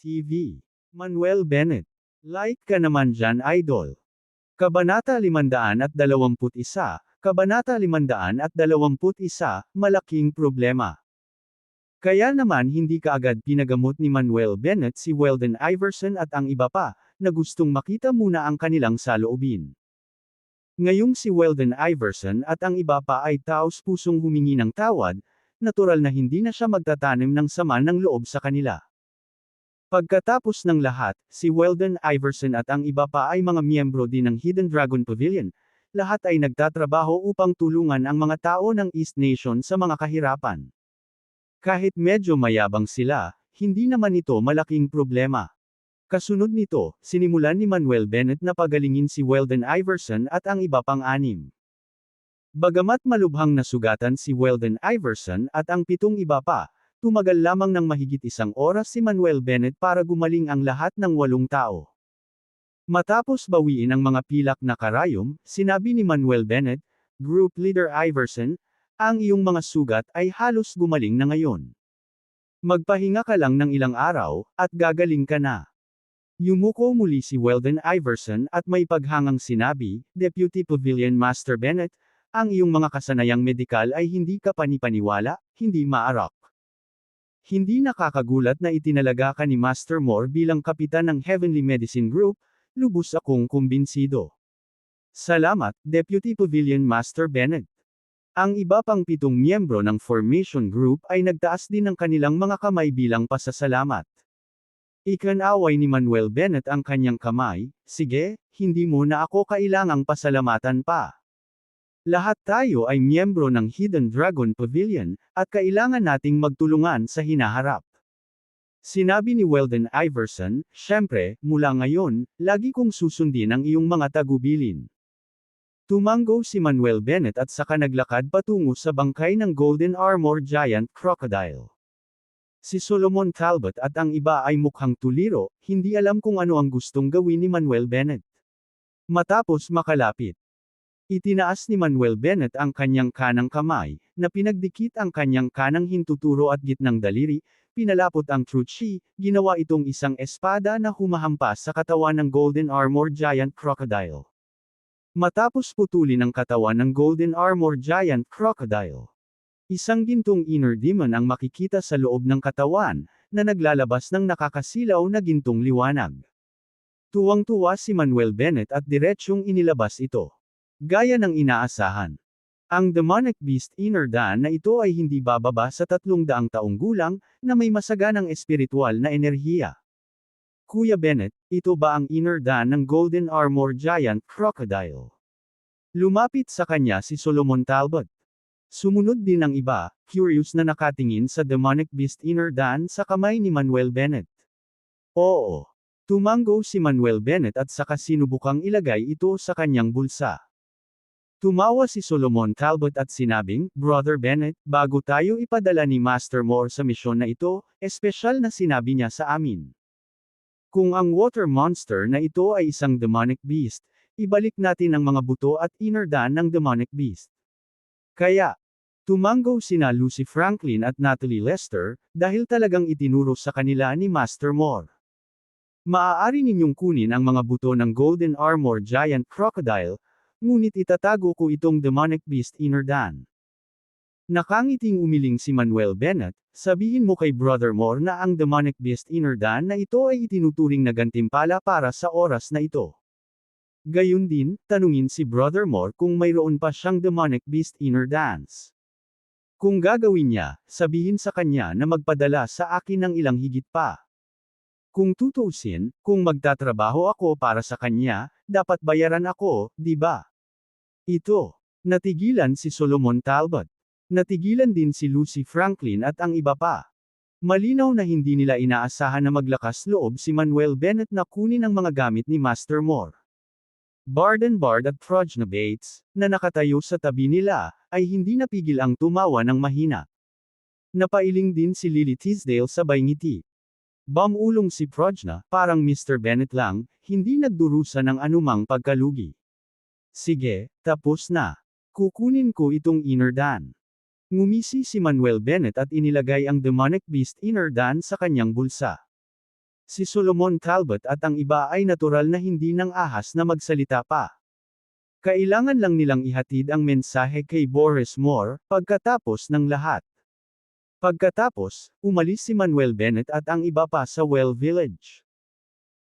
TV. Manuel Bennett. Like ka naman dyan, idol. Kabanata 521, Kabanata 521, Malaking Problema. Kaya naman hindi kaagad pinagamot ni Manuel Bennett si Weldon Iverson at ang iba pa, na gustong makita muna ang kanilang saloobin. Ngayong si Weldon Iverson at ang iba pa ay taos-pusong humingi ng tawad, natural na hindi na siya magtatanim ng sama ng loob sa kanila. Pagkatapos ng lahat, si Weldon Iverson at ang iba pa ay mga miyembro din ng Hidden Dragon Pavilion, lahat ay nagtatrabaho upang tulungan ang mga tao ng East Nation sa mga kahirapan. Kahit medyo mayabang sila, hindi naman ito malaking problema. Kasunod nito, sinimulan ni Manuel Bennett na pagalingin si Weldon Iverson at ang iba pang anim. Bagamat malubhang nasugatan si Weldon Iverson at ang 7 iba pa, tumagal lamang ng mahigit 1 oras si Manuel Bennett para gumaling ang lahat ng 8 tao. Matapos bawiin ang mga pilak na karayom, sinabi ni Manuel Bennett, Group Leader Iverson, ang iyong mga sugat ay halos gumaling na ngayon. Magpahinga ka lang ng ilang araw, at gagaling ka na. Yumuko muli si Weldon Iverson at may paghangang sinabi, Deputy Pavilion Master Bennett, ang iyong mga kasanayang medikal ay hindi ka panipaniwala, hindi maarak. Hindi nakakagulat na itinalaga ka ni Master Moore bilang kapitan ng Heavenly Medicine Group, lubos akong kumbinsido. Salamat, Deputy Pavilion Master Bennett. Ang iba pang 7 miyembro ng Formation Group ay nagtaas din ng kanilang mga kamay bilang pasasalamat. Ikinaway ni Manuel Bennett ang kanyang kamay, sige, hindi mo na ako kailangang pasalamatan pa. Lahat tayo ay miyembro ng Hidden Dragon Pavilion, at kailangan nating magtulungan sa hinaharap. Sinabi ni Weldon Iverson, syempre, mula ngayon, lagi kong susundin ang iyong mga tagubilin. Tumango si Manuel Bennett at saka naglakad patungo sa bangkay ng Golden Armor Giant Crocodile. Si Solomon Talbot at ang iba ay mukhang tuliro, hindi alam kung ano ang gustong gawin ni Manuel Bennett. Matapos makalapit, itinaas ni Manuel Bennett ang kanyang kanang kamay, na pinagdikit ang kanyang kanang hintuturo at gitnang daliri, pinalapot ang truth sheath, ginawa itong isang espada na humahampas sa katawan ng Golden Armor Giant Crocodile. Matapos putulin ang katawan ng Golden Armor Giant Crocodile, isang gintong inner demon ang makikita sa loob ng katawan, na naglalabas ng nakakasilaw na gintong liwanag. Tuwang-tuwa si Manuel Bennett at diretsyong inilabas ito. Gaya ng inaasahan. Ang demonic beast inner dan na ito ay hindi bababa sa 300 taong gulang, na may masaganang espiritual na enerhiya. Kuya Bennett, ito ba ang inner dan ng Golden Armor Giant Crocodile? Lumapit sa kanya si Solomon Talbot. Sumunod din ang iba, curious na nakatingin sa demonic beast inner dan sa kamay ni Manuel Bennett. Oo. Tumango si Manuel Bennett at saka sinubukang ilagay ito sa kanyang bulsa. Tumawa si Solomon Talbot at sinabing, Brother Bennett, bago tayo ipadala ni Master Moore sa misyon na ito, espesyal na sinabi niya sa amin. Kung ang water monster na ito ay isang demonic beast, ibalik natin ang mga buto at inner dan ng demonic beast. Kaya, tumango sina Lucy Franklin at Natalie Lester, dahil talagang itinuro sa kanila ni Master Moore. Maaari ninyong kunin ang mga buto ng Golden Armor Giant Crocodile, ngunit itatago ko itong demonic beast inner dan. Nakangiting umiling si Manuel Bennett, sabihin mo kay Brother Moore na ang demonic beast inner dan na ito ay itinuturing na gantimpala para sa oras na ito. Gayun din, tanungin si Brother Moore kung mayroon pa siyang demonic beast inner dance. Kung gagawin niya, sabihin sa kanya na magpadala sa akin ng ilang higit pa. Kung tutuusin, kung magtatrabaho ako para sa kanya, dapat bayaran ako, di ba? Ito. Natigilan si Solomon Talbot. Natigilan din si Lucy Franklin at ang iba pa. Malinaw na hindi nila inaasahan na maglakas loob si Manuel Bennett na kunin ang mga gamit ni Master Moore. Bard at Progna Bates, na nakatayo sa tabi nila, ay hindi napigil ang tumawa ng mahina. Napailing din si Lily Tisdale sabay ngiti. Bumulong si Progna, parang Mr. Bennett lang, hindi nagdurusa ng anumang pagkalugi. Sige, tapos na. Kukunin ko itong inner dan. Ngumisi si Manuel Bennett at inilagay ang demonic beast inner dan sa kanyang bulsa. Si Solomon Talbot at ang iba ay natural na hindi nang ahas na magsalita pa. Kailangan lang nilang ihatid ang mensahe kay Boris Moore, pagkatapos ng lahat. Pagkatapos, umalis si Manuel Bennett at ang iba pa sa Well Village.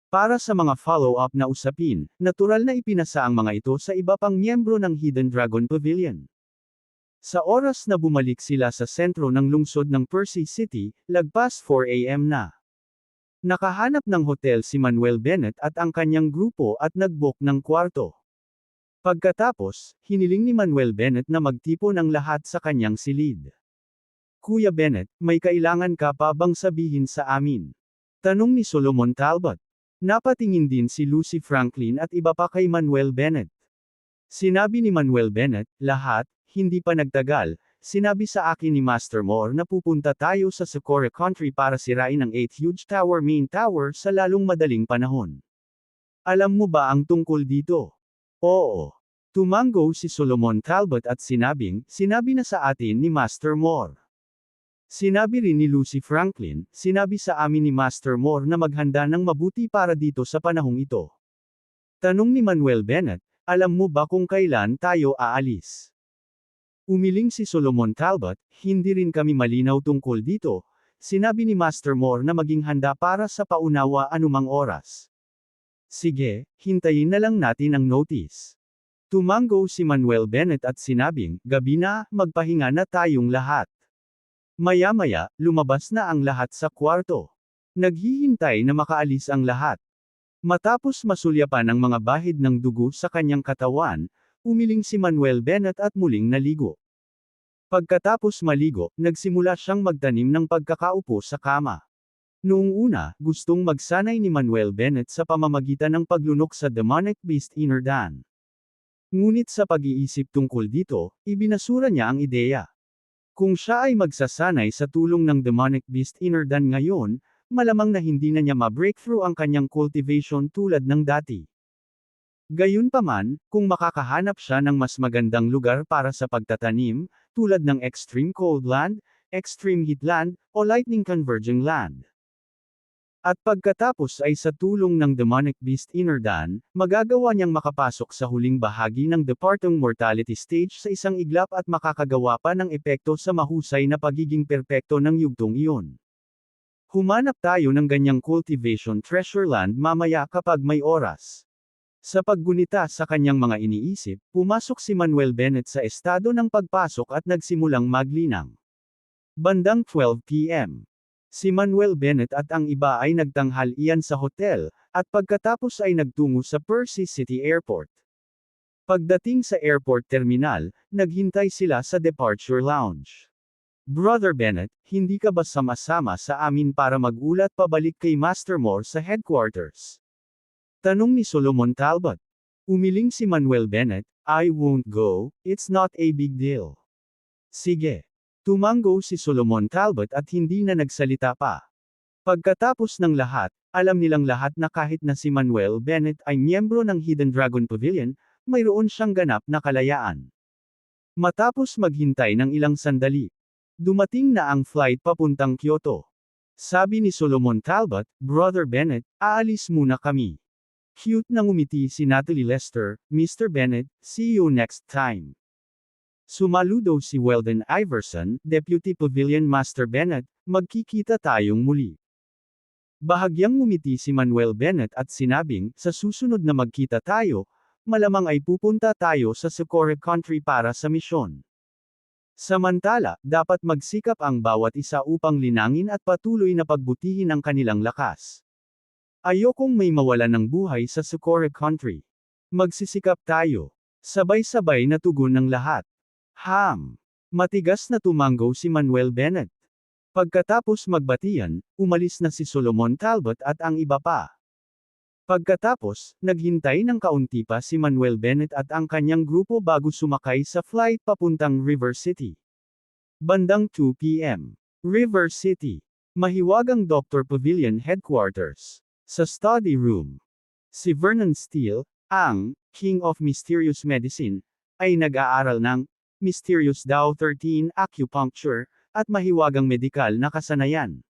Para sa mga follow-up na usapin, natural na ipinasa ang mga ito sa iba pang miyembro ng Hidden Dragon Pavilion. Sa oras na bumalik sila sa sentro ng lungsod ng Percy City, lagpas 4 AM na. Nakahanap ng hotel si Manuel Bennett at ang kanyang grupo at nag-book ng kwarto. Pagkatapos, hiniling ni Manuel Bennett na magtipon ang lahat sa kanyang silid. Kuya Bennett, may kailangan ka pa bang sabihin sa amin? Tanong ni Solomon Talbot. Napatingin din si Lucy Franklin at iba pa kay Manuel Bennett. Sinabi ni Manuel Bennett, lahat, hindi pa nagtagal, sinabi sa akin ni Master Moore na pupunta tayo sa Socorro Country para sirain ang 8 huge tower main tower sa lalong madaling panahon. Alam mo ba ang tungkol dito? Oo. Tumango si Solomon Talbot at sinabi na sa atin ni Master Moore. Sinabi rin ni Lucy Franklin, sinabi sa amin ni Master Moore na maghanda ng mabuti para dito sa panahong ito. Tanong ni Manuel Bennett, alam mo ba kung kailan tayo aalis? Umiling si Solomon Talbot, hindi rin kami malinaw tungkol dito, sinabi ni Master Moore na maging handa para sa paunawa anumang oras. Sige, hintayin na lang natin ang notice. Tumango si Manuel Bennett at sinabing, gabi na, magpahinga na tayong lahat. Maya-maya, lumabas na ang lahat sa kwarto. Naghihintay na makaalis ang lahat. Matapos masulyapan ang mga bahid ng dugo sa kanyang katawan, umiling si Manuel Bennett at muling naligo. Pagkatapos maligo, nagsimula siyang magtanim ng pagkakaupo sa kama. Noong una, gustong magsanay ni Manuel Bennett sa pamamagitan ng paglunok sa demonic beast inner dan. Ngunit sa pag-iisip tungkol dito, ibinasura niya ang ideya. Kung siya ay magsasanay sa tulong ng demonic beast inner dan ngayon, malamang na hindi na niya ma-breakthrough ang kanyang cultivation tulad ng dati. Gayunpaman, kung makakahanap siya ng mas magandang lugar para sa pagtatanim, tulad ng extreme cold land, extreme heat land, o lightning converging land. At pagkatapos ay sa tulong ng demonic beast inner dan, magagawa niyang makapasok sa huling bahagi ng departing mortality stage sa isang iglap at makakagawa pa ng epekto sa mahusay na pagiging perpekto ng yugtong iyon. Humanap tayo ng ganyang cultivation treasure land mamaya kapag may oras. Sa paggunita sa kanyang mga iniisip, pumasok si Manuel Bennett sa estado ng pagpasok at nagsimulang maglinang. Bandang 12 PM. Si Manuel Bennett at ang iba ay nagtanghalian sa hotel, at pagkatapos ay nagtungo sa Percy City Airport. Pagdating sa airport terminal, naghintay sila sa departure lounge. Brother Bennett, hindi ka ba sama-sama sa amin para mag-ulat pabalik kay Master Moore sa headquarters? Tanong ni Solomon Talbot. Umiling si Manuel Bennett, I won't go, it's not a big deal. Sige. Tumango si Solomon Talbot at hindi na nagsalita pa. Pagkatapos ng lahat, alam nilang lahat na kahit na si Manuel Bennett ay miyembro ng Hidden Dragon Pavilion, mayroon siyang ganap na kalayaan. Matapos maghintay ng ilang sandali, dumating na ang flight papuntang Kyoto. Sabi ni Solomon Talbot, Brother Bennett, aalis muna kami. Cute na ngumiti si Natalie Lester, Mr. Bennett, see you next time. Sumaludo si Weldon Iverson, Deputy Pavilion Master Bennett, magkikita tayong muli. Bahagyang ngumiti si Manuel Bennett at sinabing, sa susunod na magkita tayo, malamang ay pupunta tayo sa Socorro Country para sa misyon. Samantala, dapat magsikap ang bawat isa upang linangin at patuloy na pagbutihin ang kanilang lakas. Ayokong may mawalan ng buhay sa Socorro Country. Magsisikap tayo. Sabay-sabay na tugon ng lahat. Matigas na tumango si Manuel Bennett. Pagkatapos magbatian, umalis na si Solomon Talbot at ang iba pa. Pagkatapos, naghintay ng kaunti pa si Manuel Bennett at ang kanyang grupo bago sumakay sa flight papuntang River City. Bandang 2 PM. River City. Mahiwagang Dr. Pavilion Headquarters. Sa study room. Si Vernon Steele, ang King of Mysterious Medicine, ay nag-aaral ng Mysterious Tao 13 Acupuncture, at mahiwagang medikal na kasanayan.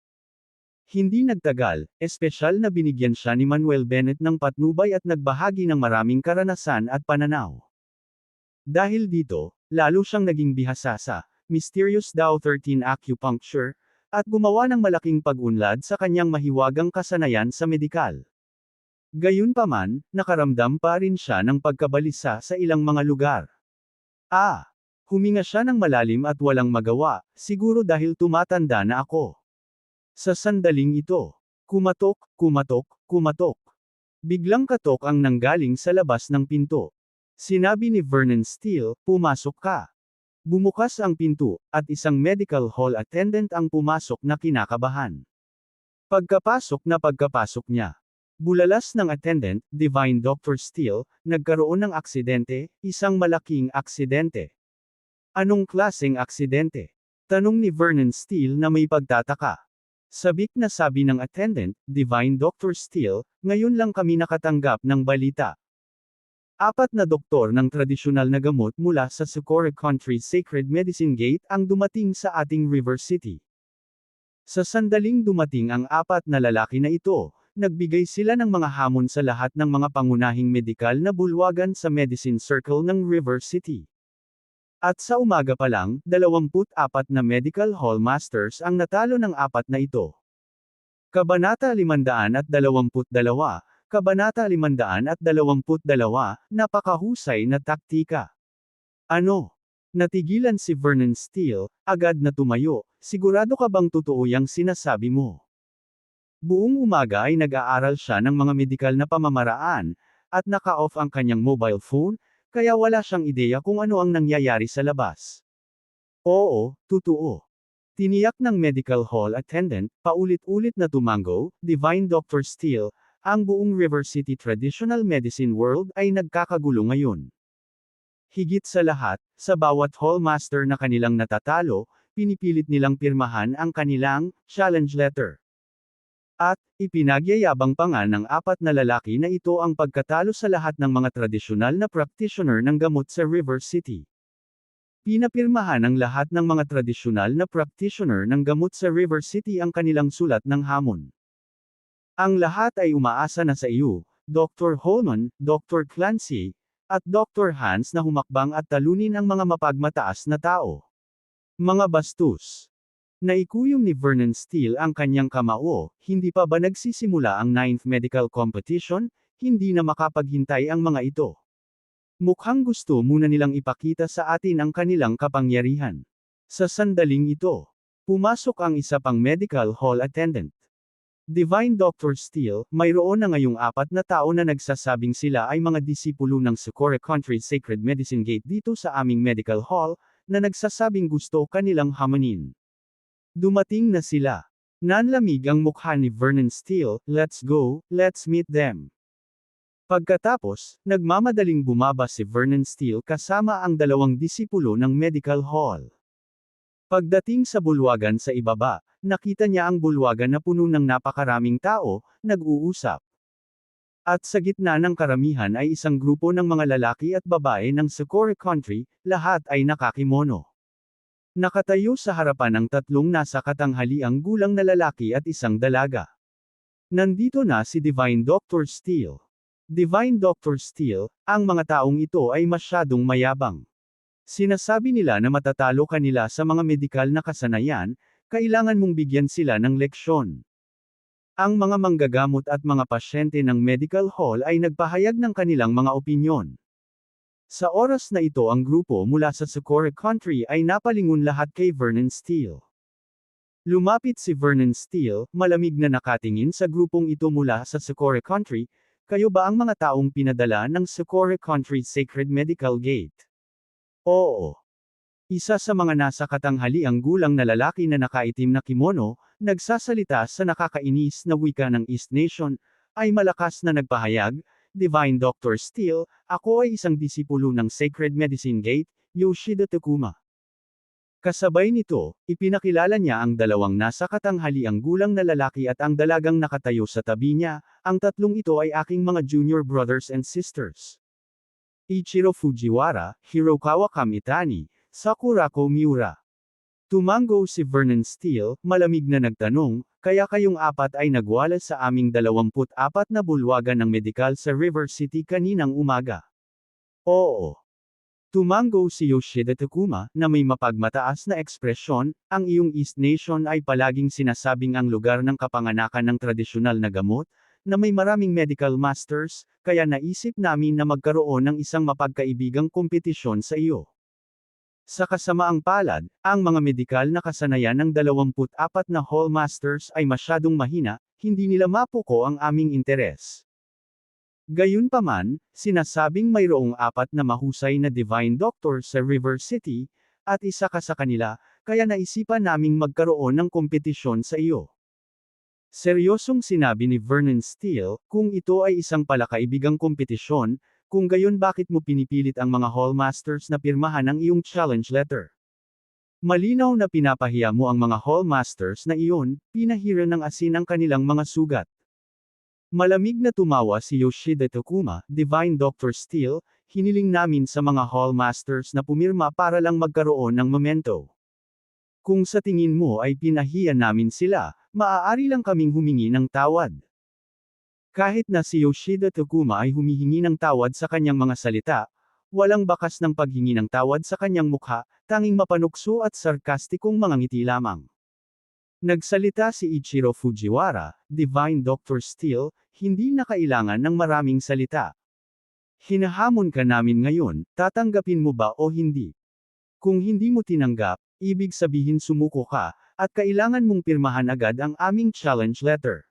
Hindi nagtagal, espesyal na binigyan siya ni Manuel Bennett ng patnubay at nagbahagi ng maraming karanasan at pananaw. Dahil dito, lalo siyang naging bihasa sa Mysterious Tao 13 Acupuncture, at gumawa ng malaking pag-unlad sa kanyang mahiwagang kasanayan sa medikal. Gayunpaman, nakaramdam pa rin siya ng pagkabalisa sa ilang mga lugar. Huminga siya ng malalim at walang magawa, siguro dahil tumatanda na ako. Sa sandaling ito, kumatok, kumatok, kumatok. Biglang katok ang nanggaling sa labas ng pinto. Sinabi ni Vernon Steele, "Pumasok ka." Bumukas ang pinto, at isang medical hall attendant ang pumasok na kinakabahan. Pagkapasok niya, bulalas ng attendant, Divine Dr. Steele, nagkaroon ng aksidente, isang malaking aksidente. Anong klaseng aksidente? Tanong ni Vernon Steele na may pagtataka. Sabik na sabi ng attendant, Divine Dr. Steele, ngayon lang kami nakatanggap ng balita. 4 na doktor ng tradisyonal na gamot mula sa Socorro Country Sacred Medicine Gate ang dumating sa ating River City. Sa sandaling dumating ang 4 na lalaki na ito, nagbigay sila ng mga hamon sa lahat ng mga pangunahing medikal na bulwagan sa Medicine Circle ng River City. At sa umaga pa lang, 24 na Medical Hall Masters ang natalo ng 4 na ito. Kabanata 522, Kabanata 522, napakahusay na taktika. Ano? Natigilan si Vernon Steele, agad na tumayo, sigurado ka bang totoo yang sinasabi mo? Buong umaga ay nag-aaral siya ng mga medikal na pamamaraan, at naka-off ang kanyang mobile phone, kaya wala siyang ideya kung ano ang nangyayari sa labas. Oo, totoo. Tiniyak ng medical hall attendant, paulit-ulit na tumango, Divine Dr. Steele, ang buong River City Traditional Medicine World ay nagkakagulo ngayon. Higit sa lahat, sa bawat hallmaster na kanilang natatalo, pinipilit nilang pirmahan ang kanilang challenge letter. At, ipinagyayabang pa nga ng 4 na lalaki na ito ang pagkatalo sa lahat ng mga tradisyonal na practitioner ng gamot sa River City. Pinapirmahan ng lahat ng mga tradisyonal na practitioner ng gamot sa River City ang kanilang sulat ng hamon. Ang lahat ay umaasa na sa iyo, Dr. Holman, Dr. Clancy, at Dr. Hans na humakbang at talunin ang mga mapagmataas na tao. Mga bastos. Naikuyom ni Vernon Steele ang kanyang kamao, hindi pa ba nagsisimula ang 9th medical competition, hindi na makapaghintay ang mga ito. Mukhang gusto muna nilang ipakita sa atin ang kanilang kapangyarihan. Sa sandaling ito, pumasok ang isa pang medical hall attendant. Divine Dr. Steele, mayroon na ngayong 4 na tao na nagsasabing sila ay mga disipulo ng Socorro Country Sacred Medicine Gate dito sa aming medical hall, na nagsasabing gusto kanilang hamunin. Dumating na sila. Nanlamig ang mukha ni Vernon Steele, let's go, let's meet them. Pagkatapos, nagmamadaling bumaba si Vernon Steele kasama ang 2 disipulo ng medical hall. Pagdating sa bulwagan sa ibaba, nakita niya ang bulwagan na puno ng napakaraming tao, nag-uusap. At sa gitna ng karamihan ay isang grupo ng mga lalaki at babae ng Socorro Country, lahat ay nakakimono. Nakatayo sa harapan ng 3 nasa katanghaliang gulang na lalaki at isang dalaga. Nandito na si Divine Dr. Steele. Divine Dr. Steele, ang mga taong ito ay masyadong mayabang. Sinasabi nila na matatalo kanila sa mga medikal na kasanayan, kailangan mong bigyan sila ng leksyon. Ang mga manggagamot at mga pasyente ng medical hall ay nagpahayag ng kanilang mga opinyon. Sa oras na ito ang grupo mula sa Socorro Country ay napalingon lahat kay Vernon Steele. Lumapit si Vernon Steele, malamig na nakatingin sa grupong ito mula sa Socorro Country, kayo ba ang mga taong pinadala ng Socorro Country Sacred Medical Gate? Oo. Isa sa mga nasa katanghaliang gulang na lalaki na nakaitim na kimono, nagsasalita sa nakakainis na wika ng East Nation, ay malakas na nagpahayag, Divine Dr. Steele, ako ay isang disipulo ng Sacred Medicine Gate, Yoshida Takuma. Kasabay nito, ipinakilala niya ang 2 nasa katanghaliang gulang na lalaki at ang dalagang nakatayo sa tabi niya, ang 3 ito ay aking mga junior brothers and sisters. Ichiro Fujiwara, Hirokawa Kamitani, Sakurako Miura. Tumango si Vernon Steele, malamig na nagtanong, kaya kayong apat ay nagwala sa aming 24 na bulwagan ng medikal sa River City kaninang umaga. Oo. Tumango si Yoshida Takuma, na may mapagmataas na ekspresyon, ang iyong East Nation ay palaging sinasabing ang lugar ng kapanganakan ng tradisyonal na gamot, na may maraming medical masters, kaya naisip namin na magkaroon ng isang mapagkaibigang kompetisyon sa iyo. Sa kasamaang palad, ang mga medikal na kasanayan ng 24 na Hall Masters ay masyadong mahina, hindi nila mapuko ang aming interes. Gayunpaman, sinasabing mayroong 4 na mahusay na Divine Doctor sa River City, at isa ka sa kanila, kaya naisipan naming magkaroon ng kompetisyon sa iyo. Seryosong sinabi ni Vernon Steele, kung ito ay isang palakaibigang kompetisyon, kung gayon bakit mo pinipilit ang mga Hall Masters na pirmahan ang iyong challenge letter? Malinaw na pinapahiya mo ang mga Hall Masters na iyon, pinahiran ng asin ang kanilang mga sugat. Malamig na tumawa si Yoshida Takuma, Divine Dr. Steele, hiniling namin sa mga Hall Masters na pumirma para lang magkaroon ng memento. Kung sa tingin mo ay pinahiya namin sila, maaari lang kaming humingi ng tawad. Kahit na si Yoshida Takuma ay humihingi ng tawad sa kanyang mga salita, walang bakas ng paghingi ng tawad sa kanyang mukha, tanging mapanukso at sarkastikong mga ngiti lamang. Nagsalita si Ichiro Fujiwara, Divine Dr. Steele, hindi na kailangan ng maraming salita. Hinahamon ka namin ngayon, tatanggapin mo ba o hindi? Kung hindi mo tinanggap, ibig sabihin sumuko ka, at kailangan mong pirmahan agad ang aming challenge letter.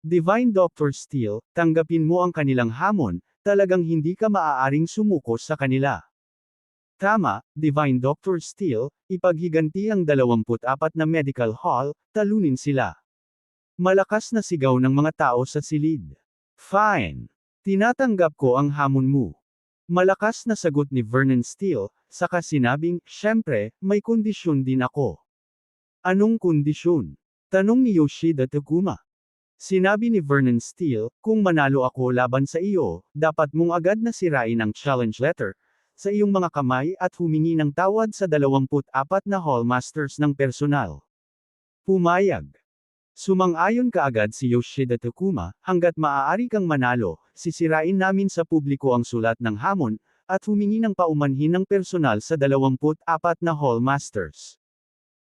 Divine Dr. Steele, tanggapin mo ang kanilang hamon, talagang hindi ka maaaring sumuko sa kanila. Tama, Divine Dr. Steele, ipaghiganti ang 24 na medical hall, talunin sila. Malakas na sigaw ng mga tao sa silid. Fine. Tinatanggap ko ang hamon mo. Malakas na sagot ni Vernon Steele, saka sinabing, syempre, may kondisyon din ako. Anong kondisyon? Tanong ni Yoshida Takuma. Sinabi ni Vernon Steele, kung manalo ako laban sa iyo, dapat mong agad na sirain ang challenge letter sa iyong mga kamay at humingi ng tawad sa 24 na Hall Masters ng personal. Pumayag. Sumang-ayon kaagad si Yoshida Takuma, hanggat maaari kang manalo, sisirain namin sa publiko ang sulat ng hamon, at humingi ng paumanhin ng personal sa 24 na Hall Masters.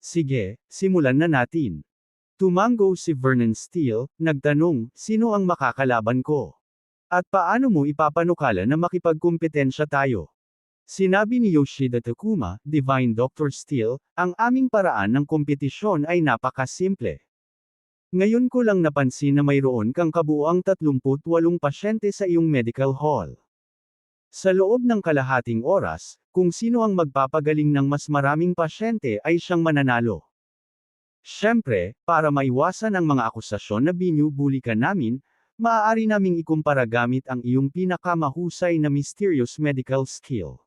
Sige, simulan na natin. Tumango si Vernon Steele, nagtanong, sino ang makakalaban ko? At paano mo ipapanukala na makipagkumpetensya tayo? Sinabi ni Yoshida Takuma, Divine Dr. Steele, ang aming paraan ng kompetisyon ay napakasimple. Ngayon ko lang napansin na mayroon kang kabuuang 38 pasyente sa iyong medical hall. Sa loob ng kalahating oras, kung sino ang magpapagaling ng mas maraming pasyente ay siyang mananalo. Siyempre, para maiwasan ang mga akusasyon na binubuli ka namin, maaari naming ikumpara gamit ang iyong pinakamahusay na mysterious medical skill.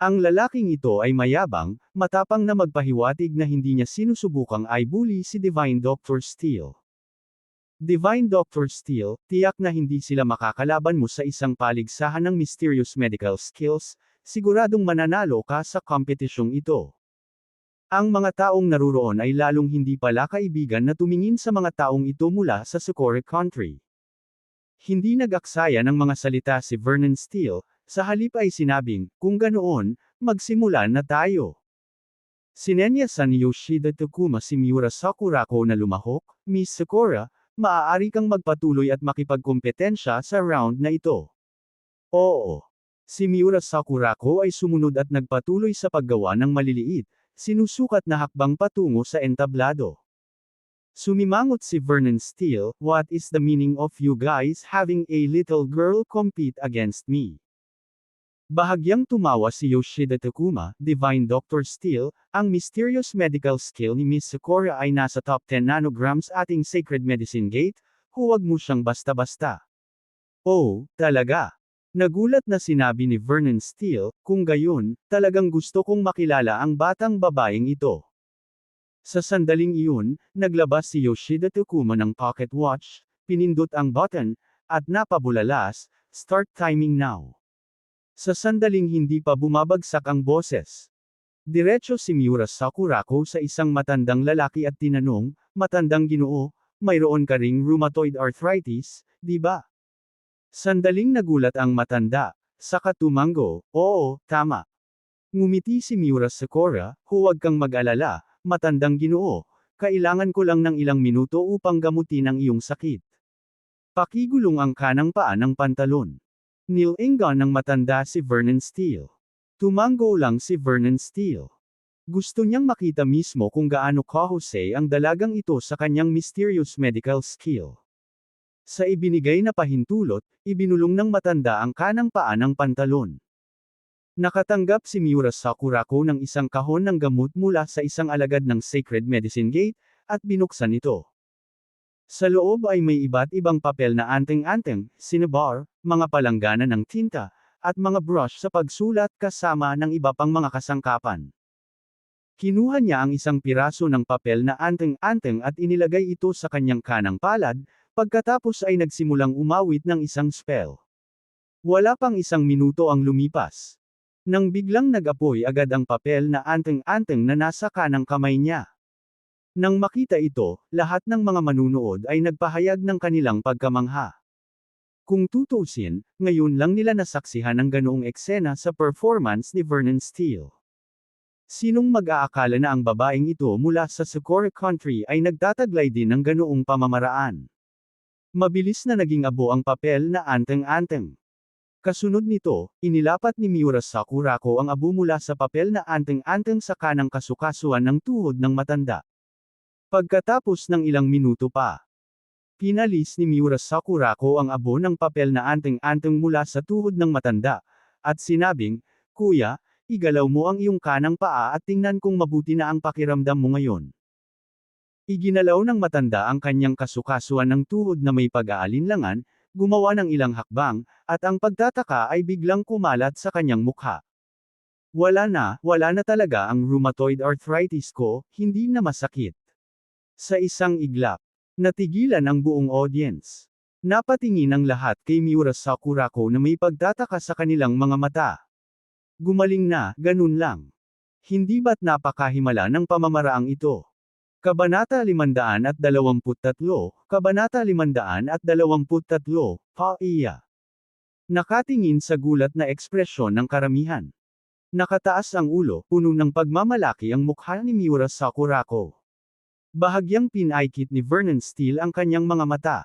Ang lalaking ito ay mayabang, matapang na magpahiwatig na hindi niya sinusubukang i-bully si Divine Dr. Steele. Divine Dr. Steele, tiyak na hindi sila makakalaban mo sa isang paligsahan ng mysterious medical skills, siguradong mananalo ka sa kompetisyong ito. Ang mga taong naruroon ay lalong hindi pala kaibigan na tumingin sa mga taong ito mula sa Socorro Country. Hindi nag-aksaya ng mga salita si Vernon Steele, sa halip ay sinabing, kung ganoon, magsimula na tayo. Sinenyasan ni Yoshida Takuma si Miura Sakurako na lumahok, Miss Sakura, maaari kang magpatuloy at makipagkompetensya sa round na ito. Oo. Si Miura Sakurako ay sumunod at nagpatuloy sa paggawa ng maliliit, sinusukat na hakbang patungo sa entablado. Sumimangot si Vernon Steele, what is the meaning of you guys having a little girl compete against me? Bahagyang tumawa si Yoshida Takuma, Divine Dr. Steele, ang mysterious medical skill ni Miss Sakura ay nasa top 10 nanograms ating Sacred Medicine Gate, huwag mo siyang basta-basta. Oh, talaga? Nagulat na sinabi ni Vernon Steele, kung gayon, talagang gusto kong makilala ang batang babaeng ito. Sa sandaling iyon, naglabas si Yoshida Takuma ng pocket watch, pinindot ang button, at napabulalas, start timing now. Sa sandaling hindi pa bumabagsak ang boses. Diretso si Miura Sakurako sa isang matandang lalaki at tinanong, matandang ginoo, mayroon ka ring rheumatoid arthritis, di ba? Sandaling nagulat ang matanda, saka tumango, oo, tama. Ngumiti si Miura Sakura, huwag kang mag-alala, matandang ginoo, kailangan ko lang ng ilang minuto upang gamutin ang iyong sakit. Pakigulong ang kanang paa ng pantalon. Nilingan ng matanda si Vernon Steele. Tumango lang si Vernon Steele. Gusto niyang makita mismo kung gaano kahusay ang dalagang ito sa kanyang mysterious medical skill. Sa ibinigay na pahintulot, ibinulong ng matanda ang kanang paa ng pantalon. Nakatanggap si Miura Sakurako ng isang kahon ng gamot mula sa isang alagad ng Sacred Medicine Gate, at binuksan ito. Sa loob ay may iba't ibang papel na anteng-anteng, cinnabar, mga palanggana ng tinta, at mga brush sa pagsulat kasama ng iba pang mga kasangkapan. Kinuha niya ang isang piraso ng papel na anteng-anteng at inilagay ito sa kanyang kanang palad, pagkatapos ay nagsimulang umawit ng isang spell. Wala pang isang minuto ang lumipas. Nang biglang nag-apoy agad ang papel na anteng-anteng na nasa kanang kamay niya. Nang makita ito, lahat ng mga manunood ay nagpahayag ng kanilang pagkamangha. Kung tutuusin, ngayon lang nila nasaksihan ang ganoong eksena sa performance ni Vernon Steele. Sinong mag-aakala na ang babaeng ito mula sa Sakura Country ay nagtataglay din ng ganoong pamamaraan? Mabilis na naging abo ang papel na anteng-anteng. Kasunod nito, inilapat ni Miura Sakurako ang abo mula sa papel na anteng-anteng sa kanang kasukasuan ng tuhod ng matanda. Pagkatapos ng ilang minuto pa, pinalis ni Miura Sakurako ang abo ng papel na anteng-anteng mula sa tuhod ng matanda, at sinabing, Kuya, igalaw mo ang iyong kanang paa at tingnan kung mabuti na ang pakiramdam mo ngayon. Iginalaw ng matanda ang kanyang kasukasuan ng tuhod na may pag-aalinlangan, gumawa ng ilang hakbang, at ang pagtataka ay biglang kumalat sa kanyang mukha. Wala na talaga ang rheumatoid arthritis ko, hindi na masakit. Sa isang iglap, natigilan ang buong audience. Napatingin ang lahat kay Miura Sakurako na may pagtataka sa kanilang mga mata. Gumaling na, ganun lang. Hindi ba't napakahimala ng pamamaraang ito? Kabanata 523, Kabanata 523, Paiya. Nakatingin sa gulat na ekspresyon ng karamihan. Nakataas ang ulo, puno ng pagmamalaki ang mukha ni Miura Sakurako. Bahagyang pinaikit ni Vernon Steele ang kanyang mga mata.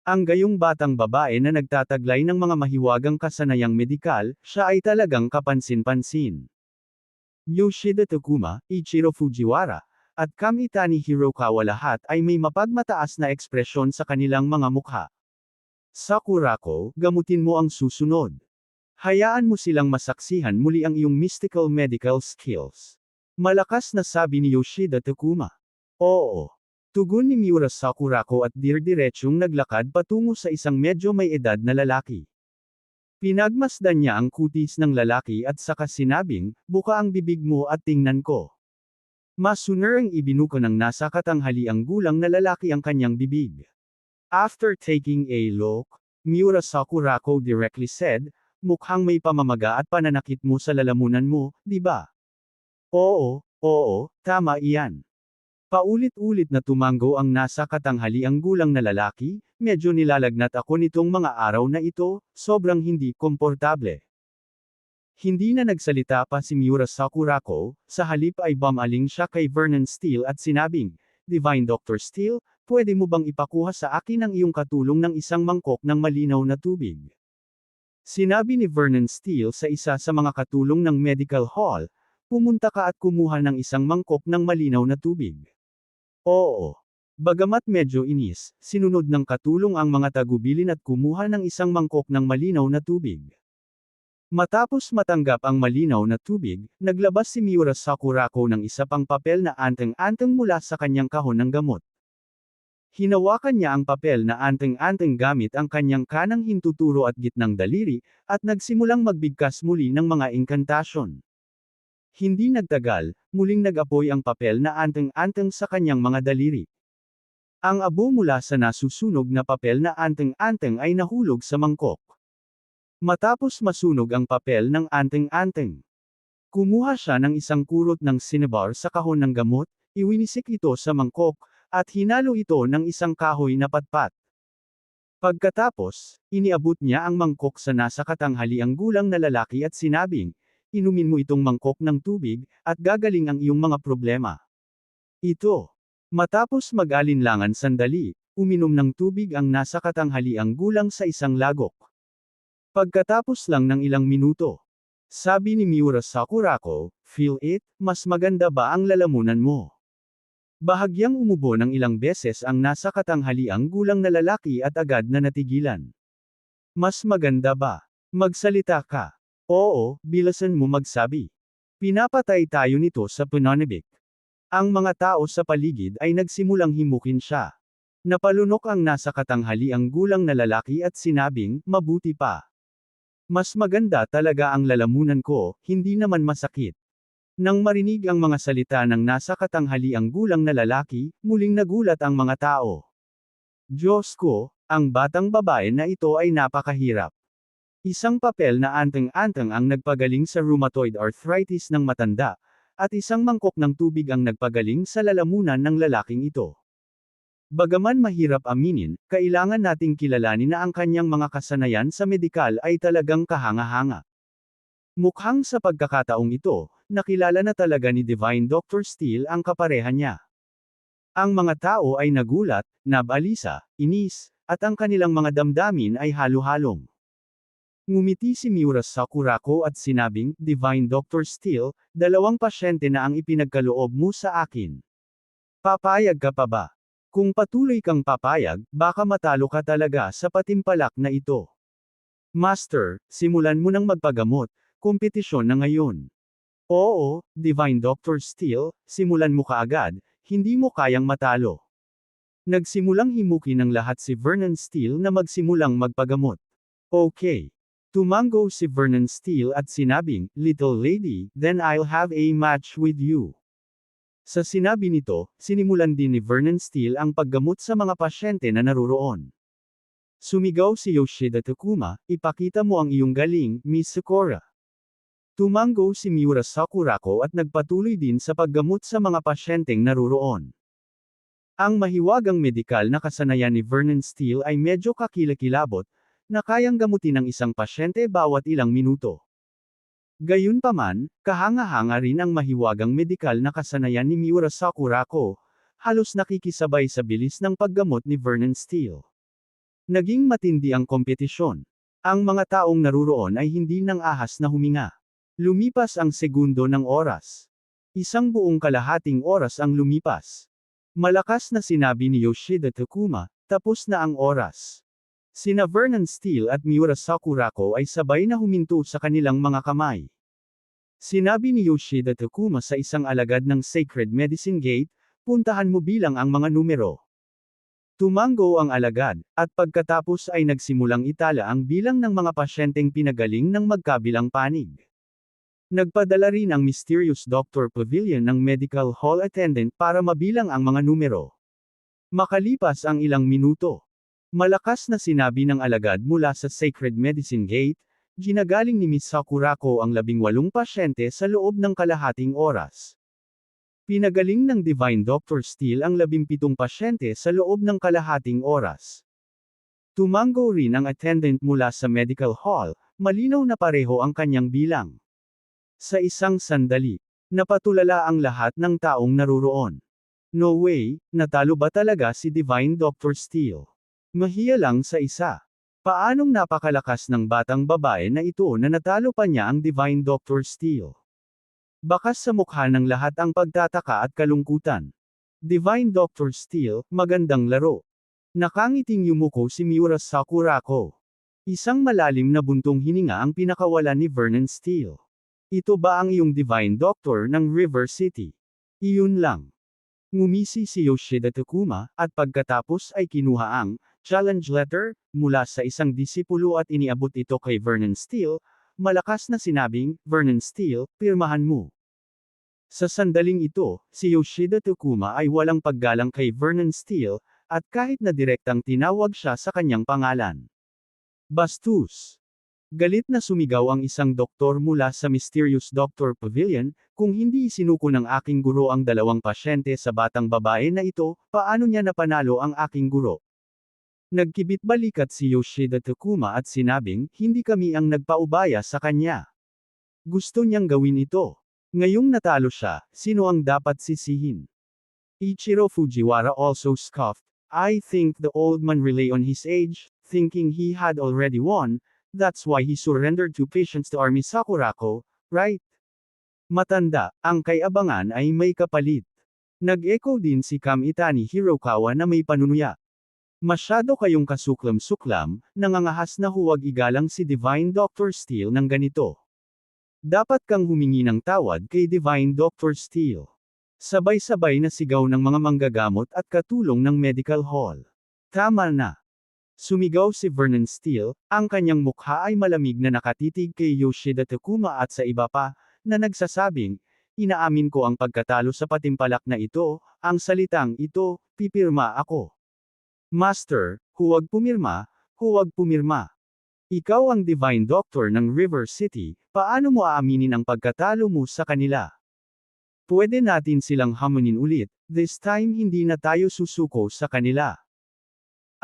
Ang gayong batang babae na nagtataglay ng mga mahiwagang kasanayang medikal, siya ay talagang kapansin-pansin. Yoshida Takuma, Ichiro Fujiwara, at Kamitani Hirokawa lahat ay may mapagmataas na ekspresyon sa kanilang mga mukha. Sakurako, gamutin mo ang susunod. Hayaan mo silang masaksihan muli ang iyong mystical medical skills. Malakas na sabi ni Yoshida Takuma. Oo. Tugon ni Miura Sakurako at dir-diretsyong naglakad patungo sa isang medyo may edad na lalaki. Pinagmasdan niya ang kutis ng lalaki at saka sinabing, buka ang bibig mo at tingnan ko. Masunerang ibinuko ng nasa katanghaliang gulang na lalaki ang kanyang bibig. After taking a look, Miura Sakurako directly said, mukhang may pamamaga at pananakit mo sa lalamunan mo, di ba? Oo, tama iyan. Paulit-ulit na tumango ang nasa katanghaliang gulang na lalaki, medyo nilalagnat ako nitong mga araw na ito, sobrang hindi komportable. Hindi na nagsalita pa si Miura Sakurako, sa halip ay bumaling siya kay Vernon Steele at sinabing, Divine Dr. Steele, pwede mo bang ipakuha sa akin ang iyong katulong ng isang mangkok ng malinaw na tubig? Sinabi ni Vernon Steele sa isa sa mga katulong ng medical hall, pumunta ka at kumuha ng isang mangkok ng malinaw na tubig. Oo. Bagamat medyo inis, sinunod ng katulong ang mga tagubilin at kumuha ng isang mangkok ng malinaw na tubig. Matapos matanggap ang malinaw na tubig, naglabas si Miura Sakurako ng isa pang papel na anteng-anteng mula sa kanyang kahon ng gamot. Hinawakan niya ang papel na anteng-anteng gamit ang kanyang kanang hintuturo at gitnang daliri, at nagsimulang magbigkas muli ng mga inkantasyon. Hindi nagtagal, muling nag-apoy ang papel na anteng-anteng sa kanyang mga daliri. Ang abo mula sa nasusunog na papel na anteng-anteng ay nahulog sa mangkok. Matapos masunog ang papel ng anteng-anteng, kumuha siya ng isang kurot ng cinnabar sa kahon ng gamot, iwinisik ito sa mangkok, at hinalo ito ng isang kahoy na patpat. Pagkatapos, iniabot niya ang mangkok sa nasa katanghaliang gulang na lalaki at sinabing, inumin mo itong mangkok ng tubig, at gagaling ang iyong mga problema. Ito. Matapos mag-alinlangan sandali, uminom ng tubig ang nasa katanghaliang gulang sa isang lagok. Pagkatapos lang ng ilang minuto, sabi ni Miura Sakurako, feel it, mas maganda ba ang lalamunan mo? Bahagyang umubo ng ilang beses ang nasa katanghaliang gulang na lalaki at agad na natigilan. Mas maganda ba? Magsalita ka. Oo, bilasan mo magsabi. Pinapatay tayo nito sa pananabik. Ang mga tao sa paligid ay nagsimulang himukin siya. Napalunok ang nasa katanghaliang gulang na lalaki at sinabing, mabuti pa. Mas maganda talaga ang lalamunan ko, hindi naman masakit. Nang marinig ang mga salita ng nasa katanghaliang gulang na lalaki, muling nagulat ang mga tao. Diyos ko, ang batang babae na ito ay napakahirap. Isang papel na anteng-anteng ang nagpagaling sa rheumatoid arthritis ng matanda, at isang mangkok ng tubig ang nagpagaling sa lalamunan ng lalaking ito. Bagaman mahirap aminin, kailangan nating kilalanin na ang kanyang mga kasanayan sa medikal ay talagang kahanga-hanga. Mukhang sa pagkakataong ito, nakilala na talaga ni Divine Dr. Steele ang kapareha niya. Ang mga tao ay nagulat, nabalisa, inis, at ang kanilang mga damdamin ay halo-halong. Ngumiti si Miura Sakurako at sinabing, Divine Dr. Steele, 2 pasyente na ang ipinagkaloob mo sa akin. Papayag ka pa ba? Kung patuloy kang papayag, baka matalo ka talaga sa patimpalak na ito. Master, simulan mo nang magpagamot, kompetisyon na ngayon. Oo, Divine Dr. Steele, simulan mo kaagad, hindi mo kayang matalo. Nagsimulang himukin ng lahat si Vernon Steele na magsimulang magpagamot. Okay. Tumango si Vernon Steele at sinabing, Little lady, then I'll have a match with you. Sa sinabi nito, sinimulan din ni Vernon Steele ang paggamot sa mga pasyente na naruroon. Sumigaw si Yoshida Takuma, ipakita mo ang iyong galing, Miss Sakura. Tumango si Miura Sakurako at nagpatuloy din sa paggamot sa mga pasyenteng naruroon. Ang mahiwagang medikal na kasanayan ni Vernon Steele ay medyo kakilakilabot, na kayang gamutin ng isang pasyente bawat ilang minuto. Gayunpaman, kahanga-hanga rin ang mahiwagang medikal na kasanayan ni Miura Sakurako, halos nakikisabay sa bilis ng paggamot ni Vernon Steele. Naging matindi ang kompetisyon. Ang mga taong naruroon ay hindi nang ahas na huminga. Lumipas ang segundo ng oras. Isang buong kalahating oras ang lumipas. Malakas na sinabi ni Yoshida Takuma, tapos na ang oras. Sina Vernon Steele at Miura Sakurako ay sabay na huminto sa kanilang mga kamay. Sinabi ni Yoshida Takuma sa isang alagad ng Sacred Medicine Gate, puntahan mo bilang ang mga numero. Tumango ang alagad, at pagkatapos ay nagsimulang itala ang bilang ng mga pasyenteng pinagaling ng magkabilang panig. Nagpadala rin ang mysterious Dr. Pavilion ng medical hall attendant para mabilang ang mga numero. Makalipas ang ilang minuto, malakas na sinabi ng alagad mula sa Sacred Medicine Gate, ginagaling ni Miss Sakurako ang 18 pasyente sa loob ng kalahating oras. Pinagaling ng Divine Dr. Steele ang 17 pasyente sa loob ng kalahating oras. Tumango rin ang attendant mula sa medical hall, malinaw na pareho ang kanyang bilang. Sa isang sandali, napatulala ang lahat ng taong naruroon. No way, natalo ba talaga si Divine Dr. Steele? Mahiya lang sa isa. Paanong napakalakas ng batang babae na ito na natalo pa niya ang Divine Dr. Steele? Bakas sa mukha ng lahat ang pagtataka at kalungkutan. Divine Dr. Steele, magandang laro. Nakangiting yumuko si Miura Sakurako. Isang malalim na buntong hininga ang pinakawala ni Vernon Steele. Ito ba ang iyong Divine Doctor ng River City? Iyon lang. Ngumisi si Yoshida Takuma, at pagkatapos ay kinuha ang challenge letter mula sa isang disipulo at iniabot ito kay Vernon Steele, malakas na sinabing, Vernon Steele, pirmahan mo. Sa sandaling ito, si Yoshida Takuma ay walang paggalang kay Vernon Steele, at kahit na direktang tinawag siya sa kanyang pangalan. Bastos. Galit na sumigaw ang isang doktor mula sa Mysterious Doctor Pavilion, kung hindi isinuko ng aking guro ang 2 pasyente sa batang babae na ito, paano niya napanalo ang aking guro? Nagkibit-balikat si Yoshida Takuma at sinabing, hindi kami ang nagpaubaya sa kanya. Gusto niyang gawin ito. Ngayong natalo siya, sino ang dapat sisihin? Ichiro Fujiwara also scoffed, I think the old man relied on his age, thinking he had already won, that's why he surrendered to patience to Army Sakurako, right? Matanda, ang kay-abangan ay may kapalit. Nag-echo din si Kamitani Hirokawa na may panunuya. Masyado kayong kasuklam-suklam, nangangahas na huwag igalang si Divine Dr. Steel ng ganito. Dapat kang humingi ng tawad kay Divine Dr. Steel. Sabay-sabay na sigaw ng mga manggagamot at katulong ng medical hall. Tama na. Sumigaw si Vernon Steele, ang kanyang mukha ay malamig na nakatitig kay Yoshida Takuma at sa iba pa, na nagsasabing, inaamin ko ang pagkatalo sa patimpalak na ito, ang salitang ito, pipirma ako. Master, huwag pumirma, huwag pumirma. Ikaw ang Divine Doctor ng River City, paano mo aaminin ang pagkatalo mo sa kanila? Pwede natin silang hamunin ulit, this time hindi na tayo susuko sa kanila.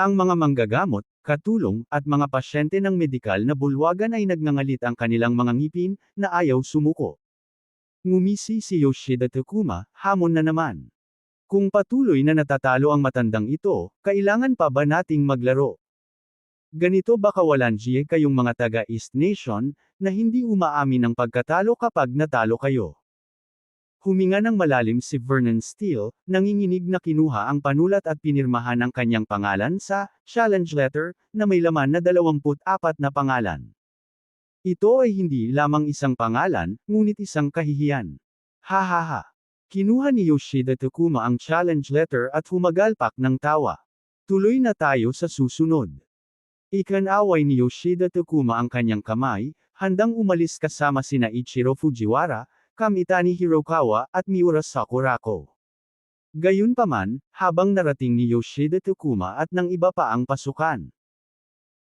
Ang mga manggagamot, katulong, at mga pasyente ng medikal na bulwagan ay nagngangalit ang kanilang mga ngipin, na ayaw sumuko. Ngumisi si Yoshida Takuma, hamon na naman. Kung patuloy na natatalo ang matandang ito, kailangan pa ba nating maglaro? Ganito ba kawalan kayong mga taga-East Nation, na hindi umaamin ng pagkatalo kapag natalo kayo? Huminga ng malalim si Vernon Steele, nanginginig na kinuha ang panulat at pinirmahan ang kanyang pangalan sa challenge letter na may laman na 24 na pangalan. Ito ay hindi lamang isang pangalan, ngunit isang kahihiyan. Ha. Kinuha ni Yoshida Takuma ang challenge letter at humagalpak ng tawa. Tuloy na tayo sa susunod. Ikanaway ni Yoshida Takuma ang kanyang kamay, handang umalis kasama sina Ichiro Fujiwara, Kamitani Hirokawa, at Miura Sakurako. Gayunpaman, habang narating ni Yoshida Takuma at ng iba pa ang pasukan.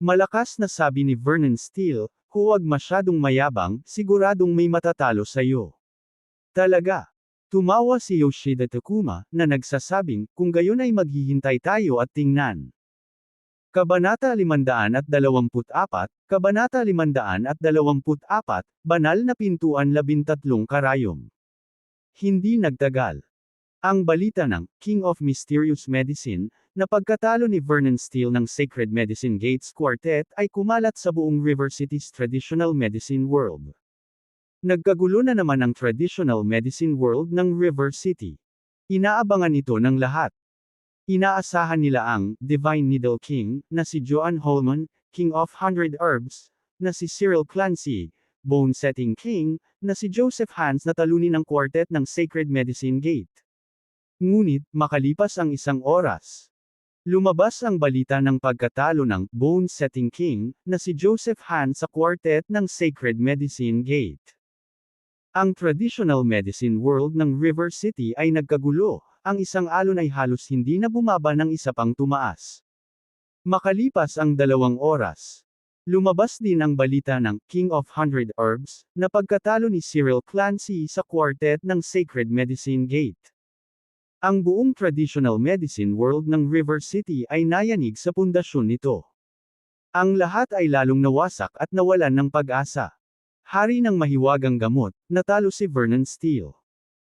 Malakas na sabi ni Vernon Steele, huwag masyadong mayabang, siguradong may matatalo sa iyo. Talaga. Tumawa si Yoshida Takuma, na nagsasabing, kung gayon ay maghihintay tayo at tingnan. Kabanata 524, Kabanata 524, Banal na Pintuan 13 Karayom. Hindi nagtagal. Ang balita ng King of Mysterious Medicine, na pagkatalo ni Vernon Steele ng Sacred Medicine Gates Quartet ay kumalat sa buong River City's traditional medicine world. Nagkagulo na naman ang traditional medicine world ng River City. Inaabangan ito ng lahat. Inaasahan nila ang Divine Needle King, na si Joan Holman, King of 100 Herbs, na si Cyril Clancy, Bone Setting King, na si Joseph Hans na talunin ng quartet ng Sacred Medicine Gate. Ngunit, makalipas ang isang oras, lumabas ang balita ng pagkatalo ng Bone Setting King, na si Joseph Hans sa quartet ng Sacred Medicine Gate. Ang traditional medicine world ng River City ay nagkagulo. Ang isang alon ay halos hindi na bumaba ng isa pang tumaas. Makalipas ang 2 oras, lumabas din ang balita ng King of 100 Herbs, na pagkatalo ni Cyril Clancy sa quartet ng Sacred Medicine Gate. Ang buong traditional medicine world ng River City ay nayanig sa pundasyon nito. Ang lahat ay lalong nawasak at nawalan ng pag-asa. Hari ng mahiwagang gamot, natalo si Vernon Steele.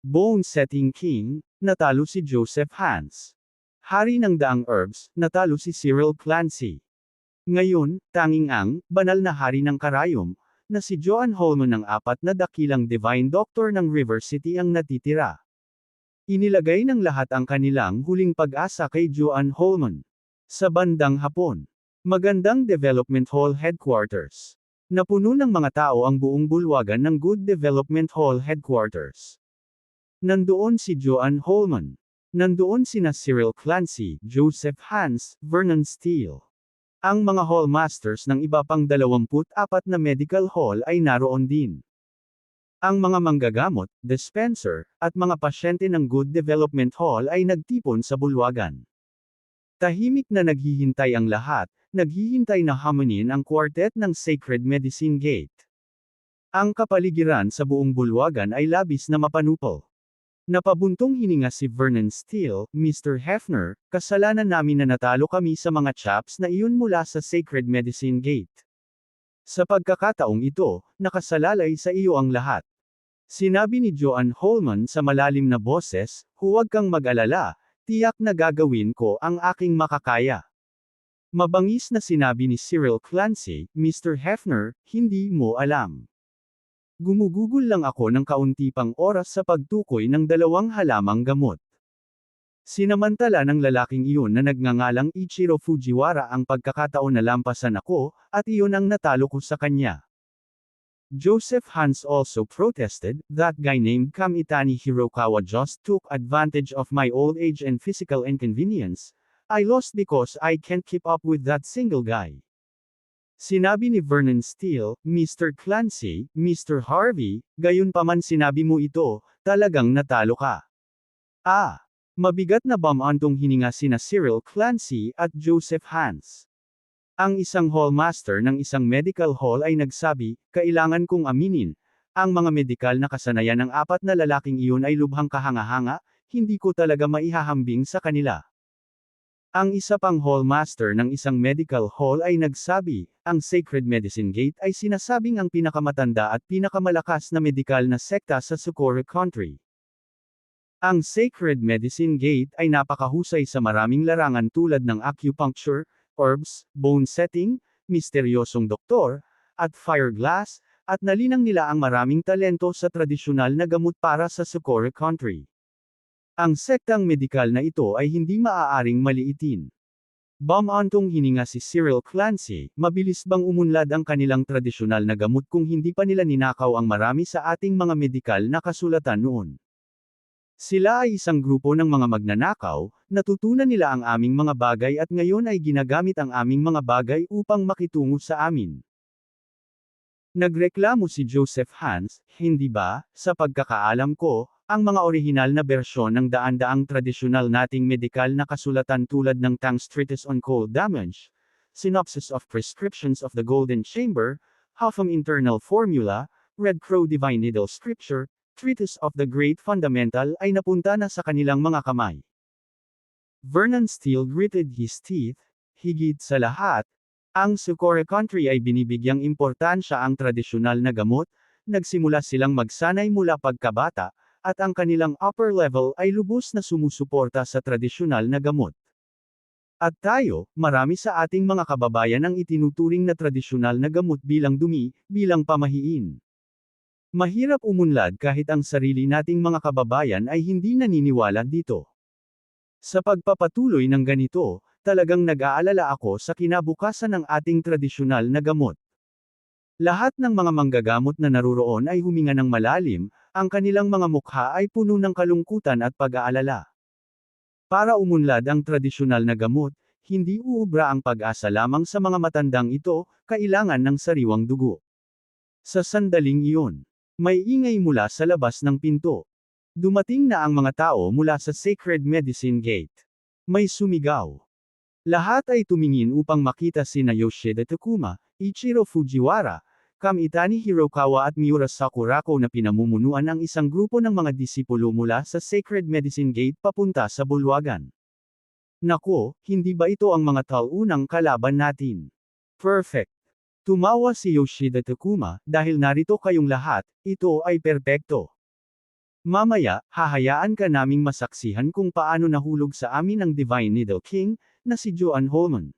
Bone Setting King, natalo si Joseph Hans. Hari ng Daang Herbs, natalo si Cyril Clancy. Ngayon, tanging ang banal na hari ng Karayom, na si Joan Holman ng 4 na dakilang Divine Doctor ng River City ang natitira. Inilagay ng lahat ang kanilang huling pag-asa kay Joan Holman. Sa bandang hapon, magandang Development Hall Headquarters. Napuno ng mga tao ang buong bulwagan ng Good Development Hall Headquarters. Nandoon si Joan Holman. Nandoon sina Cyril Clancy, Joseph Hans, Vernon Steele. Ang mga hallmasters ng iba pang 24 na medical hall ay naroon din. Ang mga manggagamot, dispenser, at mga pasyente ng Good Development Hall ay nagtipon sa bulwagan. Tahimik na naghihintay ang lahat, naghihintay na hamunin ang quartet ng Sacred Medicine Gate. Ang kapaligiran sa buong bulwagan ay labis na mapanupol. Napabuntong hininga si Vernon Steele, Mr. Hefner, kasalanan namin na natalo kami sa mga chaps na iyon mula sa Sacred Medicine Gate. Sa pagkakataong ito, nakasalalay sa iyo ang lahat. Sinabi ni Joanne Holman sa malalim na boses, huwag kang mag-alala, tiyak na gagawin ko ang aking makakaya. Mabangis na sinabi ni Cyril Clancy, Mr. Hefner, hindi mo alam. Gumugugol lang ako ng kaunti pang oras sa pagtukoy ng 2 halamang gamot. Sinamantala ng lalaking iyon na nagngangalang Ichiro Fujiwara ang pagkakataon na lampasan ako, at iyon ang natalo ko sa kanya. Joseph Hans also protested, that guy named Kamitani Hirokawa just took advantage of my old age and physical inconvenience. I lost because I can't keep up with that single guy. Sinabi ni Vernon Steele, Mr. Clancy, Mr. Harvey, gayunpaman sinabi mo ito, talagang natalo ka. Mabigat na bamantong hininga sina Cyril Clancy at Joseph Hans. Ang isang hallmaster ng isang medical hall ay nagsabi, kailangan kong aminin, ang mga medikal na kasanayan ng 4 na lalaking iyon ay lubhang kahanga-hanga, hindi ko talaga maihahambing sa kanila. Ang isa pang hallmaster ng isang medical hall ay nagsabi, ang Sacred Medicine Gate ay sinasabing ang pinakamatanda at pinakamalakas na medikal na sekta sa Socorro Country. Ang Sacred Medicine Gate ay napakahusay sa maraming larangan tulad ng acupuncture, herbs, bone setting, misteryosong doktor, at fire glass, at nalinang nila ang maraming talento sa tradisyonal na gamot para sa Socorro Country. Ang sektang medikal na ito ay hindi maaaring maliitin. Bamantong hininga si Cyril Clancy, mabilis bang umunlad ang kanilang tradisyonal na gamot kung hindi pa nila ninakaw ang marami sa ating mga medikal na kasulatan noon? Sila ay isang grupo ng mga magnanakaw, natutunan nila ang aming mga bagay at ngayon ay ginagamit ang aming mga bagay upang makitungo sa amin. Nagreklamo si Joseph Hans, hindi ba, sa pagkakaalam ko, ang mga orihinal na bersyon ng daan-daang tradisyonal nating medikal na kasulatan tulad ng Tang's Treatise on Cold Damage, Synopsis of Prescriptions of the Golden Chamber, Hougham Internal Formula, Red Crow Divine Needle Scripture, Treatise of the Great Fundamental ay napunta na sa kanilang mga kamay. Vernon Steele gritted his teeth, higit sa lahat, ang Socorro Country ay binibigyang importansya ang tradisyonal na gamot, nagsimula silang magsanay mula pagkabata, at ang kanilang upper level ay lubos na sumusuporta sa tradisyonal na gamot. At tayo, marami sa ating mga kababayan ang itinuturing na tradisyonal na gamot bilang dumi, bilang pamahiin. Mahirap umunlad kahit ang sarili nating mga kababayan ay hindi naniniwala dito. Sa pagpapatuloy ng ganito, talagang nag-aalala ako sa kinabukasan ng ating tradisyonal na gamot. Lahat ng mga manggagamot na naruroon ay huminga ng malalim, ang kanilang mga mukha ay puno ng kalungkutan at pag-aalala. Para umunlad ang tradisyonal na gamot, hindi uubra ang pag-asa lamang sa mga matandang ito, kailangan ng sariwang dugo. Sa sandaling iyon, may ingay mula sa labas ng pinto. Dumating na ang mga tao mula sa Sacred Medicine Gate. May sumigaw. Lahat ay tumingin upang makita sina Yoshida Takuma, Ichiro Fujiwara, Kamitani Hirokawa at Miura Sakurako na pinamumunuan ang isang grupo ng mga disipulo mula sa Sacred Medicine Gate papunta sa bulwagan. Nako, hindi ba ito ang mga taunang kalaban natin? Perfect. Tumawa si Yoshida Takuma, dahil narito kayong lahat, ito ay perpekto. Mamaya, hahayaan ka naming masaksihan kung paano nahulog sa amin ang Divine Needle King, na si Joanne Holman.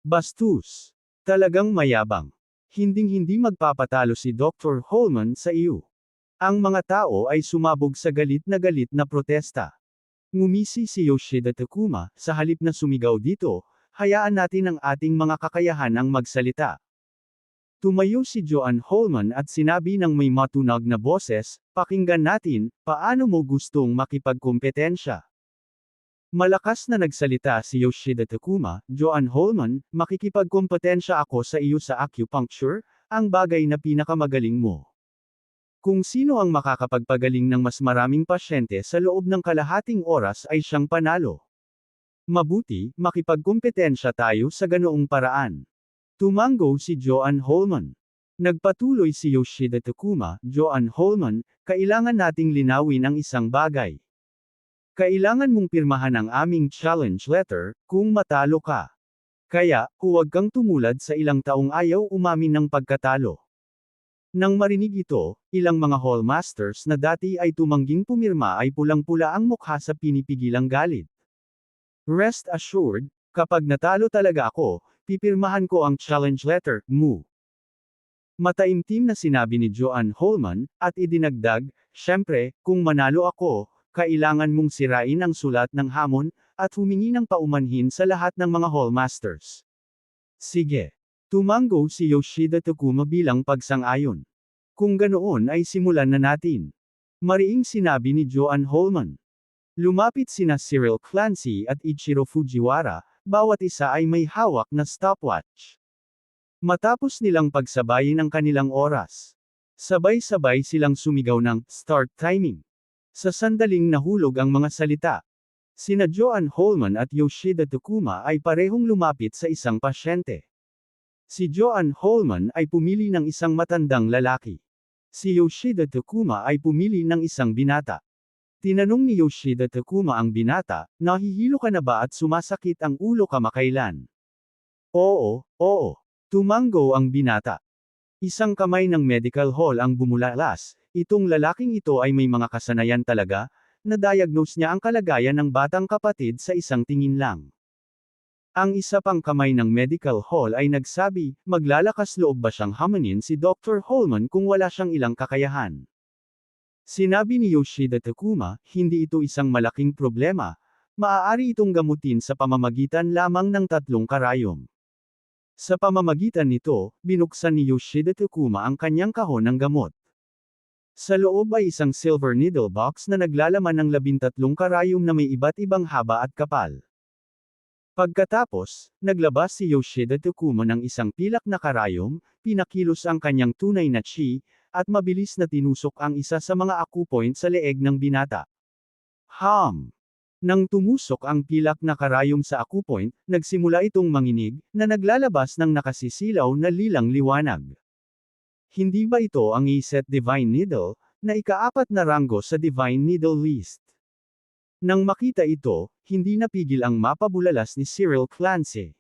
Bastos. Talagang mayabang. Hinding-hindi magpapatalo si Dr. Holman sa iyo. Ang mga tao ay sumabog sa galit na protesta. Ngumisi si Yoshida Takuma, sa halip na sumigaw dito, hayaan natin ang ating mga kakayahan ang magsalita. Tumayo si Joanne Holman at sinabi ng may matunag na boses, pakinggan natin, paano mo gustong makipagkompetensya? Malakas na nagsalita si Yoshida Takuma, Joanne Holman, makikipagkompetensya ako sa iyo sa acupuncture, ang bagay na pinakamagaling mo. Kung sino ang makakapagpagaling ng mas maraming pasyente sa loob ng kalahating oras ay siyang panalo. Mabuti, makipagkumpetensya tayo sa ganoong paraan. Tumango si Joanne Holman. Nagpatuloy si Yoshida Takuma, Joanne Holman, kailangan nating linawin ang isang bagay. Kailangan mong pirmahan ang aming challenge letter, kung matalo ka. Kaya, huwag kang tumulad sa ilang taong ayaw umamin ng pagkatalo. Nang marinig ito, ilang mga hallmasters na dati ay tumangging pumirma ay pulang-pula ang mukha sa pinipigilang galit. Rest assured, kapag natalo talaga ako, pipirmahan ko ang challenge letter mo. Mataimtim na sinabi ni Joanne Holman, at idinagdag, syempre, kung manalo ako, kailangan mong sirain ang sulat ng hamon, at humingi ng paumanhin sa lahat ng mga hallmasters. Sige. Tumango si Yoshida Takuma bilang pagsang-ayon. Kung ganoon ay simulan na natin. Mariing sinabi ni Joanne Holman. Lumapit sina Cyril Clancy at Ichiro Fujiwara, bawat isa ay may hawak na stopwatch. Matapos nilang pagsabayin ang kanilang oras, sabay-sabay silang sumigaw ng start timing. Sa sandaling nahulog ang mga salita, sina Joanne Holman at Yoshida Takuma ay parehong lumapit sa isang pasyente. Si Joanne Holman ay pumili ng isang matandang lalaki. Si Yoshida Takuma ay pumili ng isang binata. Tinanong ni Yoshida Takuma ang binata, nahihilo ka na ba at sumasakit ang ulo kamakailan? Oo, oo. Tumango ang binata. Isang kamay ng medical hall ang bumulalas, itong lalaking ito ay may mga kasanayan talaga, na-diagnose niya ang kalagayan ng batang kapatid sa isang tingin lang. Ang isa pang kamay ng medical hall ay nagsabi, maglalakas loob ba siyang hamanin si Dr. Holman kung wala siyang ilang kakayahan? Sinabi ni Yoshida Takuma, hindi ito isang malaking problema, maaari itong gamutin sa pamamagitan lamang ng 3 karayom. Sa pamamagitan nito, binuksan ni Yoshida Takuma ang kanyang kahon ng gamot. Sa loob ay isang silver needle box na naglalaman ng 13 karayom na may iba't ibang haba at kapal. Pagkatapos, naglabas si Yoshida Takuma ng isang pilak na karayom, pinakilos ang kanyang tunay na chi, at mabilis na tinusok ang isa sa mga acupoint sa leeg ng binata. Nang tumusok ang pilak na karayom sa acupoint, nagsimula itong manginig, na naglalabas ng nakasisilaw na lilang liwanag. Hindi ba ito ang Iset Divine Needle, na ika-4 na ranggo sa Divine Needle list? Nang makita ito, hindi napigil ang mapabulalas ni Cyril Clancy.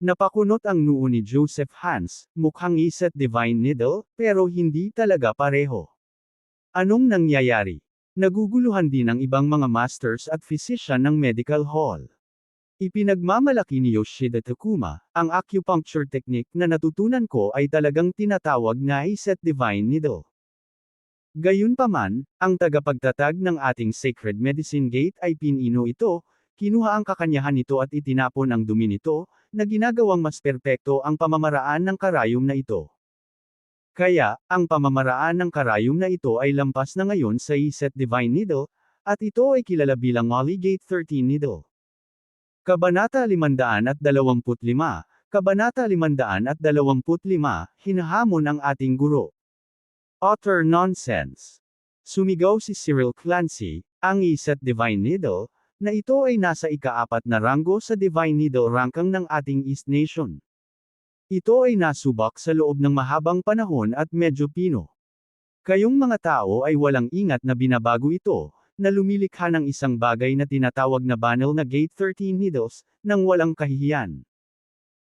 Napakunot ang noo ni Joseph Hans, mukhang Iset Divine Needle, pero hindi talaga pareho. Anong nangyayari? Naguguluhan din ang ibang mga masters at physician ng medical hall. Ipinagmamalaki ni Yoshida Takuma, ang acupuncture technique na natutunan ko ay talagang tinatawag na Iset Divine Needle. Gayunpaman, ang tagapagtatag ng ating Sacred Medicine Gate ay pinino ito, kinuha ang kakanyahan nito at itinapon ang dumi nito, na ginagawang mas perpekto ang pamamaraan ng karayom na ito. Kaya, ang pamamaraan ng karayom na ito ay lampas na ngayon sa Iset Divine Needle, at ito ay kilala bilang Molly Gate 13 Needle. Kabanata 525, Kabanata 525, hinahamon ang ating guro. Utter nonsense. Sumigaw si Cyril Clancy, ang Iset Divine Needle, na ito ay nasa ika-4 na ranggo sa Divine Needle ranking ng ating East Nation. Ito ay nasubak sa loob ng mahabang panahon at medyo pino. Kayong mga tao ay walang ingat na binabago ito, na lumilikha ng isang bagay na tinatawag na banal na Gate 13 Needles, nang walang kahihiyan.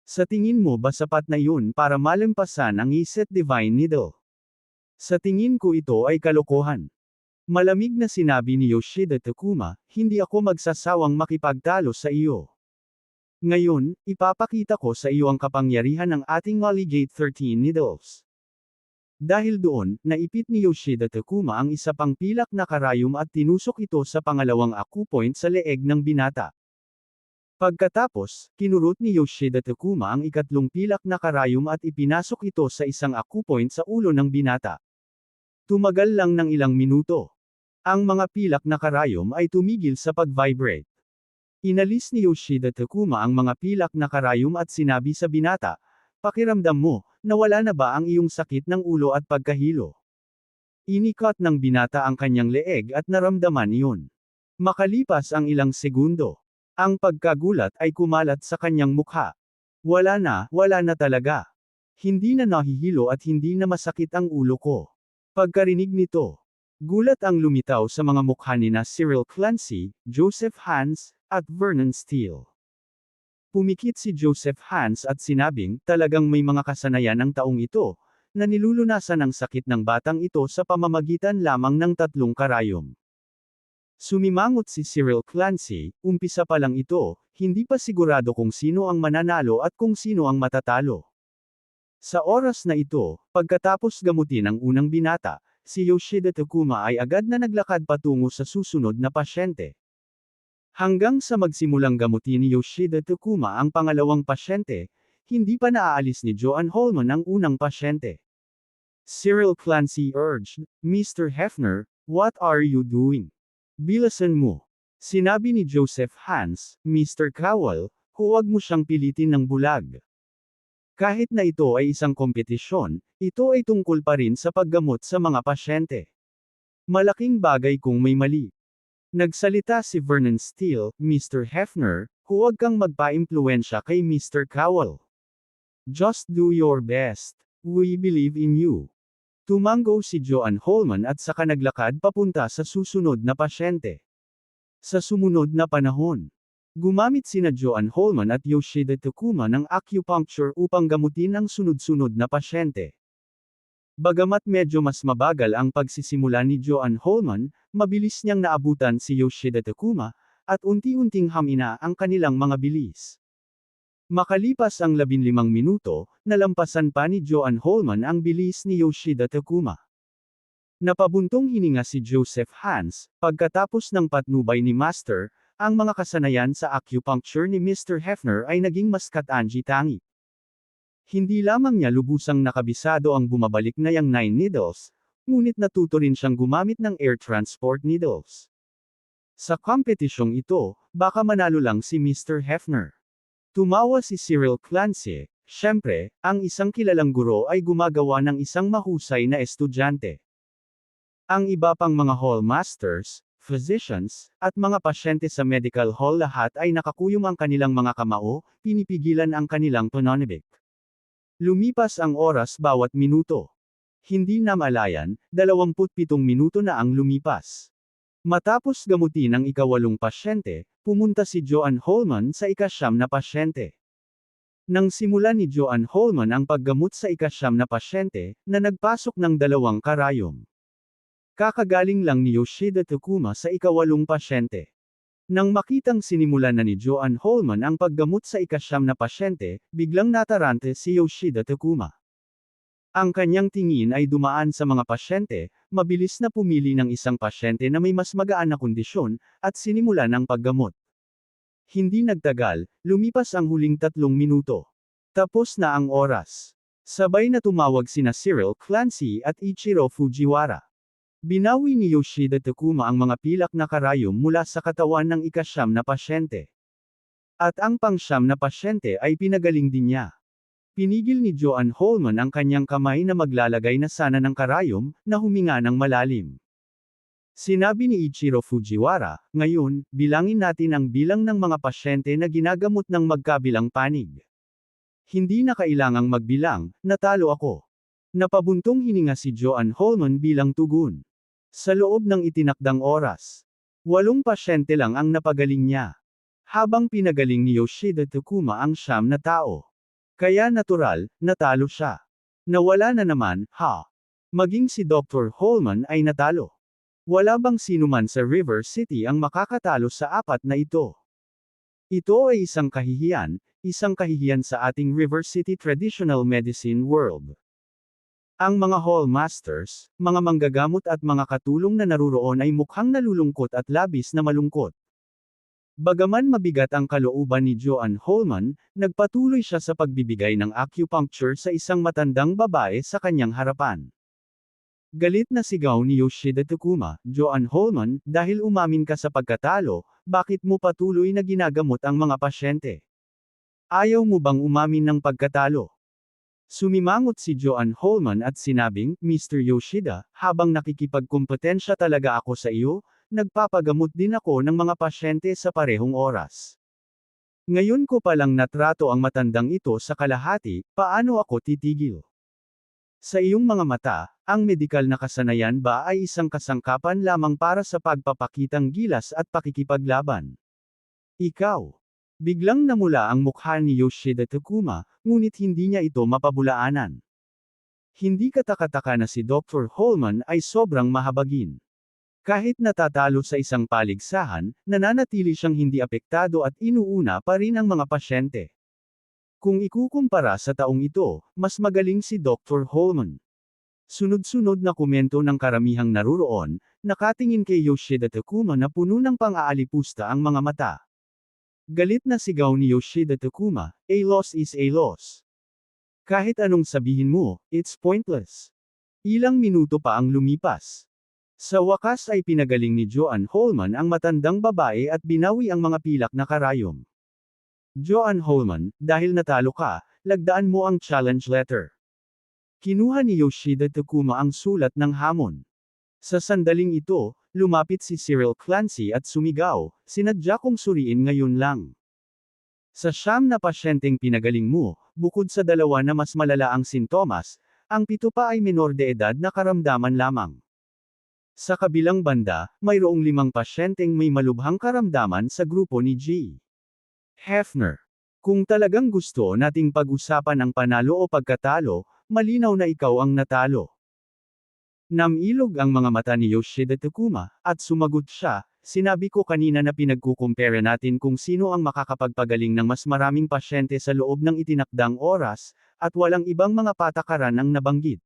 Sa tingin mo ba sapat na yun para malampasan ang Iset Divine Needle? Sa tingin ko ito ay kalokohan. Malamig na sinabi ni Yoshida Takuma, hindi ako magsasawang makipagtalo sa iyo. Ngayon, ipapakita ko sa iyo ang kapangyarihan ng ating Molly Gate 13 Needles. Dahil doon, naipit ni Yoshida Takuma ang isa pang pilak na karayom at tinusok ito sa pangalawang acupoint sa leeg ng binata. Pagkatapos, kinurot ni Yoshida Takuma ang ikatlong pilak na karayom at ipinasok ito sa isang acupoint sa ulo ng binata. Tumagal lang ng ilang minuto. Ang mga pilak na karayom ay tumigil sa pag-vibrate. Inalis ni Yoshida Takuma ang mga pilak na karayom at sinabi sa binata, pakiramdam mo, nawala na ba ang iyong sakit ng ulo at pagkahilo? Inikot ng binata ang kanyang leeg at naramdaman iyon. Makalipas ang ilang segundo. Ang pagkagulat ay kumalat sa kanyang mukha. Wala na talaga. Hindi na nahihilo at hindi na masakit ang ulo ko. Pagkarinig nito, gulat ang lumitaw sa mga mukha nina Cyril Clancy, Joseph Hans, at Vernon Steele. Pumikit si Joseph Hans at sinabing, talagang may mga kasanayan ang taong ito, na nilulunasan ang sakit ng batang ito sa pamamagitan lamang ng 3 karayom. Sumimangot si Cyril Clancy, umpisa pa lang ito, hindi pa sigurado kung sino ang mananalo at kung sino ang matatalo. Sa oras na ito, pagkatapos gamutin ang unang binata, si Yoshida Takuma ay agad na naglakad patungo sa susunod na pasyente. Hanggang sa magsimulang gamutin ni Yoshida Takuma ang pangalawang pasyente, hindi pa naaalis ni Joan Holman ang unang pasyente. Cyril Clancy urged, "Mr. Hefner, what are you doing? Bilasan mo." Sinabi ni Joseph Hans, "Mr. Cowell, huwag mo siyang pilitin ng bulag. Kahit na ito ay isang kompetisyon, ito ay tungkol pa rin sa paggamot sa mga pasyente. Malaking bagay kung may mali." Nagsalita si Vernon Steele, "Mr. Hefner, huwag kang magpa-impluwensya kay Mr. Cowell. Just do your best. We believe in you." Tumango si Joan Holman at saka naglakad papunta sa susunod na pasyente. Sa sumunod na panahon, gumamit sina Joan Holman at Yoshida Takuma ng acupuncture upang gamutin ang sunod-sunod na pasyente. Bagamat medyo mas mabagal ang pagsisimula ni Joan Holman, mabilis niyang naabutan si Yoshida Takuma, at unti-unting hamina ang kanilang mga bilis. Makalipas ang 15 minuto, nalampasan pa ni Joan Holman ang bilis ni Yoshida Takuma. Napabuntong hininga si Joseph Hans, pagkatapos ng patnubay ni Master, ang mga kasanayan sa acupuncture ni Mr. Hefner ay naging mas katangi-tangi. Hindi lamang niya lubusang nakabisado ang bumabalik na yang 9 needles, ngunit natuto rin siyang gumamit ng air transport needles. Sa kompetisyong ito, baka manalo lang si Mr. Hefner. Tumawa si Cyril Clancy, "Siyempre, ang isang kilalang guro ay gumagawa ng isang mahusay na estudyante. Ang iba pang mga hall masters, physicians, at mga pasyente sa medical hall lahat ay nakakuyom ang kanilang mga kamao, pinipigilan ang kanilang pananabik." Lumipas ang oras bawat minuto. Hindi namalayan, 27 minuto na ang lumipas. Matapos gamutin ang ika-8 pasyente, pumunta si Joan Holman sa ika-9 na pasyente. Nang simulan ni Joan Holman ang paggamot sa ika-9 na pasyente, na nagpasok ng 2 karayom. Kakagaling lang ni Yoshida Takuma sa ika-8 pasyente. Nang makitang sinimulan na ni Joan Holman ang paggamot sa ika-9 na pasyente, biglang natarante si Yoshida Takuma. Ang kanyang tingin ay dumaan sa mga pasyente, mabilis na pumili ng isang pasyente na may mas magaan na kondisyon, at sinimulan ang paggamot. Hindi nagtagal, lumipas ang huling 3 minuto. Tapos na ang oras. Sabay na tumawag sina Cyril Clancy at Ichiro Fujiwara. Binawi ni Yoshida Takuma ang mga pilak na karayom mula sa katawan ng ika-9 na pasyente. At ang pang-9 na pasyente ay pinagaling din niya. Pinigil ni Joan Holman ang kanyang kamay na maglalagay na sana ng karayom, na huminga ng malalim. Sinabi ni Ichiro Fujiwara, "Ngayon, bilangin natin ang bilang ng mga pasyente na ginagamot ng magkabilang panig." Hindi na kailangang magbilang, natalo ako. Napabuntong hininga si Joan Holman bilang tugon. Sa loob ng itinakdang oras, 8 pasyente lang ang napagaling niya. Habang pinagaling ni Yoshida Takuma ang 9 na tao. Kaya natural, natalo siya. Nawala na naman, ha? Maging si Dr. Holman ay natalo. Wala bang sinuman sa River City ang makakatalo sa 4 na ito? Ito ay isang kahihiyan sa ating River City Traditional Medicine World. Ang mga hall masters, mga manggagamot at mga katulong na naruroon ay mukhang nalulungkot at labis na malungkot. Bagaman mabigat ang kalooban ni Joan Holman, nagpatuloy siya sa pagbibigay ng acupuncture sa isang matandang babae sa kanyang harapan. Galit na sigaw ni Yoshida Takuma, "Joan Holman, dahil umamin ka sa pagkatalo, bakit mo patuloy na ginagamot ang mga pasyente? Ayaw mo bang umamin ng pagkatalo?" Sumimangot si Joan Holman at sinabing, "Mr. Yoshida, habang nakikipagkumpetensya talaga ako sa iyo, nagpapagamot din ako ng mga pasyente sa parehong oras. Ngayon ko palang natrato ang matandang ito sa kalahati, paano ako titigil? Sa iyong mga mata, ang medikal na kasanayan ba ay isang kasangkapan lamang para sa pagpapakitang gilas at pakikipaglaban? Ikaw. Biglang namula ang mukha ni Yoshida Takuma, ngunit hindi niya ito mapabulaanan. Hindi katakataka na si Dr. Holman ay sobrang mahabagin. Kahit natatalo sa isang paligsahan, nananatili siyang hindi apektado at inuuna pa rin ang mga pasyente. Kung ikukumpara sa taong ito, mas magaling si Dr. Holman. Sunod-sunod na komento ng karamihang naruroon, nakatingin kay Yoshida Takuma na puno ng pang-aalipusta ang mga mata. Galit na sigaw ni Yoshida Takuma, "A loss is a loss. Kahit anong sabihin mo, it's pointless." Ilang minuto pa ang lumipas. Sa wakas ay pinagaling ni Joanne Holman ang matandang babae at binawi ang mga pilak na karayom. Joanne Holman, dahil natalo ka, lagdaan mo ang challenge letter. Kinuha ni Yoshida Takuma ang sulat ng hamon. Sa sandaling ito, lumapit si Cyril Clancy at sumigaw, "Sinadya kong suriin ngayon lang. Sa 9 na pasyenteng pinagaling mo, bukod sa 2 na mas malala ang sintomas, ang 7 pa ay menor de edad na karamdaman lamang. Sa kabilang banda, mayroong 5 pasyenteng may malubhang karamdaman sa grupo ni G. Hefner. Kung talagang gusto nating pag-usapan ang panalo o pagkatalo, malinaw na ikaw ang natalo." Namilog ang mga mata ni Yoshida Takuma, at sumagot siya, "Sinabi ko kanina na pinagkukumpara natin kung sino ang makakapagpagaling ng mas maraming pasyente sa loob ng itinakdang oras, at walang ibang mga patakaran ang nabanggit.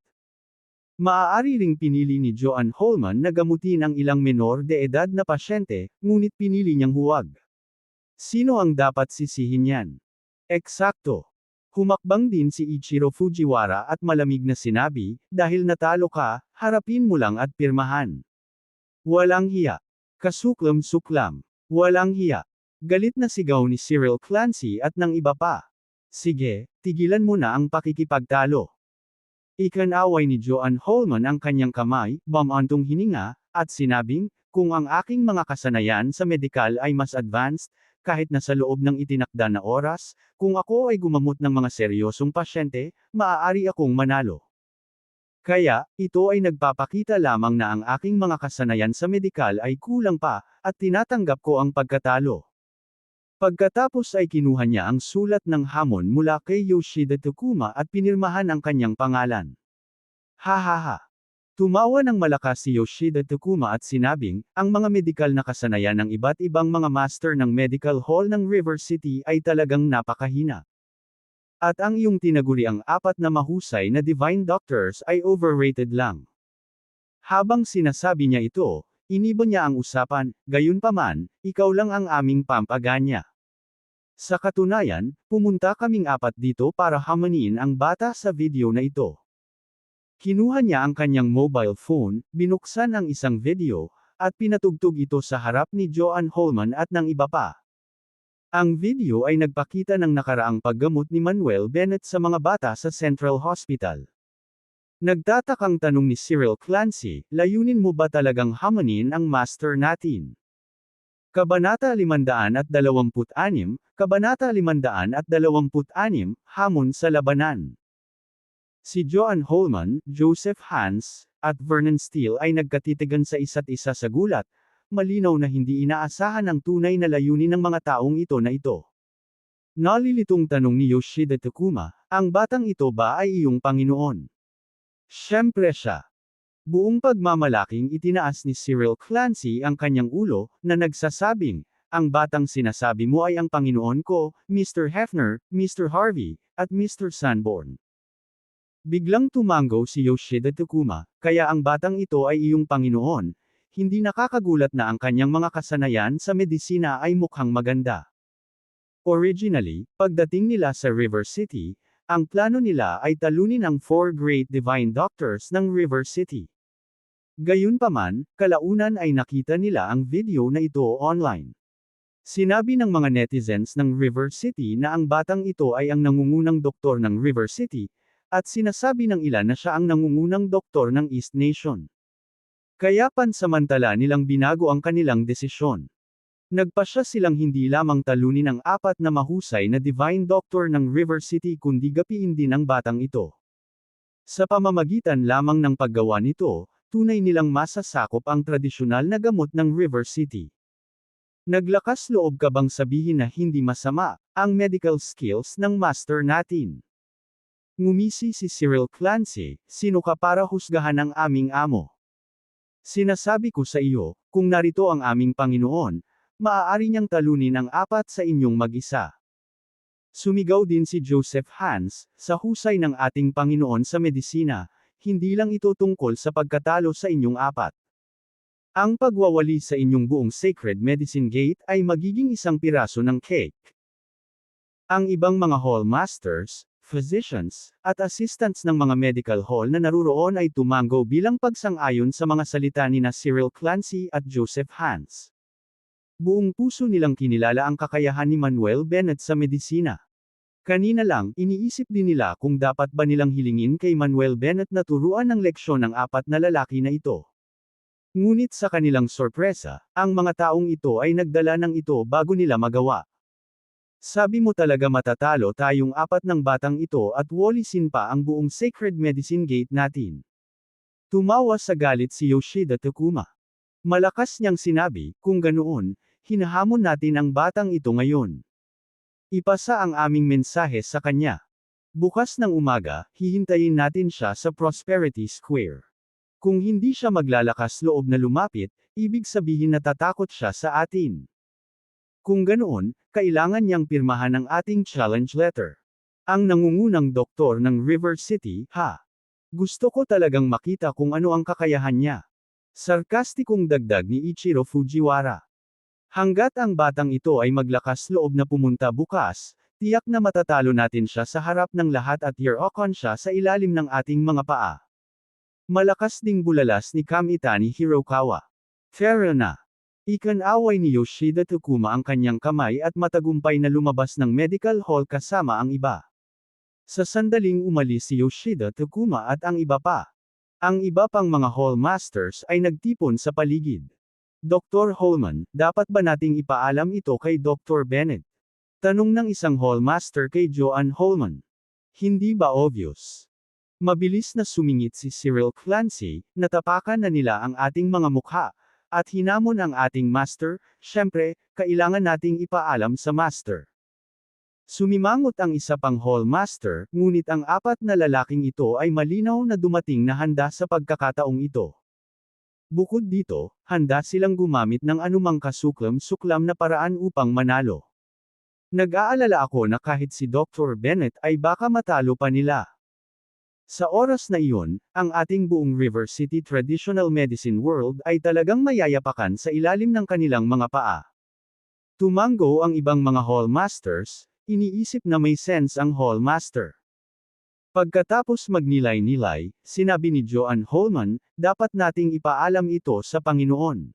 Maaari ring pinili ni Joanne Holman na gamutin ang ilang menor de edad na pasyente, ngunit pinili niyang huwag. Sino ang dapat sisihin yan?" Eksakto. Humakbang din si Ichiro Fujiwara at malamig na sinabi, "Dahil natalo ka, harapin mo lang at pirmahan." Walang hiya. Kasuklam-suklam. Walang hiya. Galit na sigaw ni Cyril Clancy at ng iba pa. "Sige, tigilan mo na ang pakikipagtalo." Ikanaway ni Joanne Holman ang kanyang kamay, bumantong hininga, at sinabing, "Kung ang aking mga kasanayan sa medikal ay mas advanced, kahit na sa loob ng itinakda na oras, kung ako ay gumamot ng mga seryosong pasyente, maaari akong manalo. Kaya, ito ay nagpapakita lamang na ang aking mga kasanayan sa medikal ay kulang pa, at tinatanggap ko ang pagkatalo." Pagkatapos ay kinuha niya ang sulat ng hamon mula kay Yoshida Takuma at pinirmahan ang kanyang pangalan. Hahaha. Tumawa ng malakas si Yoshida Takuma at sinabing, "Ang mga medikal na kasanayan ng iba't ibang mga master ng medical hall ng River City ay talagang napakahina. At ang iyong tinaguriang 4 na mahusay na divine doctors ay overrated lang." Habang sinasabi niya ito, iniba niya ang usapan, "Gayunpaman, ikaw lang ang aming pampaganya. Sa katunayan, pumunta kaming 4 dito para hamanin ang bata sa video na ito." Kinuha niya ang kanyang mobile phone, binuksan ang isang video, at pinatugtog ito sa harap ni Joanne Holman at ng iba pa. Ang video ay nagpakita ng nakaraang paggamot ni Manuel Bennett sa mga bata sa Central Hospital. Nagtatakang tanong ni Cyril Clancy, "Layunin mo ba talagang hamanin ang master natin?" Kabanata 526, Kabanata 526, Hamon sa Labanan. Si Joanne Holman, Joseph Hans, at Vernon Steele ay nagkatitigan sa isa't isa sa gulat, malinaw na hindi inaasahan ang tunay na layunin ng mga taong ito na ito. Nalilitong tanong ni Yoshida Takuma, "Ang batang ito ba ay iyong Panginoon?" Siyempre siya. Buong pagmamalaking itinaas ni Cyril Clancy ang kanyang ulo, na nagsasabing, "Ang batang sinasabi mo ay ang Panginoon ko, Mr. Hefner, Mr. Harvey, at Mr. Sanborn." Biglang tumango si Yoshida Takuma, "Kaya ang batang ito ay iyong Panginoon." Hindi nakakagulat na ang kanyang mga kasanayan sa medisina ay mukhang maganda. Originally, pagdating nila sa River City, ang plano nila ay talunin ang 4 great divine doctors ng River City. Gayunpaman, kalaunan ay nakita nila ang video na ito online. Sinabi ng mga netizens ng River City na ang batang ito ay ang nangungunang doktor ng River City, at sinasabi ng ilan na siya ang nangungunang doktor ng East Nation. Kaya pansamantala nilang binago ang kanilang desisyon. Nagpasya silang hindi lamang talunin ang apat na mahusay na Divine Doctor ng River City kundi gapiin din ang batang ito. Sa pamamagitan lamang ng paggawa nito, tunay nilang masasakop ang tradisyonal na gamot ng River City. Naglakas loob ka bang sabihin na hindi masama ang medical skills ng master natin? Ngumisi si Cyril Clancy, sino ka para husgahan ang aming amo? Sinasabi ko sa iyo, kung narito ang aming Panginoon, maaari niyang talunin ang apat sa inyong mag-isa. Sumigaw din si Joseph Hans, sa husay ng ating Panginoon sa medisina, hindi lang ito tungkol sa pagkatalo sa inyong apat. Ang pagwawali sa inyong buong Sacred Medicine Gate ay magiging isang piraso ng cake. Ang ibang mga hall masters, physicians, at assistants ng mga medical hall na naruroon ay tumango bilang pagsang-ayon sa mga salita ni na Cyril Clancy at Joseph Hans. Buong puso nilang kinilala ang kakayahan ni Manuel Bennett sa medisina. Kanina lang, iniisip din nila kung dapat ba nilang hilingin kay Manuel Bennett na turuan ng leksyon ng apat na lalaki na ito. Ngunit sa kanilang sorpresa, ang mga taong ito ay nagdala ng ito bago nila magawa. Sabi mo talaga matatalo tayong apat ng batang ito at walisin pa ang buong Sacred Medicine Gate natin. Tumawa sa galit si Yoshida Takuma. Malakas niyang sinabi, kung ganoon, hinahamon natin ang batang ito ngayon. Ipasa ang aming mensahe sa kanya. Bukas ng umaga, hihintayin natin siya sa Prosperity Square. Kung hindi siya maglalakas loob na lumapit, ibig sabihin na tatakot siya sa atin. Kung ganoon, kailangan niyang pirmahan ang ating challenge letter. Ang nangungunang doktor ng River City, ha? Gusto ko talagang makita kung ano ang kakayahan niya. Sarkastikong dagdag ni Ichiro Fujiwara. Hanggat ang batang ito ay maglakas loob na pumunta bukas, tiyak na matatalo natin siya sa harap ng lahat at year-okon siya sa ilalim ng ating mga paa. Malakas ding bulalas ni Kamitani Hirokawa. Fair na. Ikanaway ni Yoshida Takuma ang kanyang kamay at matagumpay na lumabas ng medical hall kasama ang iba. Sa sandaling umalis si Yoshida Takuma at ang iba pa. Ang iba pang mga hall masters ay nagtipon sa paligid. Dr. Holman, dapat ba nating ipaalam ito kay Dr. Bennett? Tanong ng isang hall master kay Joanne Holman. Hindi ba obvious? Mabilis na sumingit si Cyril Clancy, natapakan na nila ang ating mga mukha, at hinamon ang ating master, syempre, kailangan nating ipaalam sa master. Sumimangot ang isa pang hall master, ngunit ang apat na lalaking ito ay malinaw na dumating na handa sa pagkakataong ito. Bukod dito, handa silang gumamit ng anumang kasuklam-suklam na paraan upang manalo. Nag-aalala ako na kahit si Dr. Bennett ay baka matalo pa nila. Sa oras na iyon, ang ating buong River City Traditional Medicine World ay talagang mayayapakan sa ilalim ng kanilang mga paa. Tumango ang ibang mga hall masters, iniisip na may sense ang hall master. Pagkatapos magnilay-nilay, sinabi ni Joanne Holman, dapat nating ipaalam ito sa Panginoon.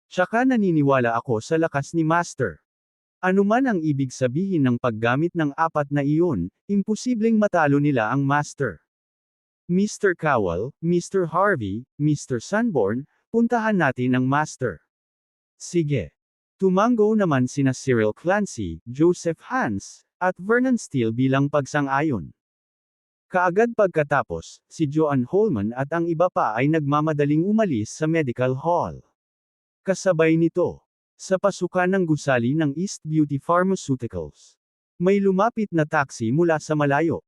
Tsaka naniniwala ako sa lakas ni Master. Ano man ang ibig sabihin ng paggamit ng apat na iyon, imposibleng matalo nila ang Master. Mr. Cowell, Mr. Harvey, Mr. Sanborn, puntahan natin ang Master. Sige. Tumango naman sina Cyril Clancy, Joseph Hans, at Vernon Steele bilang pagsang-ayon. Kaagad pagkatapos, si Joanne Holman at ang iba pa ay nagmamadaling umalis sa medical hall. Kasabay nito, sa pasukan ng gusali ng East Beauty Pharmaceuticals, may lumapit na taxi mula sa malayo.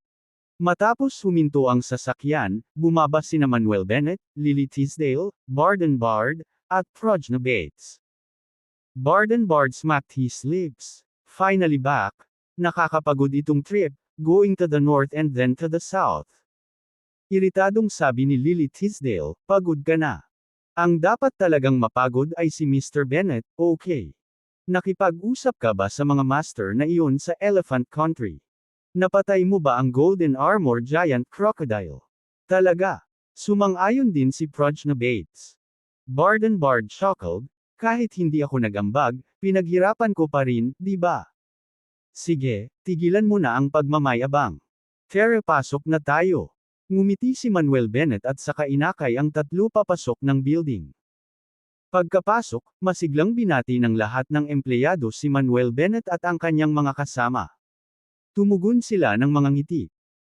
Matapos huminto ang sasakyan, bumaba sina Manuel Bennett, Lily Tisdale, Barden Bard, at Prajna Bates. Barden Bard smacked his lips. Finally back. Nakakapagod itong trip, going to the north and then to the south. Iritadong sabi ni Lily Tisdale, pagod ka na. Ang dapat talagang mapagod ay si Mr. Bennett, okay. Nakipag-usap ka ba sa mga master na iyon sa Elephant Country? Napatay mo ba ang Golden Armor Giant Crocodile? Talaga. Sumang-ayon din si Prajna Bates. Barden Bard chuckled, kahit hindi ako nagambag, pinaghirapan ko pa rin, di ba? Sige, tigilan mo na ang pagmamayabang. Tara, pasok na tayo. Ngumiti si Manuel Bennett at saka inakay ang tatlo papasok ng building. Pagkapasok, masiglang binati ng lahat ng empleyado si Manuel Bennett at ang kanyang mga kasama. Tumugon sila ng mga ngiti.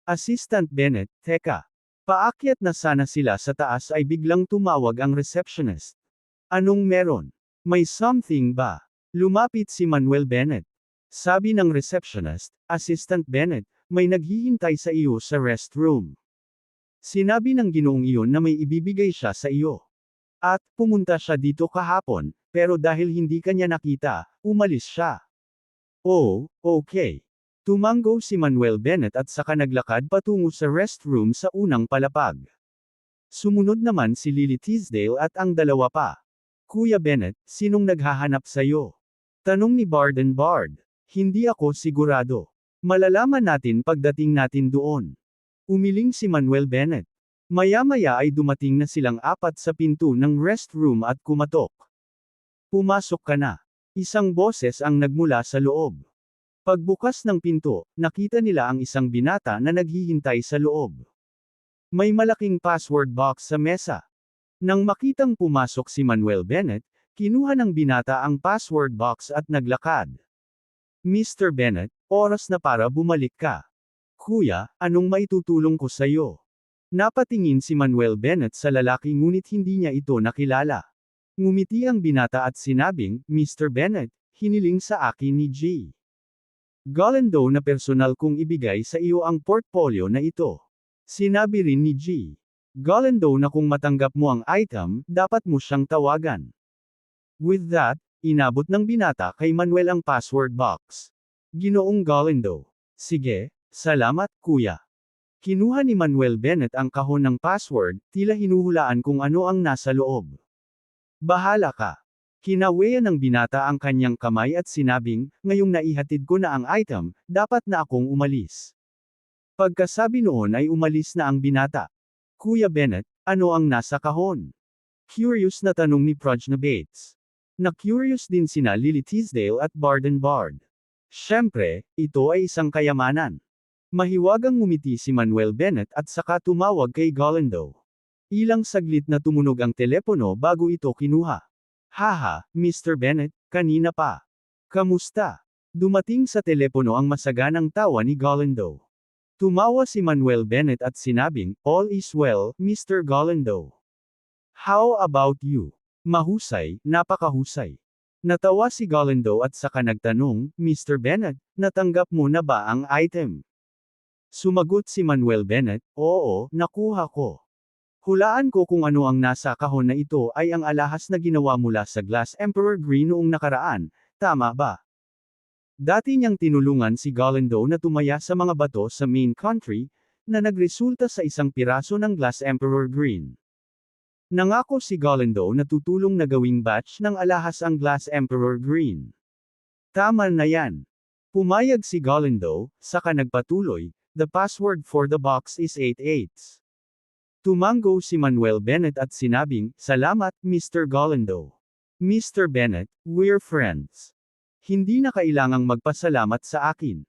Assistant Bennett, teka. Paakyat na sana sila sa taas ay biglang tumawag ang receptionist. Anong meron? May something ba? Lumapit si Manuel Bennett. Sabi ng receptionist, Assistant Bennett, may naghihintay sa iyo sa restroom. Sinabi ng ginoong iyon na may ibibigay siya sa iyo. At, pumunta siya dito kahapon, pero dahil hindi kanya nakita, umalis siya. Oh, okay. Tumango si Manuel Bennett at saka naglakad patungo sa restroom sa unang palapag. Sumunod naman si Lily Tisdale at ang dalawa pa. Kuya Bennett, sinong naghahanap sa'yo? Tanong ni Barden Bard. Hindi ako sigurado. Malalaman natin pagdating natin doon. Umiling si Manuel Bennett. Maya-maya ay dumating na silang apat sa pinto ng restroom at kumatok. Pumasok ka na. Isang boses ang nagmula sa loob. Pagbukas ng pinto, nakita nila ang isang binata na naghihintay sa loob. May malaking password box sa mesa. Nang makitang pumasok si Manuel Bennett, kinuha ng binata ang password box at naglakad. Mr. Bennett, oras na para bumalik ka. Kuya, anong maitutulong ko sa'yo? Napatingin si Manuel Bennett sa lalaki ngunit hindi niya ito nakilala. Ngumiti ang binata at sinabing, Mr. Bennett, hiniling sa akin ni G. Galindo na personal kong ibigay sa iyo ang portfolio na ito. Sinabi rin ni G. Galindo na kung matanggap mo ang item, dapat mo siyang tawagan. With that, inabot ng binata kay Manuel ang password box. Ginoong Galindo. Sige, salamat, kuya. Kinuha ni Manuel Bennett ang kahon ng password, tila hinuhulaan kung ano ang nasa loob. Bahala ka. Kinaweyan ng binata ang kanyang kamay at sinabing, ngayong naihatid ko na ang item, dapat na akong umalis. Pagkasabi noon ay umalis na ang binata. Kuya Bennett, ano ang nasa kahon? Curious na tanong ni Prajna Bates. Na-curious din sina Lily Tisdale at Barden Bard. Siyempre, ito ay isang kayamanan. Mahiwagang ngumiti si Manuel Bennett at saka tumawag kay Galindo. Ilang saglit na tumunog ang telepono bago ito kinuha. Haha, Mr. Bennett, kanina pa. Kamusta? Dumating sa telepono ang masaganang tawa ni Galindo. Tumawa si Manuel Bennett at sinabing, all is well, Mr. Galindo. How about you? Mahusay, napakahusay. Natawa si Galindo at saka nagtanong, Mr. Bennett, natanggap mo na ba ang item? Sumagot si Manuel Bennett, oo, nakuha ko. Hulaan ko kung ano ang nasa kahon na ito ay ang alahas na ginawa mula sa Glass Emperor Green noong nakaraan, tama ba? Dati niyang tinulungan si Galindo na tumaya sa mga bato sa main country, na nagresulta sa isang piraso ng Glass Emperor Green. Nangako si Galindo na tutulong na gawing batch ng alahas ang Glass Emperor Green. Tama na yan. Pumayag si Galindo, saka nagpatuloy, the password for the box is 88. Tumango si Manuel Bennett at sinabing, salamat, Mr. Galindo. Mr. Bennett, we're friends. Hindi na kailangang magpasalamat sa akin.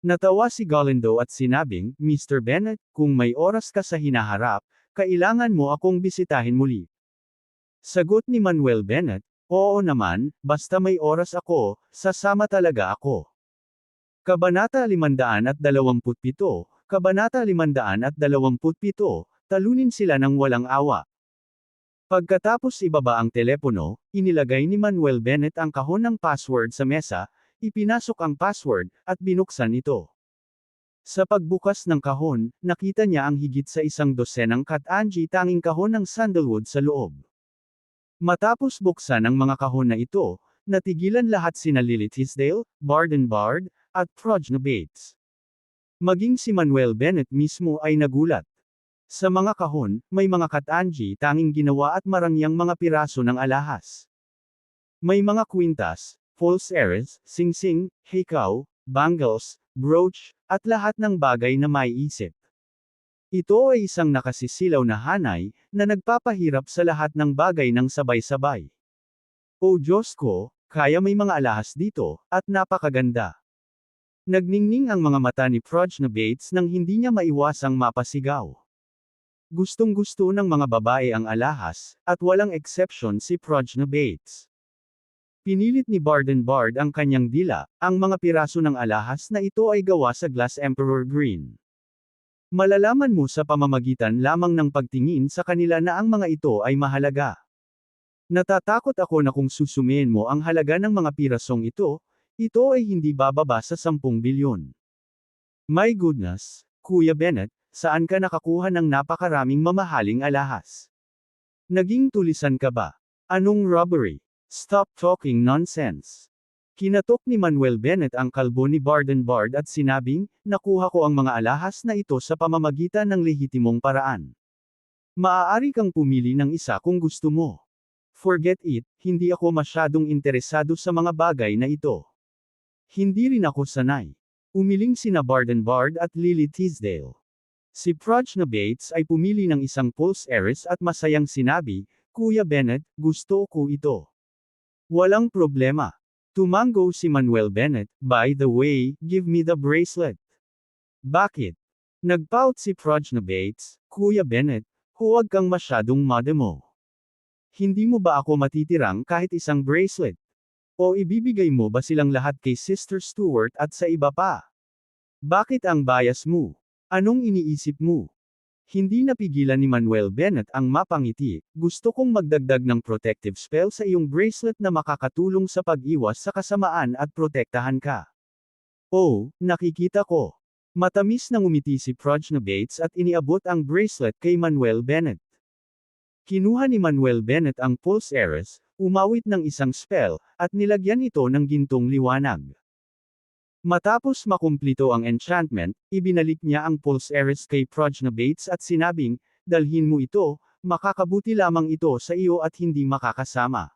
Natawa si Galindo at sinabing, Mr. Bennett, kung may oras ka sa hinaharap, kailangan mo akong bisitahin muli. Sagot ni Manuel Bennett, oo naman, basta may oras ako, sasama talaga ako. Kabanata 527, Kabanata 527, talunin sila ng walang awa. Pagkatapos ibaba ang telepono, inilagay ni Manuel Bennett ang kahon ng password sa mesa, ipinasok ang password, at binuksan ito. Sa pagbukas ng kahon, nakita niya ang higit sa 100 kat-anji tanging kahon ng sandalwood sa loob. Matapos buksan ang mga kahon na ito, natigilan lahat sina Lily Tisdale, Barden Bard, at Prajna Bates. Maging si Manuel Bennett mismo ay nagulat. Sa mga kahon, may mga kat-anji tanging ginawa at marangyang mga piraso ng alahas. May mga kwintas, false heiress, singsing, hikaw, bangles, brooch, at lahat ng bagay na maiisip. Ito ay isang nakasisilaw na hanay, na nagpapahirap sa lahat ng bagay ng sabay-sabay. O Diyos ko, kaya may mga alahas dito, at napakaganda. Nagningning ang mga mata ni Prajna Bates nang hindi niya maiwasang mapasigaw. Gustong-gusto ng mga babae ang alahas, at walang exception si Prajna Bates. Pinilit ni Barden Bard ang kanyang dila, ang mga piraso ng alahas na ito ay gawa sa glass emperor green. Malalaman mo sa pamamagitan lamang ng pagtingin sa kanila na ang mga ito ay mahalaga. Natatakot ako na kung susumiin mo ang halaga ng mga pirasong ito ay hindi bababa sa 10 bilyon. My goodness, Kuya Bennett, saan ka nakakuha ng napakaraming mamahaling alahas? Naging tulisan ka ba? Anong robbery? Stop talking nonsense. Kinatok ni Manuel Bennett ang kalbo ni Barden Bard at sinabing, nakuha ko ang mga alahas na ito sa pamamagitan ng lehitimong paraan. Maaari kang pumili ng isa kung gusto mo. Forget it, hindi ako masyadong interesado sa mga bagay na ito. Hindi rin ako sanay. Umiling sina Barden Bard at Lily Teasdale. Si Prajna Bates ay pumili ng isang pulse heiress at masayang sinabi, Kuya Bennett, gusto ko ito. Walang problema. Tumango si Manuel Bennett, by the way, give me the bracelet. Bakit? Nagpout si Prajna Bates, Kuya Bennett, huwag kang masyadong mademo. Hindi mo ba ako matitirang kahit isang bracelet? O ibibigay mo ba silang lahat kay Sister Stewart at sa iba pa? Bakit ang bias mo? Anong iniisip mo? Hindi napigilan ni Manuel Bennett ang mapangiti, gusto kong magdagdag ng protective spell sa iyong bracelet na makakatulong sa pag-iwas sa kasamaan at protektahan ka. Oh, nakikita ko. Matamis na ngumiti si Prajna Bates at iniabot ang bracelet kay Manuel Bennett. Kinuha ni Manuel Bennett ang pulse heiress, umawit ng isang spell, at nilagyan ito ng gintong liwanag. Matapos makumplito ang enchantment, ibinalik niya ang pulse heiress kay Prajna Bates at sinabing, dalhin mo ito, makakabuti lamang ito sa iyo at hindi makakasama.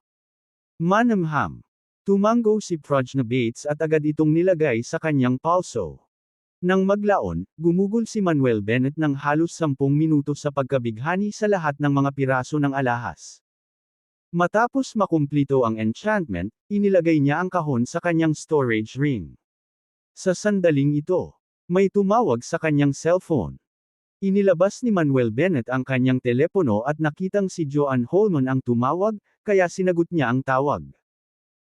Manamham. Tumango si Prajna Bates at agad itong nilagay sa kanyang palso. Nang maglaon, gumugol si Manuel Bennett ng halos 10 minuto sa pagkabighani sa lahat ng mga piraso ng alahas. Matapos makumplito ang enchantment, inilagay niya ang kahon sa kanyang storage ring. Sa sandaling ito, may tumawag sa kanyang cellphone. Inilabas ni Manuel Bennett ang kanyang telepono at nakitang si Joanne Holman ang tumawag, kaya sinagot niya ang tawag.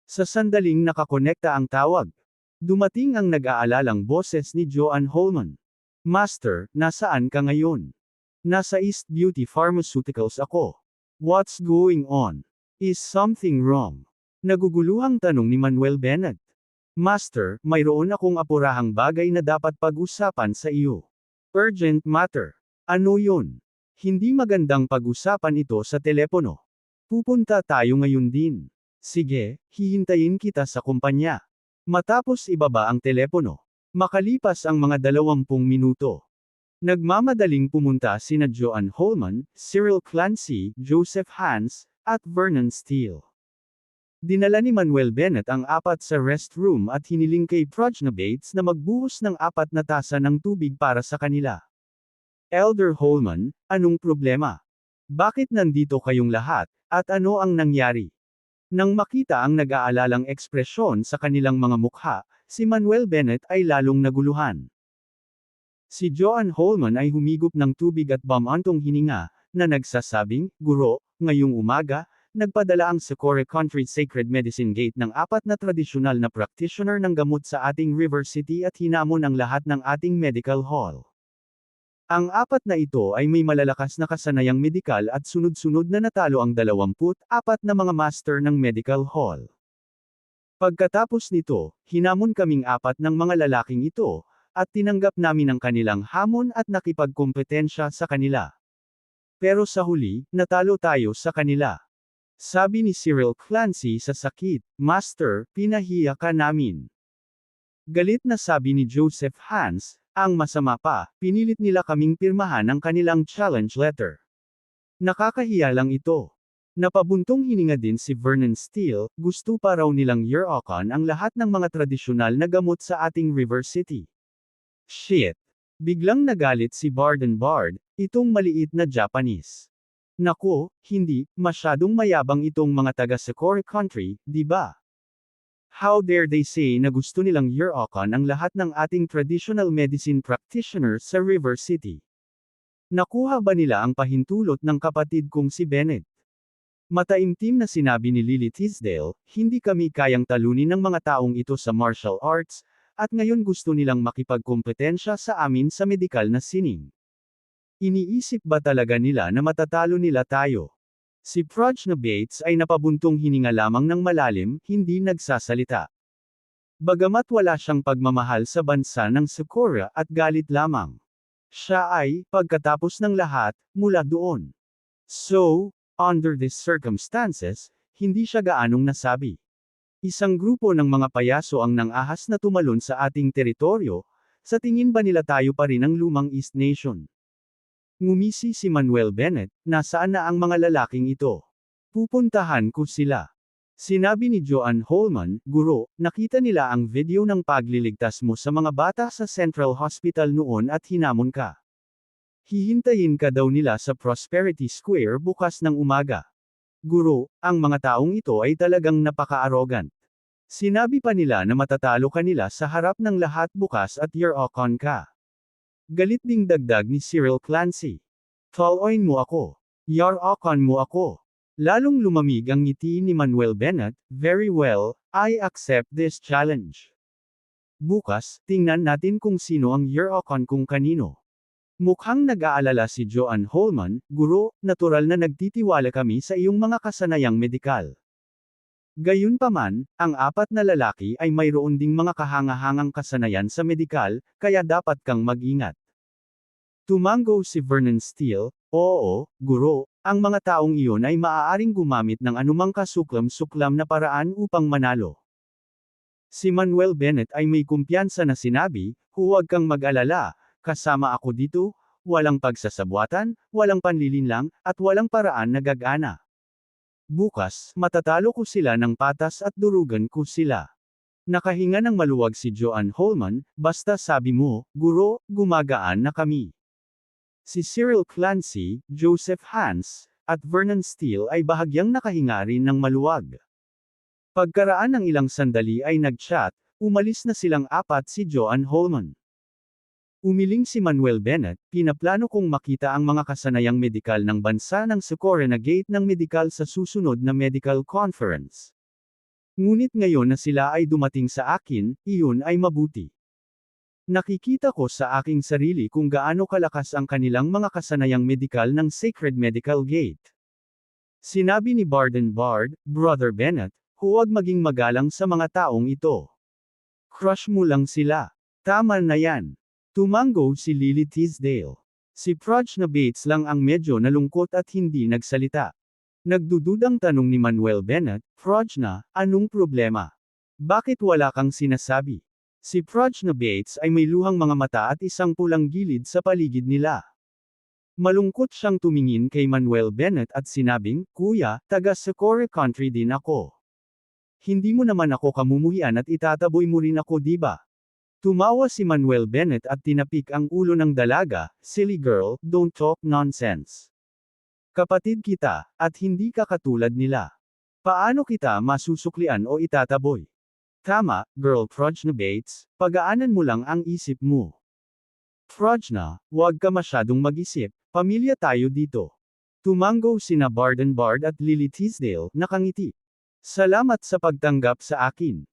Sa sandaling nakakonekta ang tawag, dumating ang nag-aalalang boses ni Joanne Holman. Master, nasaan ka ngayon? Nasa East Beauty Pharmaceuticals ako. What's going on? Is something wrong? Naguguluhang tanong ni Manuel Bennett. Master, mayroon akong apurahang bagay na dapat pag-usapan sa iyo. Urgent matter. Ano yun? Hindi magandang pag-usapan ito sa telepono. Pupunta tayo ngayon din. Sige, hihintayin kita sa kumpanya. Matapos ibaba ang telepono. Makalipas ang mga 20 minuto. Nagmamadaling pumunta sina Joanne Holman, Cyril Clancy, Joseph Hans, at Vernon Steele. Dinala ni Manuel Bennett ang 4 sa restroom at hiniling kay Prajna Bates na magbuhos ng 4 na tasa ng tubig para sa kanila. Elder Holman, anong problema? Bakit nandito kayong lahat, at ano ang nangyari? Nang makita ang nag-aalalang ekspresyon sa kanilang mga mukha, si Manuel Bennett ay lalong naguluhan. Si Joanne Holman ay humigop ng tubig at bumantong hininga, na nagsasabing, Guro, ngayong umaga, nagpadala ang Socorro Country Sacred Medicine Gate ng 4 na tradisyonal na practitioner ng gamot sa ating River City at hinamon ang lahat ng ating medical hall. Ang 4 na ito ay may malalakas na kasanayang medikal at sunod-sunod na natalo ang 24 na mga master ng medical hall. Pagkatapos nito, hinamon kaming 4 ng mga lalaking ito, at tinanggap namin ang kanilang hamon at nakipagkompetensya sa kanila. Pero sa huli, natalo tayo sa kanila. Sabi ni Cyril Clancy sa sakit, Master, pinahiya ka namin. Galit na sabi ni Joseph Hans, ang masama pa, pinilit nila kaming pirmahan ang kanilang challenge letter. Nakakahiya lang ito. Napabuntong hininga din si Vernon Steele, gusto pa raw nilang Year-Ocon ang lahat ng mga tradisyonal na gamot sa ating River City. Shit! Biglang nagalit si Barden Bard, itong maliit na Japanese. Naku, hindi, masyadong mayabang itong mga taga-Socorro Country, di ba? How dare they say na gusto nilang Year-Ocon ang lahat ng ating traditional medicine practitioners sa River City? Nakuha ba nila ang pahintulot ng kapatid kong si Bennett? Mataimtim na sinabi ni Lily Tisdale, hindi kami kayang talunin ng mga taong ito sa martial arts, at ngayon gusto nilang makipagkompetensya sa amin sa medikal na sining. Iniisip ba talaga nila na matatalo nila tayo? Si Prajna Bates ay napabuntong hininga lamang ng malalim, hindi nagsasalita. Bagamat wala siyang pagmamahal sa bansa ng Socorro at galit lamang. Siya ay, pagkatapos ng lahat, mula doon. So, under these circumstances, hindi siya gaanong nasabi. Isang grupo ng mga payaso ang nang-ahas na tumalon sa ating teritoryo, sa tingin ba nila tayo pa rin ang lumang East Nation? Ngumisi si Manuel Bennett, nasaan na ang mga lalaking ito? Pupuntahan ko sila. Sinabi ni Joanne Holman, Guro, nakita nila ang video ng pagliligtas mo sa mga bata sa Central Hospital noon at hinamon ka. Hihintayin ka daw nila sa Prosperity Square bukas ng umaga. Guro, ang mga taong ito ay talagang napaka-arrogant. Sinabi pa nila na matatalo ka nila sa harap ng lahat bukas at you're-on ka. Galit ding dagdag ni Cyril Clancy. Taloin mo ako. You're-on mo ako. Lalong lumamig ang ngiti ni Manuel Bennett, very well, I accept this challenge. Bukas, tingnan natin kung sino ang you're-on kung kanino. Mukhang nag-aalala si Joanne Holman, Guro, natural na nagtitiwala kami sa iyong mga kasanayang medikal. Gayunpaman, ang apat na lalaki ay mayroon ding mga kahangahangang kasanayan sa medikal, kaya dapat kang mag-ingat. Tumango si Vernon Steele, oo, Guro, ang mga taong iyon ay maaaring gumamit ng anumang kasuklam-suklam na paraan upang manalo. Si Manuel Bennett ay may kumpiyansa na sinabi, huwag kang mag-alala. Kasama ako dito, walang pagsasabwatan, walang panlilinlang, at walang paraan na gagana. Bukas, matatalo ko sila ng patas at durugan ko sila. Nakahinga ng maluwag si Joanne Holman, basta sabi mo, Guro, gumagaan na kami. Si Cyril Clancy, Joseph Hans, at Vernon Steele ay bahagyang nakahinga rin ng maluwag. Pagkaraan ng ilang sandali ay nag-chat, umalis na silang apat si Joanne Holman. Umiling si Manuel Bennett, pinaplano kong makita ang mga kasanayang medikal ng bansa ng Socorro na gate ng medikal sa susunod na medical conference. Ngunit ngayon na sila ay dumating sa akin, iyon ay mabuti. Nakikita ko sa aking sarili kung gaano kalakas ang kanilang mga kasanayang medikal ng Sacred Medical Gate. Sinabi ni Barden Bard, Brother Bennett, huwag maging magalang sa mga taong ito. Crush mo lang sila. Tama na yan. Tumango si Lily Tisdale. Si Prajna Bates lang ang medyo nalungkot at hindi nagsalita. Nagdududang tanong ni Manuel Bennett, Prajna, anong problema? Bakit wala kang sinasabi? Si Prajna Bates ay may luhang mga mata at isang pulang gilid sa paligid nila. Malungkot siyang tumingin kay Manuel Bennett at sinabing, Kuya, taga Socorro Country din ako. Hindi mo naman ako kamumuhian at itataboy mo rin ako diba? Tumawa si Manuel Bennett at tinapik ang ulo ng dalaga, silly girl, don't talk nonsense. Kapatid kita, at hindi ka katulad nila. Paano kita masusuklian o itataboy? Tama, girl Prajna Bates, pagaanan mo lang ang isip mo. Prajna, huwag ka masyadong mag-isip, pamilya tayo dito. Tumango sina Barden Bard at Lily Tisdale, nakangiti. Salamat sa pagtanggap sa akin.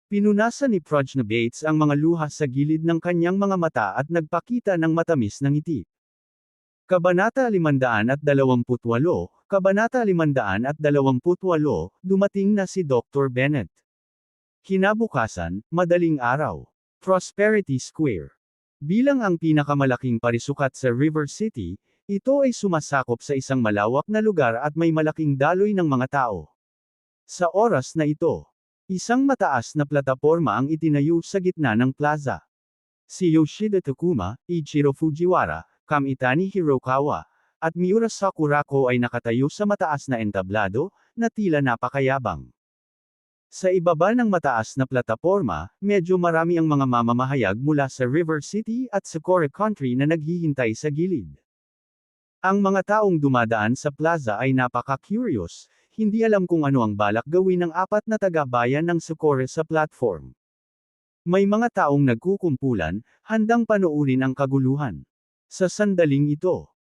Pinunasan ni Prajna Bates ang mga luha sa gilid ng kanyang mga mata at nagpakita ng matamis na ngiti. Kabanata 528, Kabanata 528, dumating na si Dr. Bennett. Kinabukasan, madaling araw. Prosperity Square. Bilang ang pinakamalaking parisukat sa River City, ito ay sumasakop sa isang malawak na lugar at may malaking daloy ng mga tao. Sa oras na ito, isang mataas na plataporma ang itinayo sa gitna ng plaza. Si Yoshida Takuma, Ichiro Fujiwara, Kamitani Hirokawa, at Miura Sakurako ay nakatayo sa mataas na entablado, na tila napakayabang. Sa ibaba ng mataas na plataporma, medyo marami ang mga mamamahayag mula sa River City at Socorro Country na naghihintay sa gilid. Ang mga taong dumadaan sa plaza ay napaka-curious, hindi alam kung ano ang balak gawin ng apat na taga-bayan ng Socorro sa platform. May mga taong nagkukumpulan, handang panoorin ang kaguluhan. Sa sandaling ito,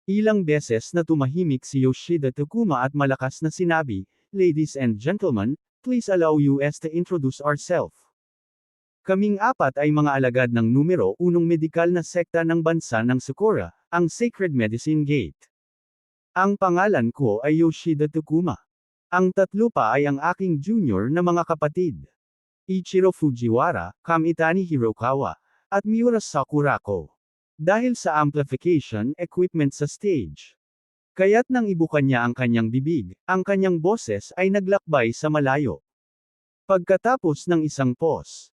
Ilang beses na tumahimik si Yoshida Takuma at malakas na sinabi, "Ladies and gentlemen, please allow us to introduce ourselves. Kaming apat ay mga alagad ng numero 1 medikal na sekta ng bansa ng Sakura, ang Sacred Medicine Gate. Ang pangalan ko ay Yoshida Takuma. Ang tatlo pa ay ang aking junior na mga kapatid. Ichiro Fujiwara, Kamitani Hirokawa, at Miura Sakurako. Dahil sa amplification equipment sa stage. Kaya't nang ibukan niya ang kanyang bibig, ang kanyang boses ay naglakbay sa malayo. Pagkatapos ng isang pause,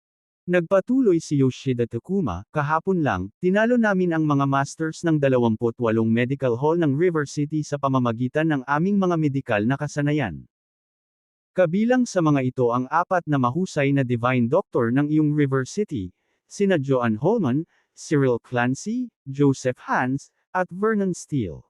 nagpatuloy si Yoshida Takuma, "Kahapon lang, tinalo namin ang mga masters ng 28 medical hall ng River City sa pamamagitan ng aming mga medikal na kasanayan. Kabilang sa mga ito ang 4 na mahusay na divine doctor ng iyong River City, sina Joan Holman, Cyril Clancy, Joseph Hans, at Vernon Steele.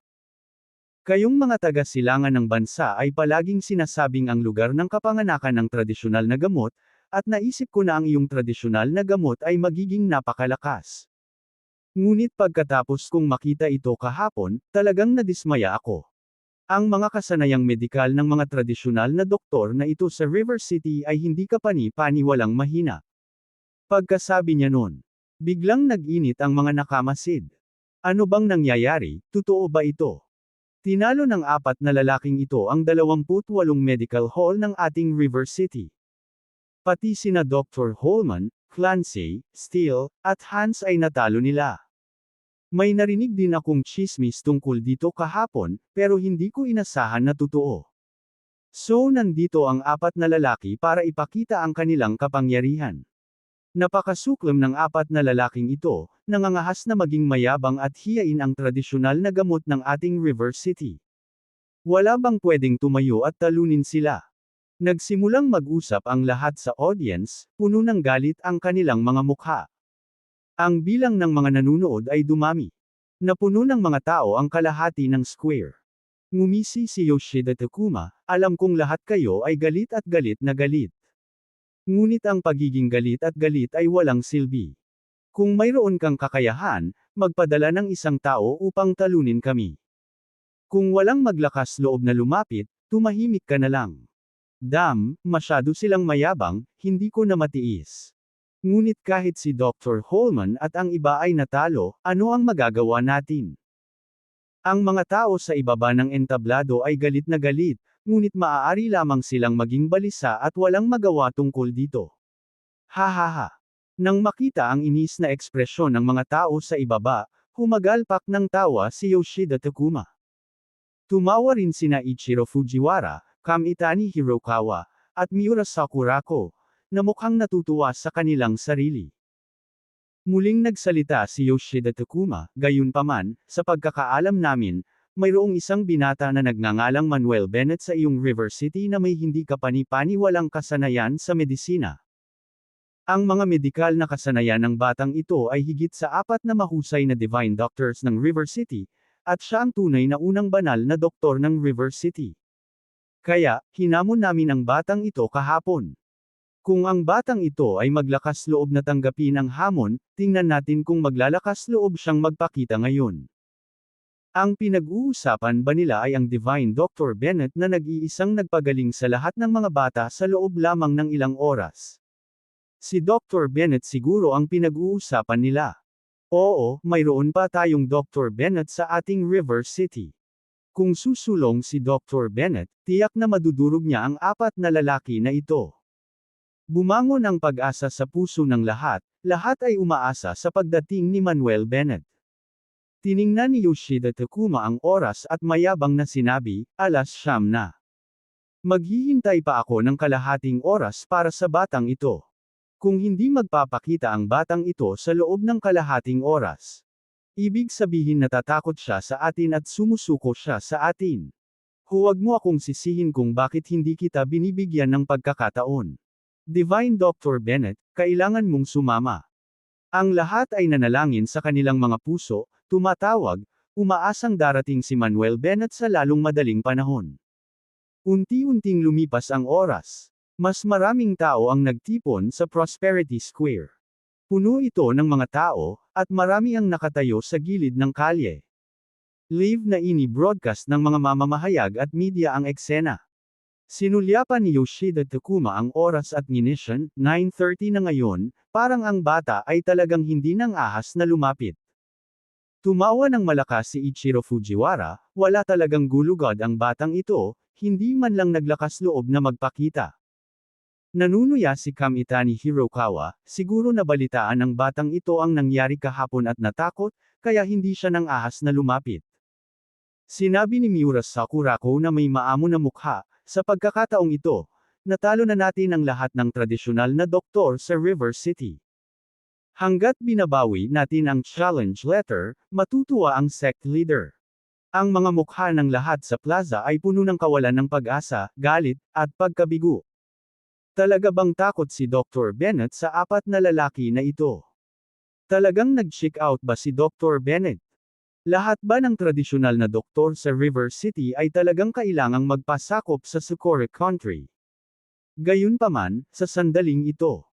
Kayong mga taga-silangan ng bansa ay palaging sinasabing ang lugar ng kapanganakan ng tradisyonal na gamot, at naisip ko na ang iyong tradisyonal na gamot ay magiging napakalakas. Ngunit pagkatapos kong makita ito kahapon, talagang nadismaya ako. Ang mga kasanayang medikal ng mga tradisyonal na doktor na ito sa River City ay hindi kapani-paniwalang mahina." Pagkasabi niya nun, biglang nag-init ang mga nakamasid. Ano bang nangyayari, totoo ba ito? Tinalo ng 4 na lalaking ito ang 28 medical hall ng ating River City. Pati sina Dr. Holman, Clancy, Steele, at Hans ay natalo nila. May narinig din akong chismis tungkol dito kahapon, pero hindi ko inasahan na totoo. So nandito ang 4 na lalaki para ipakita ang kanilang kapangyarihan. Napakasuklam ng 4 na lalaking ito, nangangahas na maging mayabang at hiyain ang tradisyonal na gamot ng ating River City. Wala bang pwedeng tumayo at talunin sila? Nagsimulang mag-usap ang lahat sa audience, puno ng galit ang kanilang mga mukha. Ang bilang ng mga nanunood ay dumami. Napuno ng mga tao ang kalahati ng square. Ngumisi si Yoshida Takuma, "Alam kong lahat kayo ay galit at galit na galit. Ngunit ang pagiging galit at galit ay walang silbi. Kung mayroon kang kakayahan, magpadala ng isang tao upang talunin kami. Kung walang maglakas loob na lumapit, tumahimik ka na lang." Masyado silang mayabang, hindi ko na matiis. Ngunit kahit si Dr. Holman at ang iba ay natalo, ano ang magagawa natin? Ang mga tao sa ibaba ng entablado ay galit na galit, ngunit maaari lamang silang maging balisa at walang magawa tungkol dito. Hahaha. Nang makita ang inis na ekspresyon ng mga tao sa ibaba, humagalpak ng tawa si Yoshida Takuma. Tumawa rin sina Ichiro Fujiwara, Kamitani Hirokawa, at Miura Sakurako, na mukhang natutuwa sa kanilang sarili. Muling nagsalita si Yoshida Takuma, "Gayunpaman, sa pagkakaalam namin, mayroong isang binata na nagngangalang Manuel Bennett sa iyong River City na may hindi kapani-paniwalang kasanayan sa medisina. Ang mga medikal na kasanayan ng batang ito ay higit sa 4 na mahusay na divine doctors ng River City, at siya ang tunay na unang banal na doktor ng River City. Kaya, hinamon namin ang batang ito kahapon. Kung ang batang ito ay maglakas loob na tanggapin ang hamon, tingnan natin kung maglalakas loob siyang magpakita ngayon." Ang pinag-uusapan ba nila ay ang Divine Dr. Bennett na nag-iisang nagpagaling sa lahat ng mga bata sa loob lamang ng ilang oras? Si Dr. Bennett siguro ang pinag-uusapan nila. Oo, mayroon pa tayong Dr. Bennett sa ating River City. Kung susulong si Dr. Bennett, tiyak na madudurog niya ang 4 na lalaki na ito. Bumangon ang pag-asa sa puso ng lahat ay umaasa sa pagdating ni Manuel Bennett. Tiningnan ni Yoshida Takuma ang oras at mayabang na sinabi, 9:00 na. Maghihintay pa ako ng kalahating oras para sa batang ito. Kung hindi magpapakita ang batang ito sa loob ng kalahating oras, ibig sabihin natatakot siya sa atin at sumusuko siya sa atin. Huwag mo akong sisihin kung bakit hindi kita binibigyan ng pagkakataon. Divine Dr. Bennett, kailangan mong sumama. Ang lahat ay nanalangin sa kanilang mga puso, tumatawag, umaasang darating si Manuel Bennett sa lalong madaling panahon. Unti-unting lumipas ang oras. Mas maraming tao ang nagtipon sa Prosperity Square. Puno ito ng mga tao, at marami ang nakatayo sa gilid ng kalye. Live na ini-broadcast ng mga mamamahayag at media ang eksena. Sinulyapan ni Yoshida Takuma ang oras at nginisyon, 9:30 na ngayon, parang ang bata ay talagang hindi nang ahas na lumapit. Tumawa ng malakas si Ichiro Fujiwara, wala talagang gulugod ang batang ito, hindi man lang naglakas loob na magpakita. Nanunuya si Kamitani Hirokawa, siguro nabalitaan ng batang ito ang nangyari kahapon at natakot, kaya hindi siya nang ahas na lumapit. Sinabi ni Miura Sakurako na may maamo na mukha, sa pagkakataong ito, natalo na natin ang lahat ng tradisyonal na doktor sa River City. Hanggat binabawi natin ang challenge letter, matutuwa ang sect leader. Ang mga mukha ng lahat sa plaza ay puno ng kawalan ng pag-asa, galit, at pagkabigo. Talaga bang takot si Dr. Bennett sa apat na lalaki na ito? Talagang nag-check out ba si Dr. Bennett? Lahat ba ng tradisyonal na doktor sa River City ay talagang kailangang magpasakop sa Socorro Country? Gayunpaman, sa sandaling ito,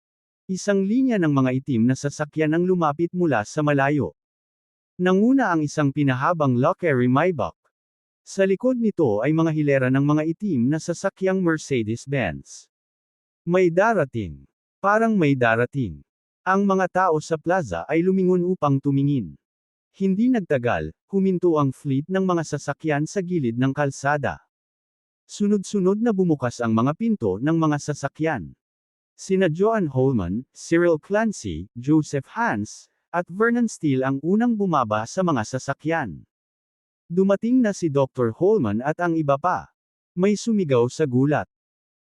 isang linya ng mga itim na sasakyan ang lumapit mula sa malayo. Nanguna ang isang pinahabang Luckery Maybach. Sa likod nito ay mga hilera ng mga itim na sasakyang Mercedes-Benz. May darating. Parang may darating. Ang mga tao sa plaza ay lumingon upang tumingin. Hindi nagtagal, huminto ang fleet ng mga sasakyan sa gilid ng kalsada. Sunod-sunod na bumukas ang mga pinto ng mga sasakyan. Sina Joan Holman, Cyril Clancy, Joseph Hans, at Vernon Steele ang unang bumaba sa mga sasakyan. Dumating na si Dr. Holman at ang iba pa. May sumigaw sa gulat.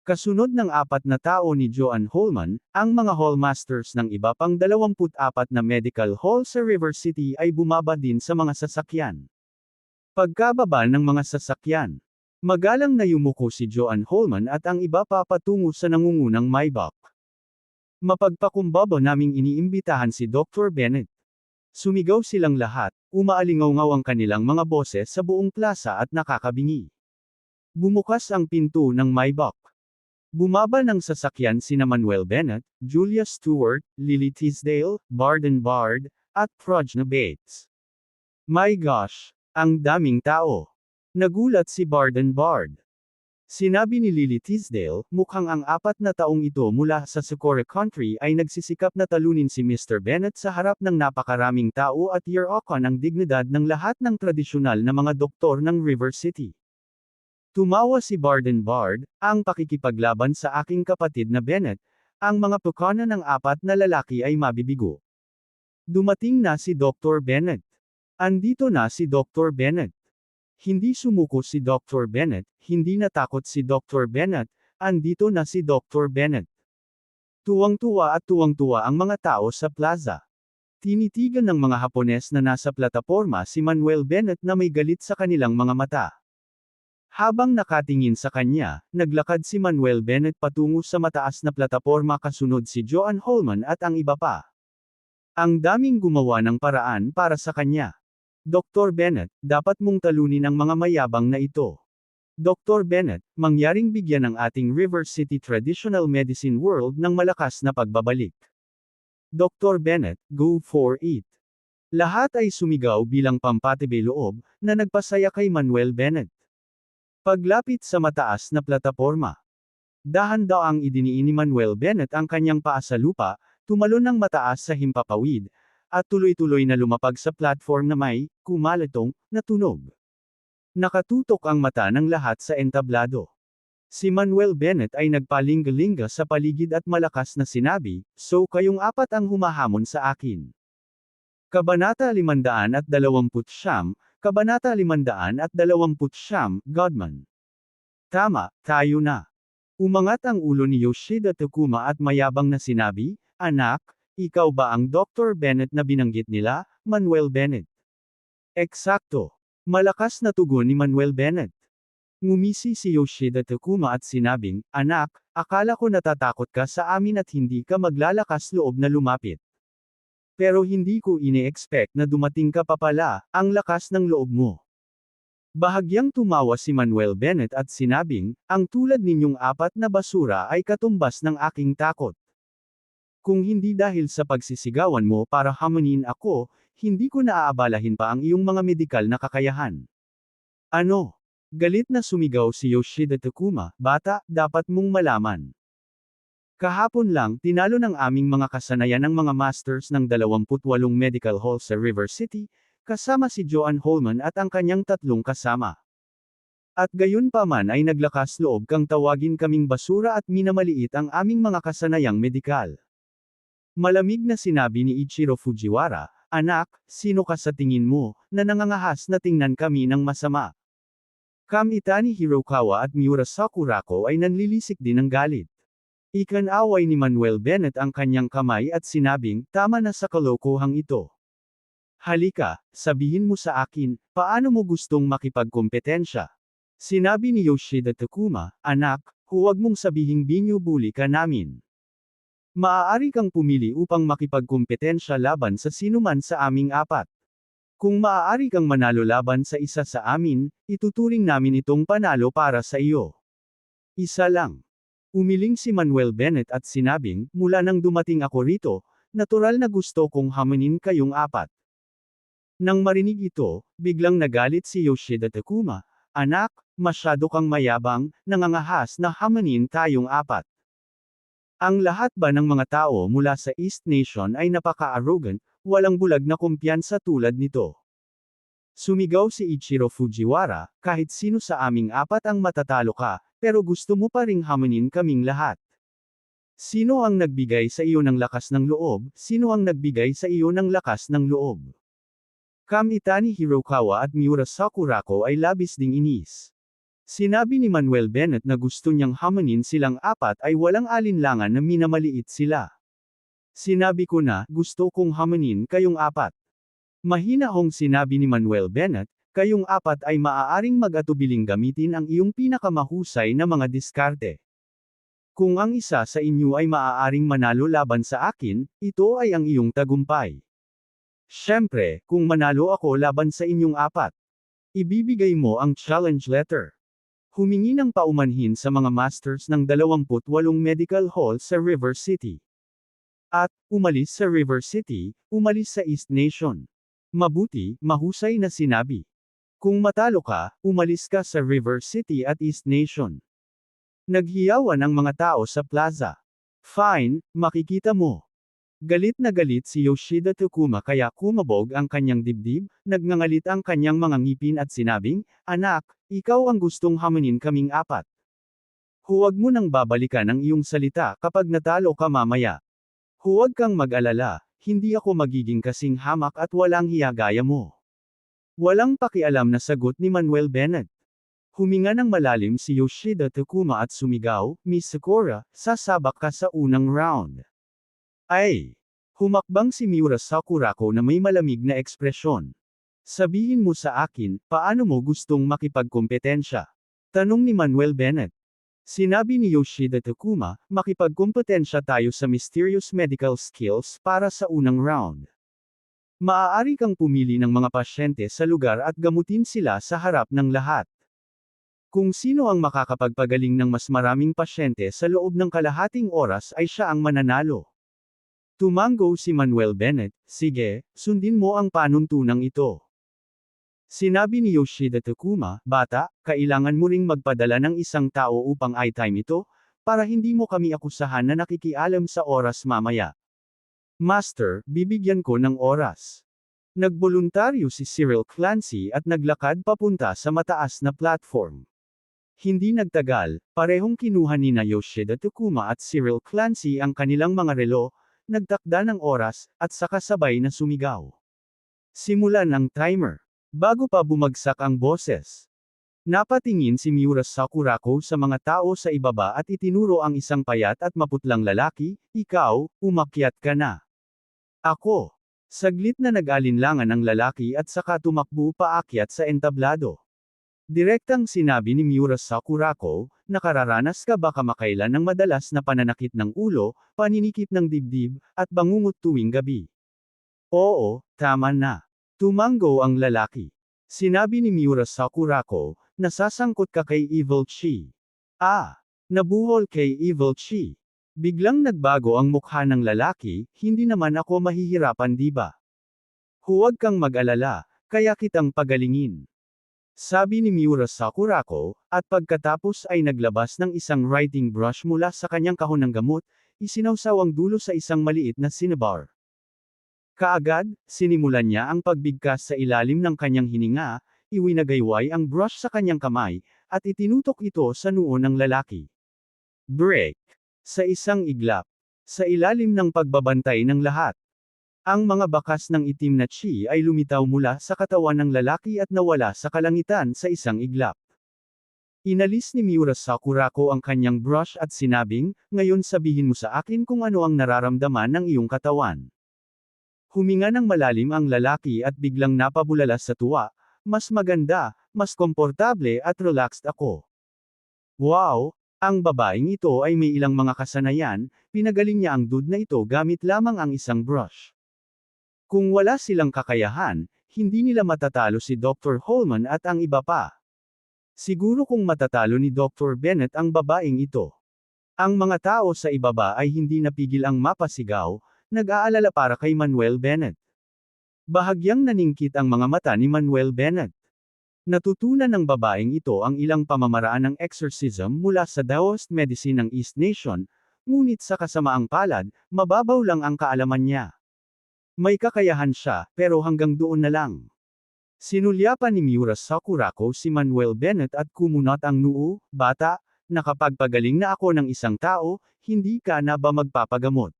Kasunod ng apat na tao ni Joan Holman, ang mga hallmasters ng iba pang 24 na medical hall sa River City ay bumaba din sa mga sasakyan. Pagkababa ng mga sasakyan, magalang na yumuko si Joan Holman at ang iba pa patungo sa nangungunang Maybach. Mapagpakumbaba naming iniimbitahan si Dr. Bennett. Sumigaw silang lahat, umaalingaw-ngaw ang kanilang mga boses sa buong plaza at nakakabingi. Bumukas ang pinto ng Maybach. Bumaba ng sasakyan sina Manuel Bennett, Julia Stewart, Lily Tisdale, Barden Bard, at Prajna Bates. My gosh! Ang daming tao! Nagulat si Barden Bard. Sinabi ni Lily Tisdale, mukhang ang 4 na taong ito mula sa Socorro Country ay nagsisikap na talunin si Mr. Bennett sa harap ng napakaraming tao at year-okan ang dignidad ng lahat ng tradisyonal na mga doktor ng River City. Tumawa si Barden Bard, ang pakikipaglaban sa aking kapatid na Bennett, ang mga pukana ng 4 na lalaki ay mabibigo. Dumating na si Dr. Bennett. Andito na si Dr. Bennett. Hindi sumuko si Dr. Bennett, hindi natakot si Dr. Bennett, andito na si Dr. Bennett. Tuwang-tuwa at tuwang-tuwa ang mga tao sa plaza. Tinitigan ng mga Hapones na nasa plataporma si Manuel Bennett na may galit sa kanilang mga mata. Habang nakatingin sa kanya, naglakad si Manuel Bennett patungo sa mataas na plataporma kasunod si Joan Holman at ang iba pa. Ang daming gumawa ng paraan para sa kanya. Dr. Bennett, dapat mong talunin ang mga mayabang na ito. Dr. Bennett, mangyaring bigyan ng ating River City Traditional Medicine World ng malakas na pagbabalik. Dr. Bennett, go for it. Lahat ay sumigaw bilang pampatibay loob, na nagpasaya kay Manuel Bennett. Paglapit sa mataas na plataporma. Dahan-daang idiniin ni Manuel Bennett ang kanyang paa sa lupa, tumalon ng mataas sa himpapawid, at tuloy-tuloy na lumapag sa platform na may, kumalatong, na tunog. Nakatutok ang mata ng lahat sa entablado. Si Manuel Bennett ay nagpalinga-linga sa paligid at malakas na sinabi, so kayong 4 ang humahamon sa akin. Kabanata 529, Kabanata 529, Godman. Tama, tayo na. Umangat ang ulo ni Yoshida Takuma at mayabang na sinabi, anak, ikaw ba ang Dr. Bennett na binanggit nila, Manuel Bennett? Eksakto. Malakas na tugon ni Manuel Bennett. Ngumisi si Yoshida Takuma at sinabing, anak, akala ko natatakot ka sa amin at hindi ka maglalakas loob na lumapit. Pero hindi ko ini-expect na dumating ka pa pala, ang lakas ng loob mo. Bahagyang tumawa si Manuel Bennett at sinabing, ang tulad ninyong 4 na basura ay katumbas ng aking takot. Kung hindi dahil sa pagsisigawan mo para hamunin ako, hindi ko naaabalahin pa ang iyong mga medikal na kakayahan. Ano? Galit na sumigaw si Yoshida Takuma, bata, dapat mong malaman. Kahapon lang, tinalo ng aming mga kasanayan ng mga masters ng 28 medical hall sa River City, kasama si Joan Holman at ang kanyang 3 kasama. At gayon pa man ay naglakas loob kang tawagin kaming basura at minamaliit ang aming mga kasanayang medikal. Malamig na sinabi ni Ichiro Fujiwara, anak, sino ka sa tingin mo, na nangangahas na tingnan kami ng masama? Kamitani Hirokawa at Miura Sakurako ay nanlilisik din ng galit. Ikan-away ni Manuel Bennett ang kanyang kamay at sinabing, tama na sa kalokohang ito. Halika, sabihin mo sa akin, paano mo gustong makipagkompetensya? Sinabi ni Yoshida Takuma, anak, huwag mong sabihing binubuli ka namin. Maaari kang pumili upang makipagkompetensya laban sa sinuman sa aming 4. Kung maaari kang manalo laban sa isa sa amin, ituturing namin itong panalo para sa iyo. Isa lang. Umiling si Manuel Bennett at sinabing, mula nang dumating ako rito, natural na gusto kong hamanin kayong 4. Nang marinig ito, biglang nagalit si Yoshida Takuma, anak, masyado kang mayabang, nangangahas na hamanin tayong 4. Ang lahat ba ng mga tao mula sa East Nation ay napaka-arrogant, walang bulag na kumpiyansa tulad nito. Sumigaw si Ichiro Fujiwara, kahit sino sa aming 4 ang matatalo ka, pero gusto mo pa ring hamanin kaming lahat. Sino ang nagbigay sa iyo ng lakas ng loob, sino ang nagbigay sa iyo ng lakas ng loob? Kamitani Hirokawa at Miura Sakurako ay labis ding inis. Sinabi ni Manuel Bennett na gusto niyang hamanin silang 4 ay walang alinlangan na minamaliit sila. Sinabi ko na, gusto kong hamanin kayong 4. Mahinahong sinabi ni Manuel Bennett, kayong 4 ay maaaring mag-atubiling gamitin ang iyong pinakamahusay na mga diskarte. Kung ang isa sa inyo ay maaaring manalo laban sa akin, ito ay ang iyong tagumpay. Siyempre, kung manalo ako laban sa inyong 4, ibibigay mo ang challenge letter. Humingi ng paumanhin sa mga masters ng 28 medical hall sa River City. At, umalis sa River City, umalis sa East Nation. Mabuti, mahusay na sinabi. Kung matalo ka, umalis ka sa River City at East Nation. Naghiyawan ang mga tao sa plaza. Fine, makikita mo. Galit na galit si Yoshida Takuma kaya kumabog ang kanyang dibdib, nagngangalit ang kanyang mga ngipin at sinabing, anak, ikaw ang gustong hamanin kaming 4. Huwag mo nang babalikan ang iyong salita kapag natalo ka mamaya. Huwag kang mag-alala, hindi ako magiging kasing hamak at walang hiya gaya mo. Walang pakialam na sagot ni Manuel Bennett. Huminga ng malalim si Yoshida Takuma at sumigaw, Miss Sakura, sasabak ka sa unang round. Ay! Humakbang si Miura Sakurako na may malamig na ekspresyon. Sabihin mo sa akin, paano mo gustong makipagkompetensya? Tanong ni Manuel Bennett. Sinabi ni Yoshida Takuma, makipagkompetensya tayo sa mysterious medical skills para sa unang round. Maaari kang pumili ng mga pasyente sa lugar at gamutin sila sa harap ng lahat. Kung sino ang makakapagpagaling ng mas maraming pasyente sa loob ng kalahating oras ay siya ang mananalo. Tumango si Manuel Bennett, sige, sundin mo ang panuntunang ito. Sinabi ni Yoshida Takuma, bata, kailangan mo ring magpadala ng isang tao upang i-time ito, para hindi mo kami akusahan na nakikialam sa oras mamaya. Master, bibigyan ko ng oras. Nagboluntaryo si Cyril Clancy at naglakad papunta sa mataas na platform. Hindi nagtagal, parehong kinuha ni Yoshida Takuma at Cyril Clancy ang kanilang mga relo, nagtakda ng oras, at saka sabay na sumigaw. Simulan ang timer. Bago pa bumagsak ang boses. Napatingin si Miura Sakurako sa mga tao sa ibaba at itinuro ang isang payat at maputlang lalaki, ikaw, umakyat ka na. Ako. Saglit na nag-alinlangan ang lalaki at saka tumakbo paakyat sa entablado. Direktang sinabi ni Miura Sakurako, nakararanas ka ba kamakailan ng madalas na pananakit ng ulo, paninikip ng dibdib, at bangungot tuwing gabi? Oo, tama na. Tumango ang lalaki. Sinabi ni Miura Sakurako, nasasangkot ka kay Evil Chi. Nabuhol kay Evil Chi. Biglang nagbago ang mukha ng lalaki, hindi naman ako mahihirapan diba? Huwag kang mag-alala, kaya kitang pagalingin. Sabi ni Miura Sakurako, at pagkatapos ay naglabas ng isang writing brush mula sa kanyang kahon ng gamot, isinawsaw ang dulo sa isang maliit na cinnabar. Kaagad, sinimulan niya ang pagbigkas sa ilalim ng kanyang hininga, iwinagayway ang brush sa kanyang kamay, at itinutok ito sa noo ng lalaki. Break. Sa isang iglap. Sa ilalim ng pagbabantay ng lahat. Ang mga bakas ng itim na chi ay lumitaw mula sa katawan ng lalaki at nawala sa kalangitan sa isang iglap. Inalis ni Miura Sakurako ang kanyang brush at sinabing, ngayon sabihin mo sa akin kung ano ang nararamdaman ng iyong katawan. Huminga ng malalim ang lalaki at biglang napabulala sa tuwa, mas maganda, mas komportable at relaxed ako. Wow! Ang babaeng ito ay may ilang mga kasanayan, pinagaling niya ang dude na ito gamit lamang ang isang brush. Kung wala silang kakayahan, hindi nila matatalo si Dr. Holman at ang iba pa. Siguro kung matatalo ni Dr. Bennett ang babaeng ito. Ang mga tao sa ibaba ay hindi napigil ang mapasigaw, nag-aalala para kay Manuel Bennett. Bahagyang naningkit ang mga mata ni Manuel Bennett. Natutunan ng babaeng ito ang ilang pamamaraan ng exorcism mula sa Taoist medicine ng East Nation, ngunit sa kasamaang palad, mababaw lang ang kaalaman niya. May kakayahan siya, pero hanggang doon na lang. Sinulyapan ni Miura Sakurako si Manuel Bennett at kumunot ang noo, bata, nakapagpagaling na ako ng isang tao, hindi ka na ba magpapagamot?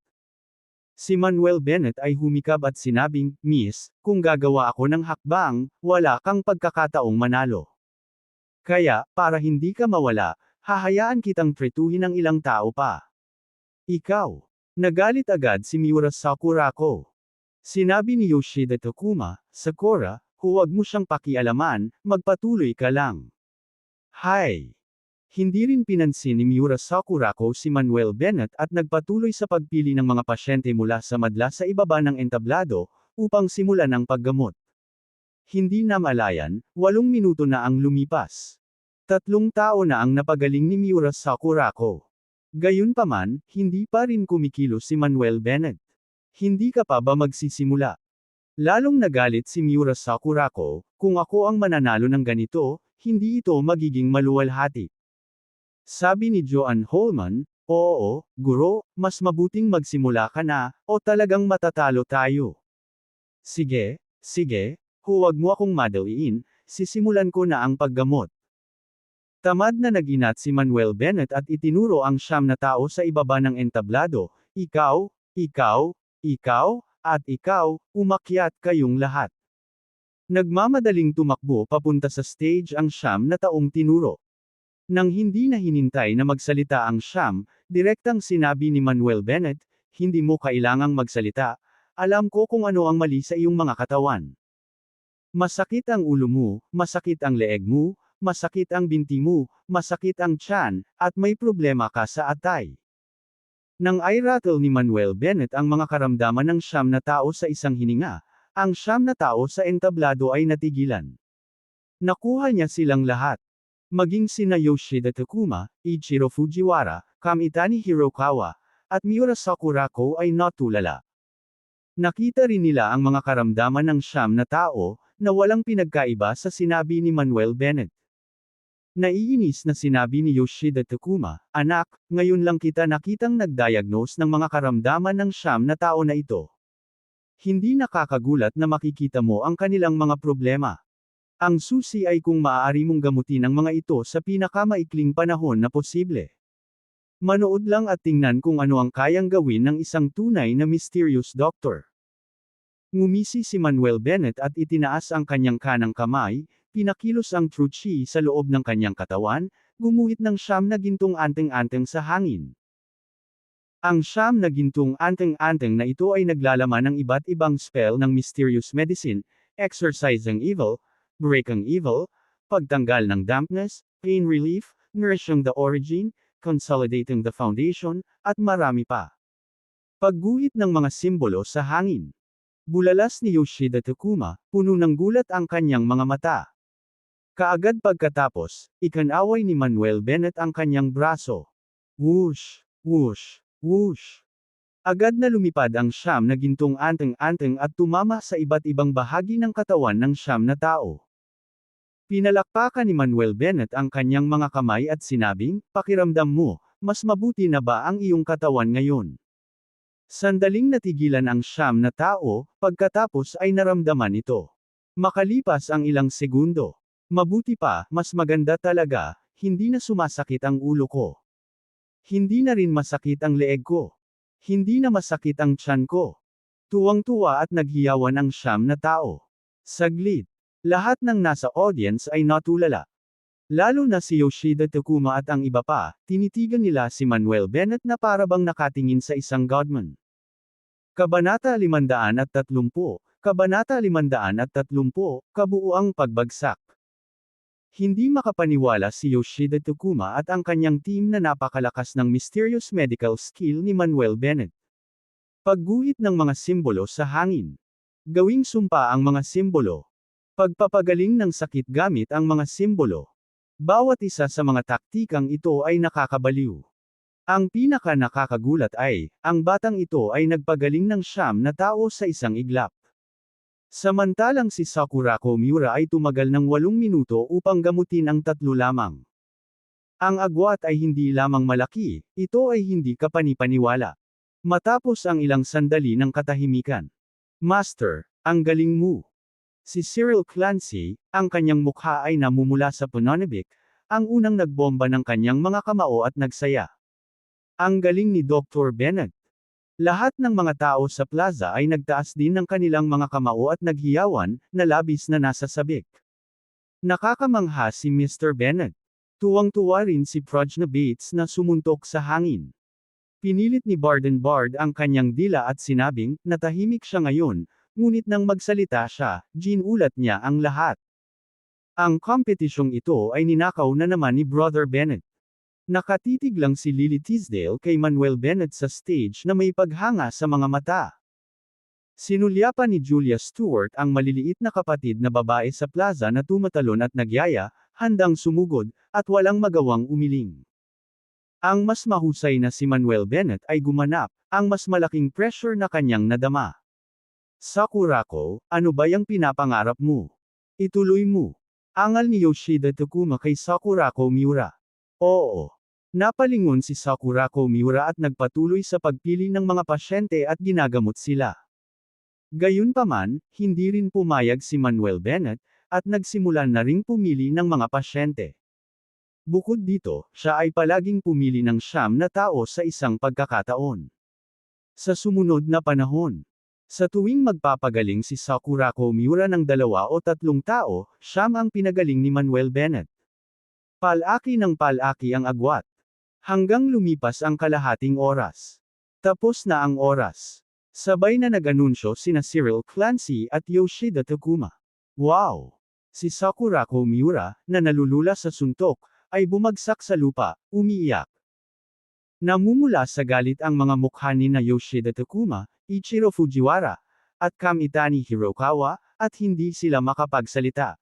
Si Manuel Bennett ay humikab at sinabing, Miss, kung gagawa ako ng hakbang, wala kang pagkakataong manalo. Kaya, para hindi ka mawala, hahayaan kitang tretuhin ng ilang tao pa. Ikaw. Nagalit agad si Miura Sakurako. Sinabi ni Yoshida Takuma, Sakura, huwag mo siyang pakialaman, magpatuloy ka lang. Hay! Hindi rin pinansin ni Miura Sakurako si Manuel Bennett at nagpatuloy sa pagpili ng mga pasyente mula sa madla sa ibaba ng entablado, upang simulan ang paggamot. Hindi namalayan, 8 minuto na ang lumipas. 3 tao na ang napagaling ni Miura Sakurako. Gayunpaman, hindi pa rin kumikilos si Manuel Bennett. Hindi ka pa ba magsisimula? Lalong nagalit si Miura Sakurako, kung ako ang mananalo ng ganito, hindi ito magiging maluwalhati. Sabi ni Joan Holman, oo, guro, mas mabuting magsimula ka na, o talagang matatalo tayo. Sige, huwag mo akong madaliin, sisimulan ko na ang paggamot. Tamad na naginat si Manuel Bennett at itinuro ang 9 na tao sa ibaba ng entablado, ikaw, at ikaw, umakyat kayong lahat. Nagmamadaling tumakbo papunta sa stage ang 9 na taong tinuro. Nang hindi na hinintay na magsalita ang 9, direktang sinabi ni Manuel Bennett, hindi mo kailangang magsalita, alam ko kung ano ang mali sa iyong mga katawan. Masakit ang ulo mo, masakit ang leeg mo, masakit ang binti mo, masakit ang tiyan, at may problema ka sa atay. Nang i-rattle ni Manuel Bennett ang mga karamdaman ng 9 na tao sa isang hininga, ang 9 na tao sa entablado ay natigilan. Nakuha niya silang lahat. Maging sina Yoshida Takuma, Ichiro Fujiwara, Kamitani Hirokawa, at Miura Sakurako ay natulala. Nakita rin nila ang mga karamdaman ng 9 na tao, na walang pinagkaiba sa sinabi ni Manuel Bennett. Naiinis na sinabi ni Yoshida Takuma, anak, ngayon lang kita nakitang nag-diagnose ng mga karamdaman ng 9 na tao na ito. Hindi nakakagulat na makikita mo ang kanilang mga problema. Ang susi ay kung maaari mong gamutin ang mga ito sa pinakamaikling panahon na posible. Manood lang at tingnan kung ano ang kayang gawin ng isang tunay na mysterious doctor. Ngumisi si Manuel Bennett at itinaas ang kanyang kanang kamay, pinakilos ang true chi sa loob ng kanyang katawan, gumuhit ng 9 na gintong anteng-anteng sa hangin. Ang 9 na gintong anteng-anteng na ito ay naglalaman ng iba't ibang spell ng mysterious medicine, exorcising evil, breaking evil, pagtanggal ng dampness, pain relief, nourishing the origin, consolidating the foundation, at marami pa. Pagguhit ng mga simbolo sa hangin. Bulalas ni Yoshida Takuma, puno ng gulat ang kanyang mga mata. Kaagad pagkatapos, ikanaway ni Manuel Bennett ang kanyang braso. Whoosh, whoosh, whoosh. Agad na lumipad ang siyam na gintong anteng-anteng at tumama sa iba't ibang bahagi ng katawan ng siyam na tao. Pinalakpakan ni Manuel Bennett ang kanyang mga kamay at sinabing, "Pakiramdam mo, mas mabuti na ba ang iyong katawan ngayon?" Sandaling natigilan ang siyam na tao, pagkatapos ay naramdaman ito. Makalipas ang ilang segundo. Mabuti pa, mas maganda talaga, hindi na sumasakit ang ulo ko. Hindi na rin masakit ang leeg ko. Hindi na masakit ang tiyan ko. Tuwang-tuwa at naghiyawan ang siyam na tao. Saglit. Lahat ng nasa audience ay natulala. Lalo na si Yoshida Takuma at ang iba pa, tinitigan nila si Manuel Bennett na parabang nakatingin sa isang godman. Kabanata 530, Kabanata 530, Kabuuang Pagbagsak. Hindi makapaniwala si Yoshida Takuma at ang kanyang team na napakalakas ng mysterious medical skill ni Manuel Bennett. Pagguhit ng mga simbolo sa hangin. Gawing sumpa ang mga simbolo. Pagpapagaling ng sakit gamit ang mga simbolo. Bawat isa sa mga taktikang ito ay nakakabaliw. Ang pinaka nakakagulat ay, ang batang ito ay nagpagaling ng siyam na tao sa isang iglap. Samantalang si Sakurako Miura ay tumagal ng 8 minuto upang gamutin ang 3 lamang. Ang agwat ay hindi lamang malaki, ito ay hindi kapanipaniwala. Matapos ang ilang sandali ng katahimikan. "Master, ang galing mo." Si Cyril Clancy, ang kanyang mukha ay namumula sa pananabik, ang unang nagbomba ng kanyang mga kamao at nagsaya. Ang galing ni Dr. Bennett. Lahat ng mga tao sa plaza ay nagtaas din ng kanilang mga kamao at naghiyawan, na labis na nasa sabik. Nakakamangha si Mr. Bennett. Tuwang-tuwa rin si Prajna Bates na sumuntok sa hangin. Pinilit ni Barden Bard ang kanyang dila at sinabing, natahimik siya ngayon, ngunit nang magsalita siya, ginulat niya ang lahat. Ang kompetisyong ito ay ninakaw na naman ni Brother Bennett. Nakatitig lang si Lily Tisdale kay Manuel Bennett sa stage na may paghanga sa mga mata. Sinulyapan ni Julia Stewart ang maliliit na kapatid na babae sa plaza na tumatalon at nagyaya, handang sumugod, at walang magawang umiling. Ang mas mahusay na si Manuel Bennett ay gumanap, ang mas malaking pressure na kanyang nadama. "Sakurako, ano ba yung pinapangarap mo? Ituloy mo." Angal ni Yoshida Takuma kay Sakurako Miura. Oo. Napalingon si Sakurako Miura at nagpatuloy sa pagpili ng mga pasyente at ginagamot sila. Gayunpaman, hindi rin pumayag si Manuel Bennett, at nagsimula na ring pumili ng mga pasyente. Bukod dito, siya ay palaging pumili ng siyam na tao sa isang pagkakataon. Sa sumunod na panahon, sa tuwing magpapagaling si Sakurako Miura ng 2 o 3 tao, siyam ang pinagaling ni Manuel Bennett. Palaki ng palaki ang agwat. Hanggang lumipas ang kalahating oras. Tapos na ang oras. Sabay na nag-anunsyo sina Cyril Clancy at Yoshida Takuma. Wow! Si Sakurako Miura, na nalulula sa suntok, ay bumagsak sa lupa, umiiyak. Namumula sa galit ang mga mukha ni na Yoshida Takuma, Ichiro Fujiwara, at Kamitani Hirokawa, at hindi sila makapagsalita.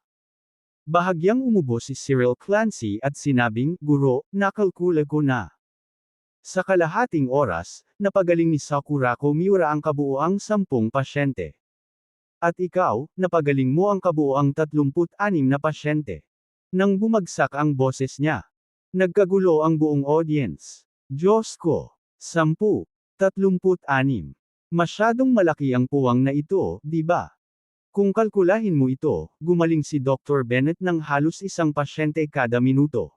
Bahagyang umubo si Cyril Clancy at sinabing, "Guro, nakalkula ko na." Sa kalahating oras, napagaling ni Sakurako Miura ang kabuuang 10 pasyente. At ikaw, napagaling mo ang kabuuang 36 na pasyente. Nang bumagsak ang boses niya, nagkagulo ang buong audience. Diyos ko! 10, 36. Masyadong malaki ang puwang na ito, di ba? Kung kalkulahin mo ito, gumaling si Dr. Bennett ng halos 1 pasyente kada minuto.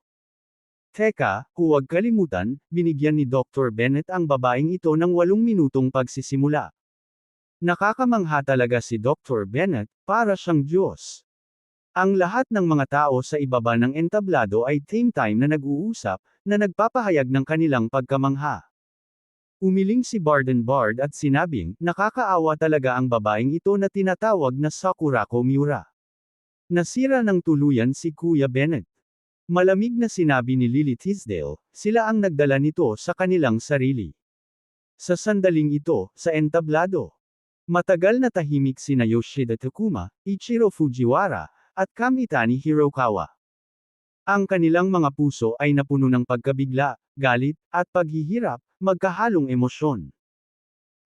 Teka, huwag kalimutan, binigyan ni Dr. Bennett ang babaeng ito ng 8 minutong pagsisimula. Nakakamangha talaga si Dr. Bennett, para siyang Diyos. Ang lahat ng mga tao sa ibaba ng entablado ay same time na nag-uusap, na nagpapahayag ng kanilang pagkamangha. Umiling si Barden Bard at sinabing, nakakaawa talaga ang babaeng ito na tinatawag na Sakurako Miura. Nasira ng tuluyan si Kuya Bennett. Malamig na sinabi ni Lily Tisdale, sila ang nagdala nito sa kanilang sarili. Sa sandaling ito, sa entablado. Matagal na tahimik sina Yoshida Takuma, Ichiro Fujiwara, at Kamitani Hirokawa. Ang kanilang mga puso ay napuno ng pagkabigla, galit, at paghihirap, magkahalong emosyon.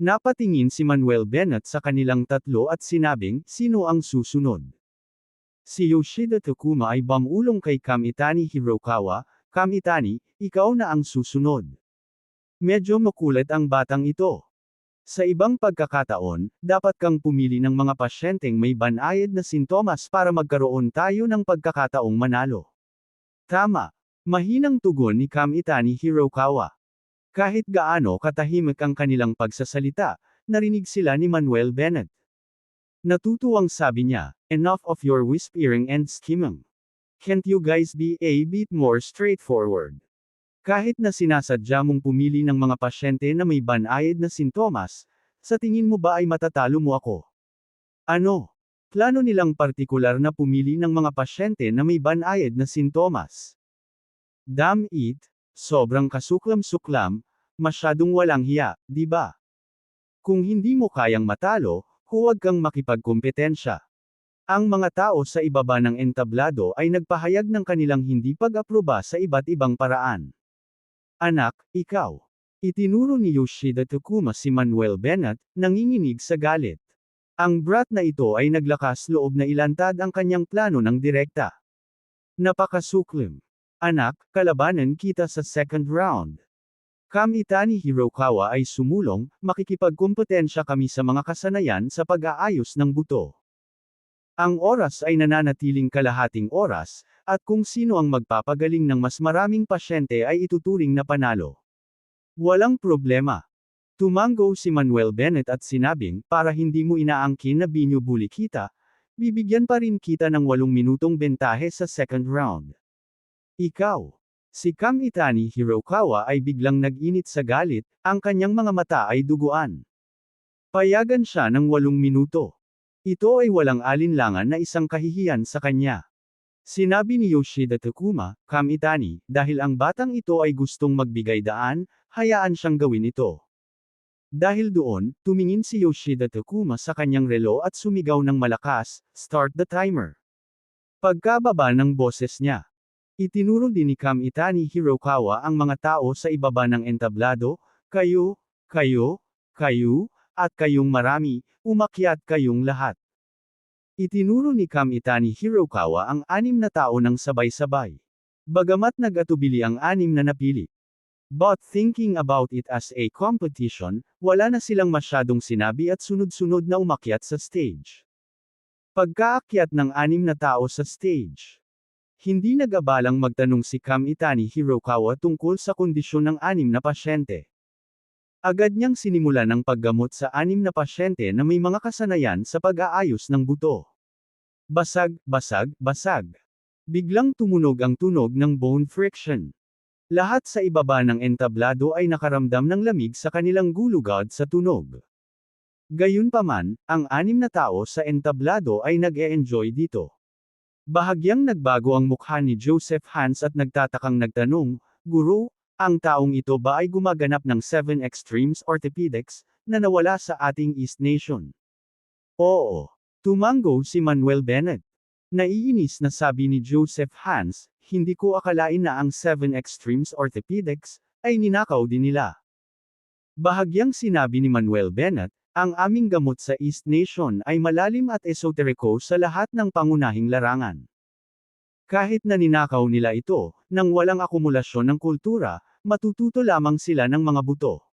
Napatingin si Manuel Bennett sa kanilang tatlo at sinabing, sino ang susunod? Si Yoshida Takuma ay bumulong kay Kamitani Hirokawa, Kamitani, ikaw na ang susunod. Medyo makulit ang batang ito. Sa ibang pagkakataon, dapat kang pumili ng mga pasyenteng may banayad na sintomas para magkaroon tayo ng pagkakataong manalo. Tama. Mahinang tugon ni Kamitani Hirokawa. Kahit gaano katahimik ang kanilang pagsasalita, narinig sila ni Manuel Bennett. Natutuwang sabi niya, enough of your whispering and scheming. Can't you guys be a bit more straightforward? Kahit na sinasadya mong pumili ng mga pasyente na may banayad na sintomas, sa tingin mo ba ay matatalo mo ako? Ano? Plano nilang partikular na pumili ng mga pasyente na may banayad na sintomas. Damn it, sobrang kasuklam-suklam, masyadong walang hiya, di ba? Kung hindi mo kayang matalo, huwag kang makipagkompetensya. Ang mga tao sa ibaba ng entablado ay nagpahayag ng kanilang hindi pag-aproba sa iba't ibang paraan. Anak, ikaw. Itinuro ni Yoshida Takuma si Manuel Bennett, nanginginig sa galit. Ang brat na ito ay naglakas loob na ilantad ang kanyang plano ng direkta. Napakasuklim. Anak, kalabanan kita sa second round. Kamitani Hirokawa ay sumulong, makikipagkompetensya kami sa mga kasanayan sa pag-aayos ng buto. Ang oras ay nananatiling kalahating oras, at kung sino ang magpapagaling ng mas maraming pasyente ay ituturing na panalo. Walang problema. Tumango si Manuel Bennett at sinabing, para hindi mo inaangkin na binubuli kita, bibigyan pa rin kita ng 8 minutong bentahe sa second round. Ikaw. Si Kamitani Hirokawa ay biglang nag-init sa galit, ang kanyang mga mata ay duguan. Payagan siya ng 8 minuto. Ito ay walang alinlangan na isang kahihiyan sa kanya. Sinabi ni Yoshida Takuma, Kamitani, dahil ang batang ito ay gustong magbigay daan, hayaan siyang gawin ito. Dahil doon, tumingin si Yoshida Takuma sa kanyang relo at sumigaw ng malakas, start the timer. Pagkababa ng boses niya. Itinuro din ni Kamitani Hirokawa ang mga tao sa ibaba ng entablado, kayo, at kayong marami, umakyat kayong lahat. Itinuro ni Kamitani Hirokawa ang 6 na tao ng sabay-sabay. Bagamat nag-atubili ang 6 na napili. But thinking about it as a competition, wala na silang masyadong sinabi at sunod-sunod na umakyat sa stage. Pagkaakyat ng 6 na tao sa stage. Hindi nag-abalang magtanong si Kamitani Hirokawa tungkol sa kondisyon ng 6 na pasyente. Agad niyang sinimulan ang paggamot sa 6 na pasyente na may mga kasanayan sa pag-aayos ng buto. Basag, basag, basag. Biglang tumunog ang tunog ng bone friction. Lahat sa ibaba ng entablado ay nakaramdam ng lamig sa kanilang gulugod sa tunog. Gayunpaman, ang 6 na tao sa entablado ay nag-e-enjoy dito. Bahagyang nagbago ang mukha ni Joseph Hans at nagtatakang nagtanong, Guro, ang taong ito ba ay gumaganap ng 7 Extremes Orthopedics, na nawala sa ating East Nation? Oo. Tumango si Manuel Bennett. Naiinis na sabi ni Joseph Hans, hindi ko akalain na ang 7 Extremes Orthopedics, ay ninakaw din nila. Bahagyang sinabi ni Manuel Bennett, ang aming gamot sa East Nation ay malalim at esoteriko sa lahat ng pangunahing larangan. Kahit na ninakaw nila ito, nang walang akumulasyon ng kultura, matututo lamang sila ng mga buto.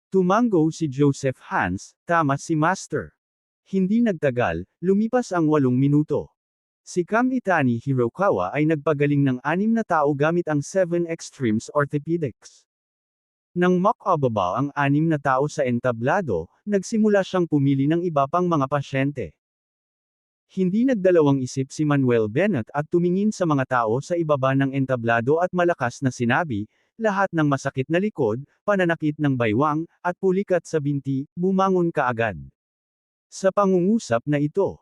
Tumango si Joseph Hans, tama si Master. Hindi nagtagal, lumipas ang 8 minuto. Si Kamitani Hirokawa ay nagpagaling ng 6 na tao gamit ang 7 Extremes Orthopedics. Nang makababa ang 6 na tao sa entablado, nagsimula siyang pumili ng iba pang mga pasyente. Hindi nagdalawang isip si Manuel Bennett at tumingin sa mga tao sa ibaba ng entablado at malakas na sinabi, lahat ng masakit na likod, pananakit ng baywang, at pulikat sa binti, bumangon kaagad. Sa pangungusap na ito,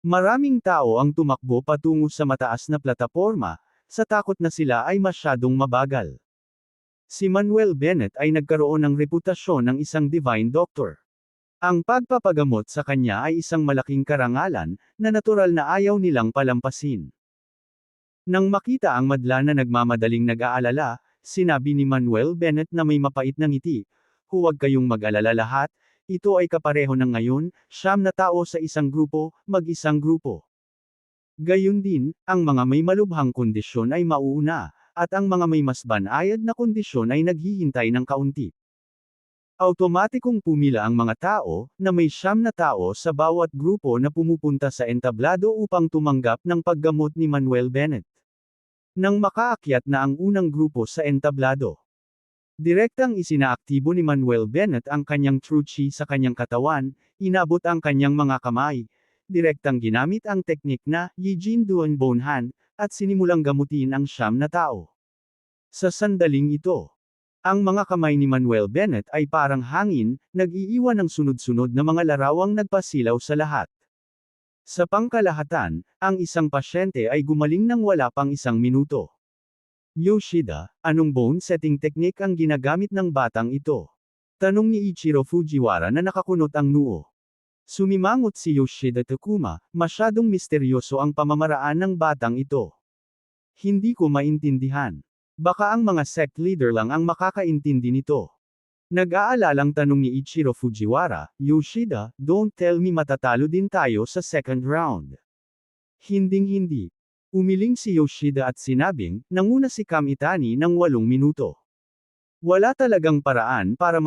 maraming tao ang tumakbo patungo sa mataas na plataporma, sa takot na sila ay masyadong mabagal. Si Manuel Bennett ay nagkaroon ng reputasyon ng isang divine doctor. Ang pagpapagamot sa kanya ay isang malaking karangalan, na natural na ayaw nilang palampasin. Nang makita ang madla na nagmamadaling nag-aalala, sinabi ni Manuel Bennett na may mapait na ngiti, huwag kayong mag-alala lahat, ito ay kapareho ng ngayon, 9 na tao sa isang grupo, mag-isang grupo. Gayun din, ang mga may malubhang kondisyon ay mauuna, at ang mga may mas banayad na kondisyon ay naghihintay ng kaunti. Automatikong pumila ang mga tao, na may 9 na tao sa bawat grupo na pumupunta sa entablado upang tumanggap ng paggamot ni Manuel Bennett. Nang makaakyat na ang unang grupo sa entablado, direktang isinaaktibo ni Manuel Bennett ang kanyang true chi sa kanyang katawan, inabot ang kanyang mga kamay, direktang ginamit ang teknik na Yijin Duan Bonhan, at sinimulang gamutin ang 9 na tao. Sa sandaling ito, ang mga kamay ni Manuel Bennett ay parang hangin, nag-iiwan ng sunod-sunod na mga larawang nagpasilaw sa lahat. Sa pangkalahatan, ang isang pasyente ay gumaling nang wala pang 1 minuto. Yoshida, anong bone setting technique ang ginagamit ng batang ito? Tanong ni Ichiro Fujiwara na nakakunot ang noo. Sumimangot si Yoshida Takuma, masyadong misteryoso ang pamamaraan ng batang ito. Hindi ko maintindihan. Baka ang mga sect leader lang ang makakaintindi nito. Nag-aalalang tanong ni Ichiro Fujiwara, Yoshida, don't tell me matatalo din tayo sa second round. Hinding-hindi. Umiling si Yoshida at sinabing, nanguna si Kamitani ng 8 minuto. Wala talagang paraan para